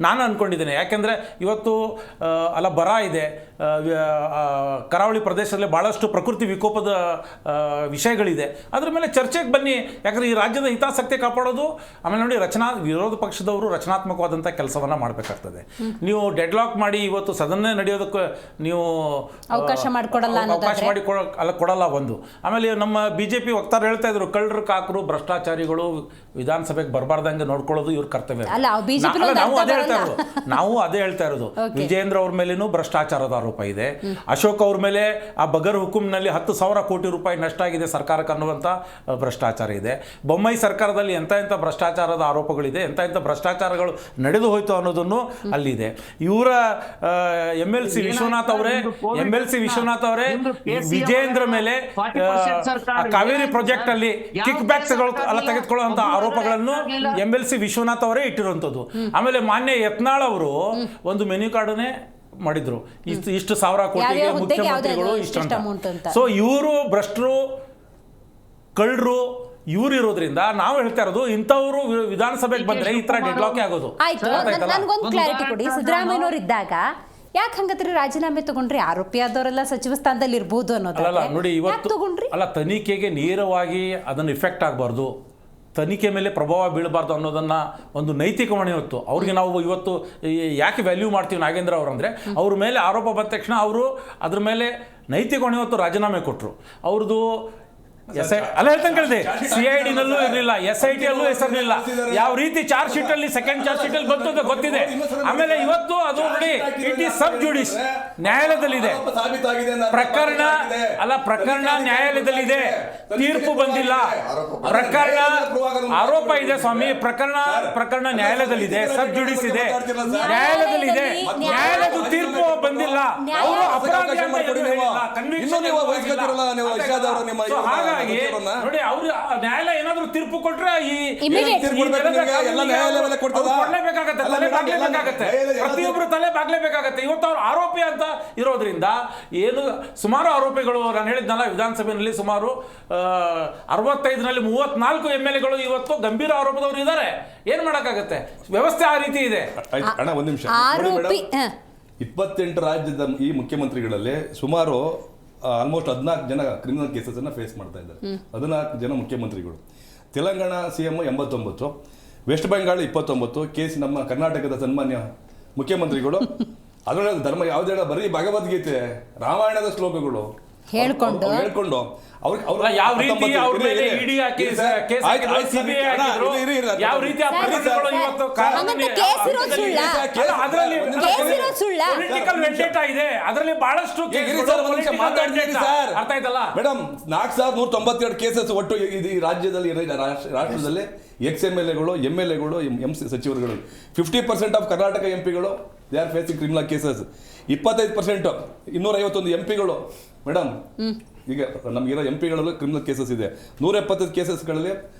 S9: ನಾನು ಅಂದ್ಕೊಂಡಿದ್ದೇನೆ. ಯಾಕೆಂದರೆ ಇವತ್ತು ಬರ ಇದೆ, ಕರಾವಳಿ ಪ್ರದೇಶದಲ್ಲಿ ಭಾಳಷ್ಟು ಪ್ರಕೃತಿ ವಿಕೋಪದ ವಿಷಯಗಳಿದೆ. ಅದ್ರ ಮೇಲೆ ಚರ್ಚೆಗೆ ಬನ್ನಿ. ಯಾಕಂದರೆ ಈ ರಾಜ್ಯದ ಹಿತಾಸಕ್ತಿ ಕಾಪಾಡೋದು, ಆಮೇಲೆ ನೋಡಿ ವಿರೋಧ ಪಕ್ಷದವರು ರಚನಾತ್ಮಕವಾದಂಥ ಕೆಲಸವನ್ನು ಮಾಡಬೇಕಾಗ್ತದೆ. ನೀವು ಡೆಡ್ಲಾಕ್ ಮಾಡಿ ಇವತ್ತು ಸದನ ನಡೆಯೋದಕ್ಕೆ ನೀವು
S1: ಅವಕಾಶ
S9: ಕೊಡಲ್ಲ ಒಂದು. ಆಮೇಲೆ ನಮ್ಮ BJP ವಕ್ತಾರ ಹೇಳ್ತಾ ಇದ್ರು, ಕಳ್ಳರು ಕಾಕರು ಭ್ರಷ್ಟಾಚಾರಿಗಳು ವಿಧಾನಸಭೆಗೆ ಬರಬಾರ್ದಂಗೆ ನೋಡ್ಕೊಳ್ಳೋದು ಇವ್ರ ಕರ್ತವ್ಯ. ನಾವು ಅದೇ ಹೇಳ್ತಾ ಇರೋದು. ವಿಜೇಂದ್ರ ಅವ್ರ ಮೇಲೇನೂ ಭ್ರಷ್ಟಾಚಾರದ ಆರೋಪ ಇದೆ. ಅಶೋಕ್ ಅವ್ರ ಮೇಲೆ ಆ ಬಗರ್ ಹುಕುಂನಲ್ಲಿ 10,000 ಕೋಟಿ ರೂಪಾಯಿ ನಷ್ಟ ಆಗಿದೆ ಸರ್ಕಾರಕ್ಕೆ ಅನ್ನುವಂಥ ಭ್ರಷ್ಟಾಚಾರ ಇದೆ. ಬೊಮ್ಮಾಯಿ ಸರ್ಕಾರದಲ್ಲಿ ಎಂಥ ಭ್ರಷ್ಟಾಚಾರದ ಆರೋಪಗಳಿದೆ, ಎಂಥ ಭ್ರಷ್ಟಾಚಾರಗಳು ನಡೆದು ಹೋಯ್ತು ಅನ್ನೋದನ್ನು ಅಲ್ಲಿದೆ. ಇವರ MLC ವಿಶ್ವನಾಥ್ ಅವರೇ ವಿಜೇಂದ್ರ ಮೇಲೆ ಕಾವೇರಿ ಪ್ರಾಜೆಕ್ಟ್ ಅಲ್ಲಿ ಕಿಕ್ ಬ್ಯಾಕ್ಸ್ ತೆಗೆದುಕೊಳ್ಳುವಂತ ಆರೋಪಗಳನ್ನು MLC ವಿಶ್ವನಾಥ್ ಅವರೇ ಇಟ್ಟಿರುವಂತದ್ದು. ಆಮೇಲೆ ಮಾನ್ಯ ಯತ್ನಾಳ್ ಅವರು ಒಂದು ಮೆನ್ಯೂ ಕಾರ್ಡನ್ನೇ ಮಾಡಿದ್ರು ಇಷ್ಟು ಸಾವಿರ ಕೋಟಿಗೆ
S1: ಯಾವ್ಯಾವ ಹುದ್ದೆಗೆ
S9: ಮುಖ್ಯಮಂತ್ರಿಗಳು
S1: ಯಾವ್ದು
S9: ಇಷ್ಟು
S1: ಇಷ್ಟು amount ಅಂತ.
S9: ಸೊ ಇವರು ಭ್ರಷ್ಟರು ಕಳ್ಳರು ಇವ್ರು ಇರೋದ್ರಿಂದ ನಾವು ಹೇಳ್ತಾ ಇರೋದು ಇಂಥವ್ರು ವಿಧಾನಸಭೆಗೆ ಬಂದ್ರೆ ಈ ತರ ಡೆಡ್ಲಾಕ್ ಆಗೋದು.
S1: ಆಯ್ತು,
S9: ಗೊತ್ತಾಯ್ತಲ್ಲ?
S1: ನನ್ಗೊಂದು ಕ್ಲಾರಿಟಿ ಕೊಡಿ. ಸಿದ್ದರಾಮಯ್ಯನವ್ರು ಇದ್ದಾಗ ಯಾಕೆ ಹಂಗತ್ರಿ ರಾಜೀನಾಮೆ ತಗೊಂಡ್ರಿ? ಆರೋಪಿ ಆದವರೆಲ್ಲ ಸಚಿವ ಸ್ಥಾನದಲ್ಲಿ ಇರ್ಬೋದು
S9: ಅಲ್ಲ
S1: ಅನ್ನೋದು
S9: ನೋಡಿ,
S1: ಯಾಕೆ
S9: ಇವತ್ತು
S1: ತಗೊಂಡ್ರಿ?
S9: ಅಲ್ಲ, ತನಿಖೆಗೆ ನೇರವಾಗಿ ಅದನ್ನು ಇಫೆಕ್ಟ್ ಆಗಬಾರ್ದು, ತನಿಖೆ ಮೇಲೆ ಪ್ರಭಾವ ಬೀಳಬಾರ್ದು ಅನ್ನೋದನ್ನ ಒಂದು ನೈತಿಕ ಹೊಣೆ ಹೊತ್ತು ಅವ್ರಿಗೆ ನಾವು ಇವತ್ತು ಯಾಕೆ ವ್ಯಾಲ್ಯೂ ಮಾಡ್ತೀವಿ ನಾಗೇಂದ್ರ ಅವರು ಅಂದರೆ, ಅವ್ರ ಮೇಲೆ ಆರೋಪ ಬಂದ ತಕ್ಷಣ ಅವರು ಅದ್ರ ಮೇಲೆ ನೈತಿಕ ಹೊಣೆ ಹೊತ್ತು ರಾಜೀನಾಮೆ ಕೊಟ್ಟರು. ಅವ್ರದ್ದು ಅಲ್ಲ ಹೇಳ್ತಂಗೆ ಕೇಳಿದೆ, CID ನಲ್ಲೂ ಇರಲಿಲ್ಲ, SIT ಅಲ್ಲೂ ಹೆಸರಿರಲಿಲ್ಲ. ಯಾವ ರೀತಿ ಚಾರ್ಜ್ ಶೀಟ್ ಅಲ್ಲಿ ಸೆಕೆಂಡ್ ಚಾರ್ಜ್ ಶೀಟ್ ಅಲ್ಲಿ ಬಂತು ಅಂತ ಗೊತ್ತಿದೆ. ಆಮೇಲೆ ಇವತ್ತು ಅದು ನೋಡಿ, ಇಟ್ ಈಸ್ ಸಬ್ ಜುಡಿಸ್, ನ್ಯಾಯಾಲಯದಲ್ಲಿದೆ ಪ್ರಕರಣ. ಅಲ್ಲ, ಪ್ರಕರಣ ನ್ಯಾಯಾಲಯದಲ್ಲಿದೆ, ತೀರ್ಪು ಬಂದಿಲ್ಲ. ಪ್ರಕರಣ ಆರೋಪ ಇದೆ ಸ್ವಾಮಿ, ಪ್ರಕರಣ ನ್ಯಾಯಾಲಯದಲ್ಲಿದೆ, ಸಬ್ ಜುಡಿಸ್ ಇದೆ, ನ್ಯಾಯಾಲಯದಲ್ಲಿದೆ. ನ್ಯಾಯಾಲಯದ ತೀರ್ಪು ಬಂದಿಲ್ಲ, ಅವರು ಅಪರಾಧಿ ಅಂತ ಏನೂ ಹೇಳಿಲ್ಲ, conviction ಇಲ್ಲ. ಹಾಗಾಗಿ ನೋಡಿ, ಅವ್ರು ನ್ಯಾಯಾಲಯ ಏನಾದ್ರು ತೀರ್ಪು ಕೊಟ್ರೆ ಪ್ರತಿಯೊಬ್ಬರು ತಲೆ ಬಾಗ್ಲೇಬೇಕಾಗತ್ತೆ. ಇವತ್ತು ಅವ್ರು ಆರೋಪಿ ಅಂತ ಇರೋದ್ರಿಂದ ಏನು ಸುಮಾರು ಆರೋಪಿಗಳು, ನಾನು ಹೇಳಿದ್ನಲ್ಲ ವಿಧಾನಸಭೆಯಲ್ಲಿ ಸುಮಾರು 65ನಲ್ಲಿ 34 MLAಗಳು ಇವತ್ತು ಗಂಭೀರ ಆರೋಪದವರು ಇದ್ದಾರೆ. ಏನ್ ಮಾಡಕ್ಕಾಗತ್ತೆ, ವ್ಯವಸ್ಥೆ ಆ ರೀತಿ ಇದೆ.
S10: ಅಣ್ಣ ಒಂದ್ ನಿಮಿಷ,
S1: ಆರೋಪಿ
S10: 28 ರಾಜ್ಯದ ಈ ಮುಖ್ಯಮಂತ್ರಿಗಳಲ್ಲಿ ಸುಮಾರು ಆಲ್ಮೋಸ್ಟ್ 14 ಜನ ಕ್ರಿಮಿನಲ್ ಕೇಸಸ್ ಅನ್ನ ಫೇಸ್ ಮಾಡ್ತಾ ಇದ್ದಾರೆ. 14 ಜನ ಮುಖ್ಯಮಂತ್ರಿಗಳು. Telangana CM 89, West Bengal 29 case. ನಮ್ಮ ಕರ್ನಾಟಕದ ಸನ್ಮಾನ್ಯ ಮುಖ್ಯಮಂತ್ರಿಗಳು ಅದರೊಳಗೆ ಧರ್ಮ ಯಾವುದೇ ಬರೀ ಭಗವದ್ಗೀತೆ ರಾಮಾಯಣದ ಶ್ಲೋಕಗಳು ಹೇಳ್ಕೊಂಡು
S9: ಯಾವ ರೀತಿ ಅವ್ರ ಮೇಲೆ ಇಡಿ ಹಾಕಿ CBI ಹಾಕಿದ್ರು, ಯಾವ ರೀತಿ ಆ ಪ್ರಕರಣಗಳು ಇವತ್ತು ಪೊಲಿಟಿಕಲ್ ವೆಂಡೇಟಾ ಇದೆ, ಅದರಲ್ಲಿ ಬಹಳಷ್ಟು ಅರ್ಥ ಆಯ್ತಲ್ಲ
S10: ಮೇಡಮ್. 4192 ಕೇಸಸ್ ಒಟ್ಟು ಈ ರಾಜ್ಯದಲ್ಲಿ ರಾಷ್ಟ್ರದಲ್ಲಿ ex-MLAಗಳು, MLAಗಳು, ಸಚಿವರುಗಳು. 50% ಆಫ್ ಕರ್ನಾಟಕ MPಗಳು they are facing criminal cases. 25% 251 MPಗಳು ಮೇಡಮ್. ಈಗ ನಮಗಿರೋ MPಗಳಲ್ಲೂ ಕ್ರಿಮಿನಲ್ ಕೇಸಸ್ ಇದೆ. 175 ಕೇಸಸ್ಗಳಲ್ಲಿ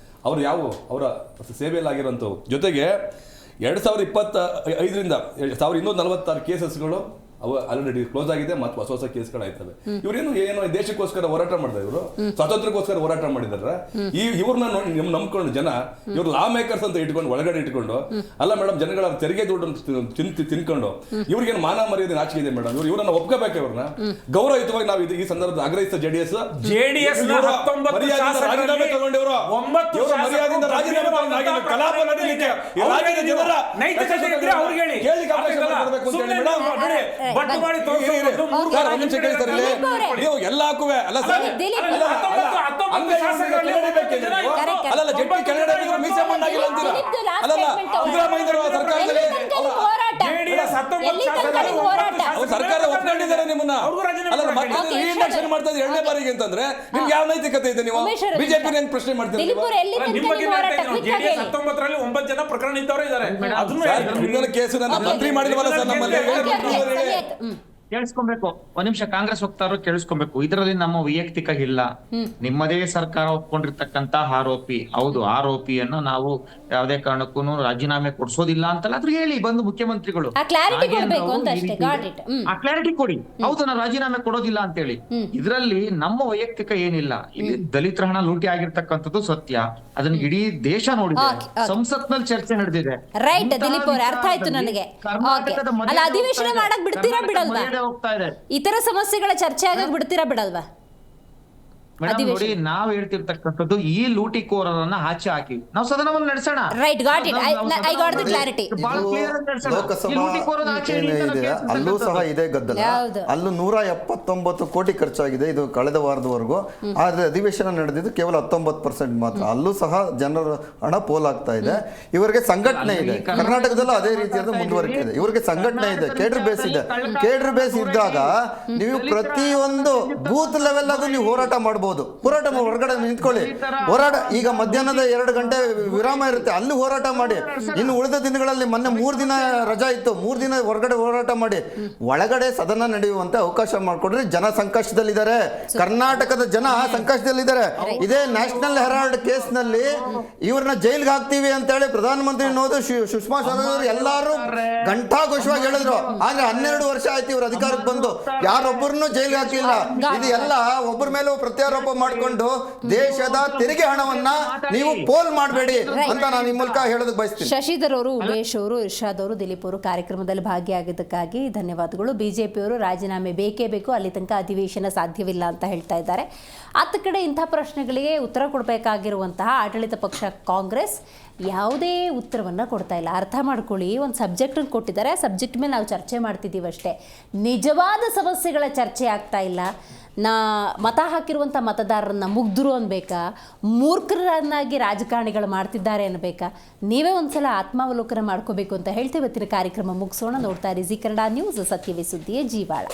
S10: ಅವ್ರು ಅವರ ಸೇವೆಯಲ್ಲಿ ಆಗಿರೋಂಥವು. ಜೊತೆಗೆ 2025ರಿಂದ 1246 ಕೇಸಸ್ಗಳು ಅವು ಆಲ್ರೆಡಿ ಕ್ಲೋಸ್ ಆಗಿದೆ, ಮತ್ತು ಹೊಸ ಕೇಸ್ಗಳಾಯ್ತವೆ. ಇವ್ರೇನು ದೇಶಕ್ಕೋಸ್ಕರ ಹೋರಾಟ ಮಾಡಿದ, ಇವರು ಸ್ವಾತಂತ್ರ್ಯಕ್ಕೋಸ್ಕರ ಹೋರಾಟ ಮಾಡಿದಾರೆ. ಇವ್ರನ್ನ ನಂಬ್ಕೊಂಡು ಜನ ಇವ್ರು ಲಾ ಮೇಕರ್ಸ್ ಅಂತ ಇಟ್ಕೊಂಡು ಒಳಗಡೆ ಇಟ್ಕೊಂಡು, ಅಲ್ಲ ಮೇಡಮ್, ಜನಗಳ ತೆರಿಗೆ ದುಡ್ಡು ತಿನ್ಕೊಂಡು ಇವ್ರಿಗೇನು ಮಾನ ಮರ್ಯಾದೆ ನಾಚಿಕೆ ಇದೆ ಮೇಡಮ್. ಇವ್ರನ್ನ ಒಪ್ಕೋಬೇಕು, ಇವ್ರನ್ನ ಗೌರವಯುತವಾಗಿ ನಾವು ಈ ಸಂದರ್ಭದ ಆಗ್ರಹಿಸಿದ JDS ರಾಜೀನಾಮೆ ತಗೊಂಡಿವರು. ಮರ್ಯಾದೆಯಿಂದ ರಾಜೀನಾಮೆ ತಗೊಂಡು ಕಲಾಪ ನಡೀಲಿಕ್ಕೆ ರಾಜ್ಯದ ಜನರ ನೀವು ಎಲ್ಲಕ್ಕೂ ಅಲ್ಲ ಸರ್, ಅಲ್ಲಲ್ಲ ಜಟ್ಟಿ ಕೆಳಗಡೆ ಮೀಸೆ ಮಣ್ಣಾಗಿಲ್ಲ ಅಂತೀರ. ಅಲ್ಲಲ್ಲ, ಸಿದ್ದರಾಮಯ್ಯ ಸರ್ಕಾರದಲ್ಲಿ ಸರ್ಕಾರ ಒಪ್ಕೊಂಡಿದ್ದಾರೆ ನಿಮ್ಮನ್ನ. ಅಲ್ಲ, ಮತ್ತೆ ರೀಇಂಡಕ್ಷನ್ ಮಾಡ್ತಾ ಇದ್ದೀರಿ 2ನೇ ಬಾರಿಗೆ ಅಂತಂದ್ರೆ ನಿಮ್ಗೆ ಯಾವ ನೈತಿಕತೆ ಇದೆ? ನೀವು ಬಿಜೆಪಿ ಏನ್ ಪ್ರಶ್ನೆ ಮಾಡ್ತೀರಿ?
S9: ರಲ್ಲಿ 9 ಜನ ಪ್ರಕರಣ ಇದ್ದವರು ಇದ್ದಾರೆ.
S10: ಕ್ರಿಮಿನಲ್ ಕೇಸು ನನ್ನ ಮಂತ್ರಿ ಮಾಡಿಲ್ವಲ್ಲ ಸರ್ ನಮ್ಮಲ್ಲಿ.
S8: ಕೇಳಿಸ್ಕೊಬೇಕು, ಒಂದ್ ನಿಮಿಷ. ಕಾಂಗ್ರೆಸ್ ವಕ್ತಾರರು ಕೇಳಿಸ್ಕೊಬೇಕು, ಇದರಲ್ಲಿ ನಮ್ಮ ವೈಯಕ್ತಿಕ ಇಲ್ಲ. ನಿಮ್ಮದೇ ಸರ್ಕಾರ ಒಪ್ಕೊಂಡಿರ್ತಕ್ಕಂತ ಆರೋಪಿ, ಹೌದು, ಆರೋಪಿಯನ್ನು ನಾವು ಯಾವುದೇ ಕಾರಣಕ್ಕೂ ರಾಜೀನಾಮೆ ಕೊಡ್ಸೋದಿಲ್ಲ ಅಂತಲ್ಲ, ಅದ್ರ ಹೇಳಿ ಬಂದು ಮುಖ್ಯಮಂತ್ರಿಗಳು ಆ ಕ್ಲಾರಿಟಿ ಕೊಡಿ. ಹೌದು, ನಾವು ರಾಜೀನಾಮೆ ಕೊಡೋದಿಲ್ಲ ಅಂತ ಹೇಳಿ. ಇದರಲ್ಲಿ ನಮ್ಮ ವೈಯಕ್ತಿಕ ಏನಿಲ್ಲ. ಇಲ್ಲಿ ದಲಿತರ ಹಣ ಲೂಟಿ ಆಗಿರ್ತಕ್ಕಂಥದ್ದು ಸತ್ಯ, ಅದನ್ನ ಇಡೀ ದೇಶ ನೋಡಿದೆ, ಸಂಸತ್ನಲ್ಲಿ ಚರ್ಚೆ ನಡೆದಿದೆ.
S1: ರೈಟ್ ದಿಲೀಪ್ ಅವರೇ, ಅರ್ಥ ಆಯ್ತು ನನಗೆ. ಅಧಿವೇಶನ ಮಾಡಕ್ ಬಿಡ್ತೀರಾ ಬಿಡಲ್ವಾ?
S8: ಹೋಗ್ತಾ ಇದೆ.
S1: ಇತರ ಸಮಸ್ಯೆಗಳ ಚರ್ಚೆ ಆಗಕ್ ಬಿಡ್ತೀರಾ ಬಿಡಲ್ವಾ?
S8: ನೋಡಿ, ನಾವ್ ಹೇಳ್ತಿರ್ತಕ್ಕಂಥದ್ದು ಈ ಲೂಟಿಕೋರರನ್ನ ಆಚೆ ಹಾಕಿ ನಾವು ಸದನವನ್ನು ನಡೆಸೋಣ.
S1: Right, got it, I got the clarity.
S6: Lok Sabha ಏನಿದೆ ಅಲ್ಲೂ ಸಹ ಇದೇ ಗದ್ದಲ. ಅಲ್ಲೂ 179 ಕೋಟಿ ಖರ್ಚಾಗಿದೆ ಇದು ಕಳೆದ ವಾರದವರೆಗೂ. ಆದ್ರೆ ಅಧಿವೇಶನ ನಡೆದಿದ್ದು ಕೇವಲ 19% ಮಾತ್ರ. ಅಲ್ಲೂ ಸಹ ಜನರ ಹಣ ಪೋಲಾಗ್ತಾ ಇದೆ. ಇವರಿಗೆ ಸಂಘಟನೆ ಇದೆ, ಕರ್ನಾಟಕದಲ್ಲೂ ಅದೇ ರೀತಿಯಾದ ಮುಂದುವರಿಕೆ ಇದೆ. ಇವರಿಗೆ ಸಂಘಟನೆ ಇದೆ, ಕೇಡರ್ ಬೇಸ್ ಇದೆ. ಕೇಡರ್ ಬೇಸ್ ಇದ್ದಾಗ ನೀವು ಪ್ರತಿಯೊಂದು ಬೂತ್ ಲೆವೆಲ್ ಆಗೂ ನೀವು ಹೋರಾಟ ಮಾಡಬಹುದು. ಮಾಡ್ಬೋದು. ಹೋರಾಟ ಹೊರಗಡೆ ನಿಂತ್ಕೊಳ್ಳಿ, ಹೋರಾಟ. ಈಗ ಮಧ್ಯಾಹ್ನದ 2 ಗಂಟೆ ವಿರಾಮ ಇರುತ್ತೆ, ಅಲ್ಲಿ ಹೋರಾಟ ಮಾಡಿ. ಇನ್ನು ಉಳಿದ ದಿನಗಳಲ್ಲಿ ಮೊನ್ನೆ 3 ದಿನ ರಜಾ ಇತ್ತು, 3 ದಿನ ಹೊರಗಡೆ ಹೋರಾಟ ಮಾಡಿ. ಒಳಗಡೆ ಸದನ ನಡೆಯುವಂತೆ ಅವಕಾಶ ಮಾಡಿಕೊಡ್ರಿ. ಜನ ಸಂಕಷ್ಟದಲ್ಲಿದ್ದಾರೆ, ಕರ್ನಾಟಕದ ಜನ ಸಂಕಷ್ಟದಲ್ಲಿದ್ದಾರೆ. ಇದೇ ನ್ಯಾಷನಲ್ ಹೆರಾಲ್ಡ್ ಕೇಸ್ನಲ್ಲಿ ಇವ್ರನ್ನ ಜೈಲ್ಗೆ ಹಾಕ್ತೀವಿ ಅಂತ ಹೇಳಿ ಪ್ರಧಾನಮಂತ್ರಿ ನೋದು ಸುಷ್ಮಾ ಸ್ವರಾಜ್ ಅವರು ಎಲ್ಲಾರು ಘಂಟಾಘೋಷವಾಗಿ ಹೇಳಿದ್ರು. ಆದ್ರೆ 12 ವರ್ಷ ಆಯ್ತು ಇವ್ರ ಅಧಿಕಾರಕ್ಕೆ ಬಂದು, ಯಾರೊಬ್ಬರನ್ನು ಜೈಲ್ಗೆ ಹಾಕಲಿಲ್ಲ. ಇದು ಎಲ್ಲ ಒಬ್ಬರ ಮೇಲೂ ಪ್ರತ್ಯಾರೋಪ ಮಾಡಿಕೊಂಡು ದೇಶದ ತೆರಿಗೆ ಹಣವನ್ನ ನೀವು ಪೋಲ್ ಮಾಡಬೇಡಿ ಅಂತ ನಾನು ಈ ಮೂಲಕ ಹೇಳೋದಕ್ಕೆ ಬಯಸ್ತೀನಿ.
S1: ಶಶಿಧರ್ ಅವರು, ಉಮೇಶ್ ಅವರು, ಇರ್ಷಾದ್ ಅವರು, ದಿಲೀಪ್ ಅವರು ಕಾರ್ಯಕ್ರಮದಲ್ಲಿ ಭಾಗಿಯಾಗಿದ್ದಕ್ಕಾಗಿ ಧನ್ಯವಾದಗಳು. ಬಿಜೆಪಿಯವರು ರಾಜೀನಾಮೆ ಬೇಕೇ ಬೇಕು, ಅಲ್ಲಿ ತನಕ ಅಧಿವೇಶನ ಸಾಧ್ಯವಿಲ್ಲ ಅಂತ ಹೇಳ್ತಾ ಇದ್ದಾರೆ. ಆತ ಕಡೆ ಇಂಥ ಪ್ರಶ್ನೆಗಳಿಗೆ ಉತ್ತರ ಕೊಡಬೇಕಾಗಿರುವಂತಹ ಆಡಳಿತ ಪಕ್ಷ ಕಾಂಗ್ರೆಸ್ ಯಾವುದೇ ಉತ್ತರವನ್ನು ಕೊಡ್ತಾ ಇಲ್ಲ. ಅರ್ಥ ಮಾಡ್ಕೊಳ್ಳಿ, ಒಂದು ಸಬ್ಜೆಕ್ಟನ್ನು ಕೊಟ್ಟಿದ್ದಾರೆ, ಆ ಸಬ್ಜೆಕ್ಟ್ ಮೇಲೆ ನಾವು ಚರ್ಚೆ ಮಾಡ್ತಿದ್ದೀವಿ ಅಷ್ಟೇ. ನಿಜವಾದ ಸಮಸ್ಯೆಗಳ ಚರ್ಚೆ ಆಗ್ತಾ ಇಲ್ಲ. ಮತ ಹಾಕಿರುವಂಥ ಮತದಾರರನ್ನ ಮುಗ್ಧರು ಅನ್ಬೇಕಾ, ಮೂರ್ಖರನ್ನಾಗಿ ರಾಜಕಾರಣಿಗಳು ಮಾಡ್ತಿದ್ದಾರೆ ಅನ್ಬೇಕಾ? ನೀವೇ ಒಂದ್ಸಲ ಆತ್ಮಾವಲೋಕನ ಮಾಡ್ಕೋಬೇಕು ಅಂತ ಹೇಳ್ತೇವೆ. ಇವತ್ತಿನ ಕಾರ್ಯಕ್ರಮ ಮುಗಿಸೋಣ. ನೋಡ್ತಾ ಇರಿ ಜಿ ಕನ್ನಡ ನ್ಯೂಸ್, ಸತ್ಯವೇ ಸುದ್ದಿಯೇ ಜೀವಾಳ.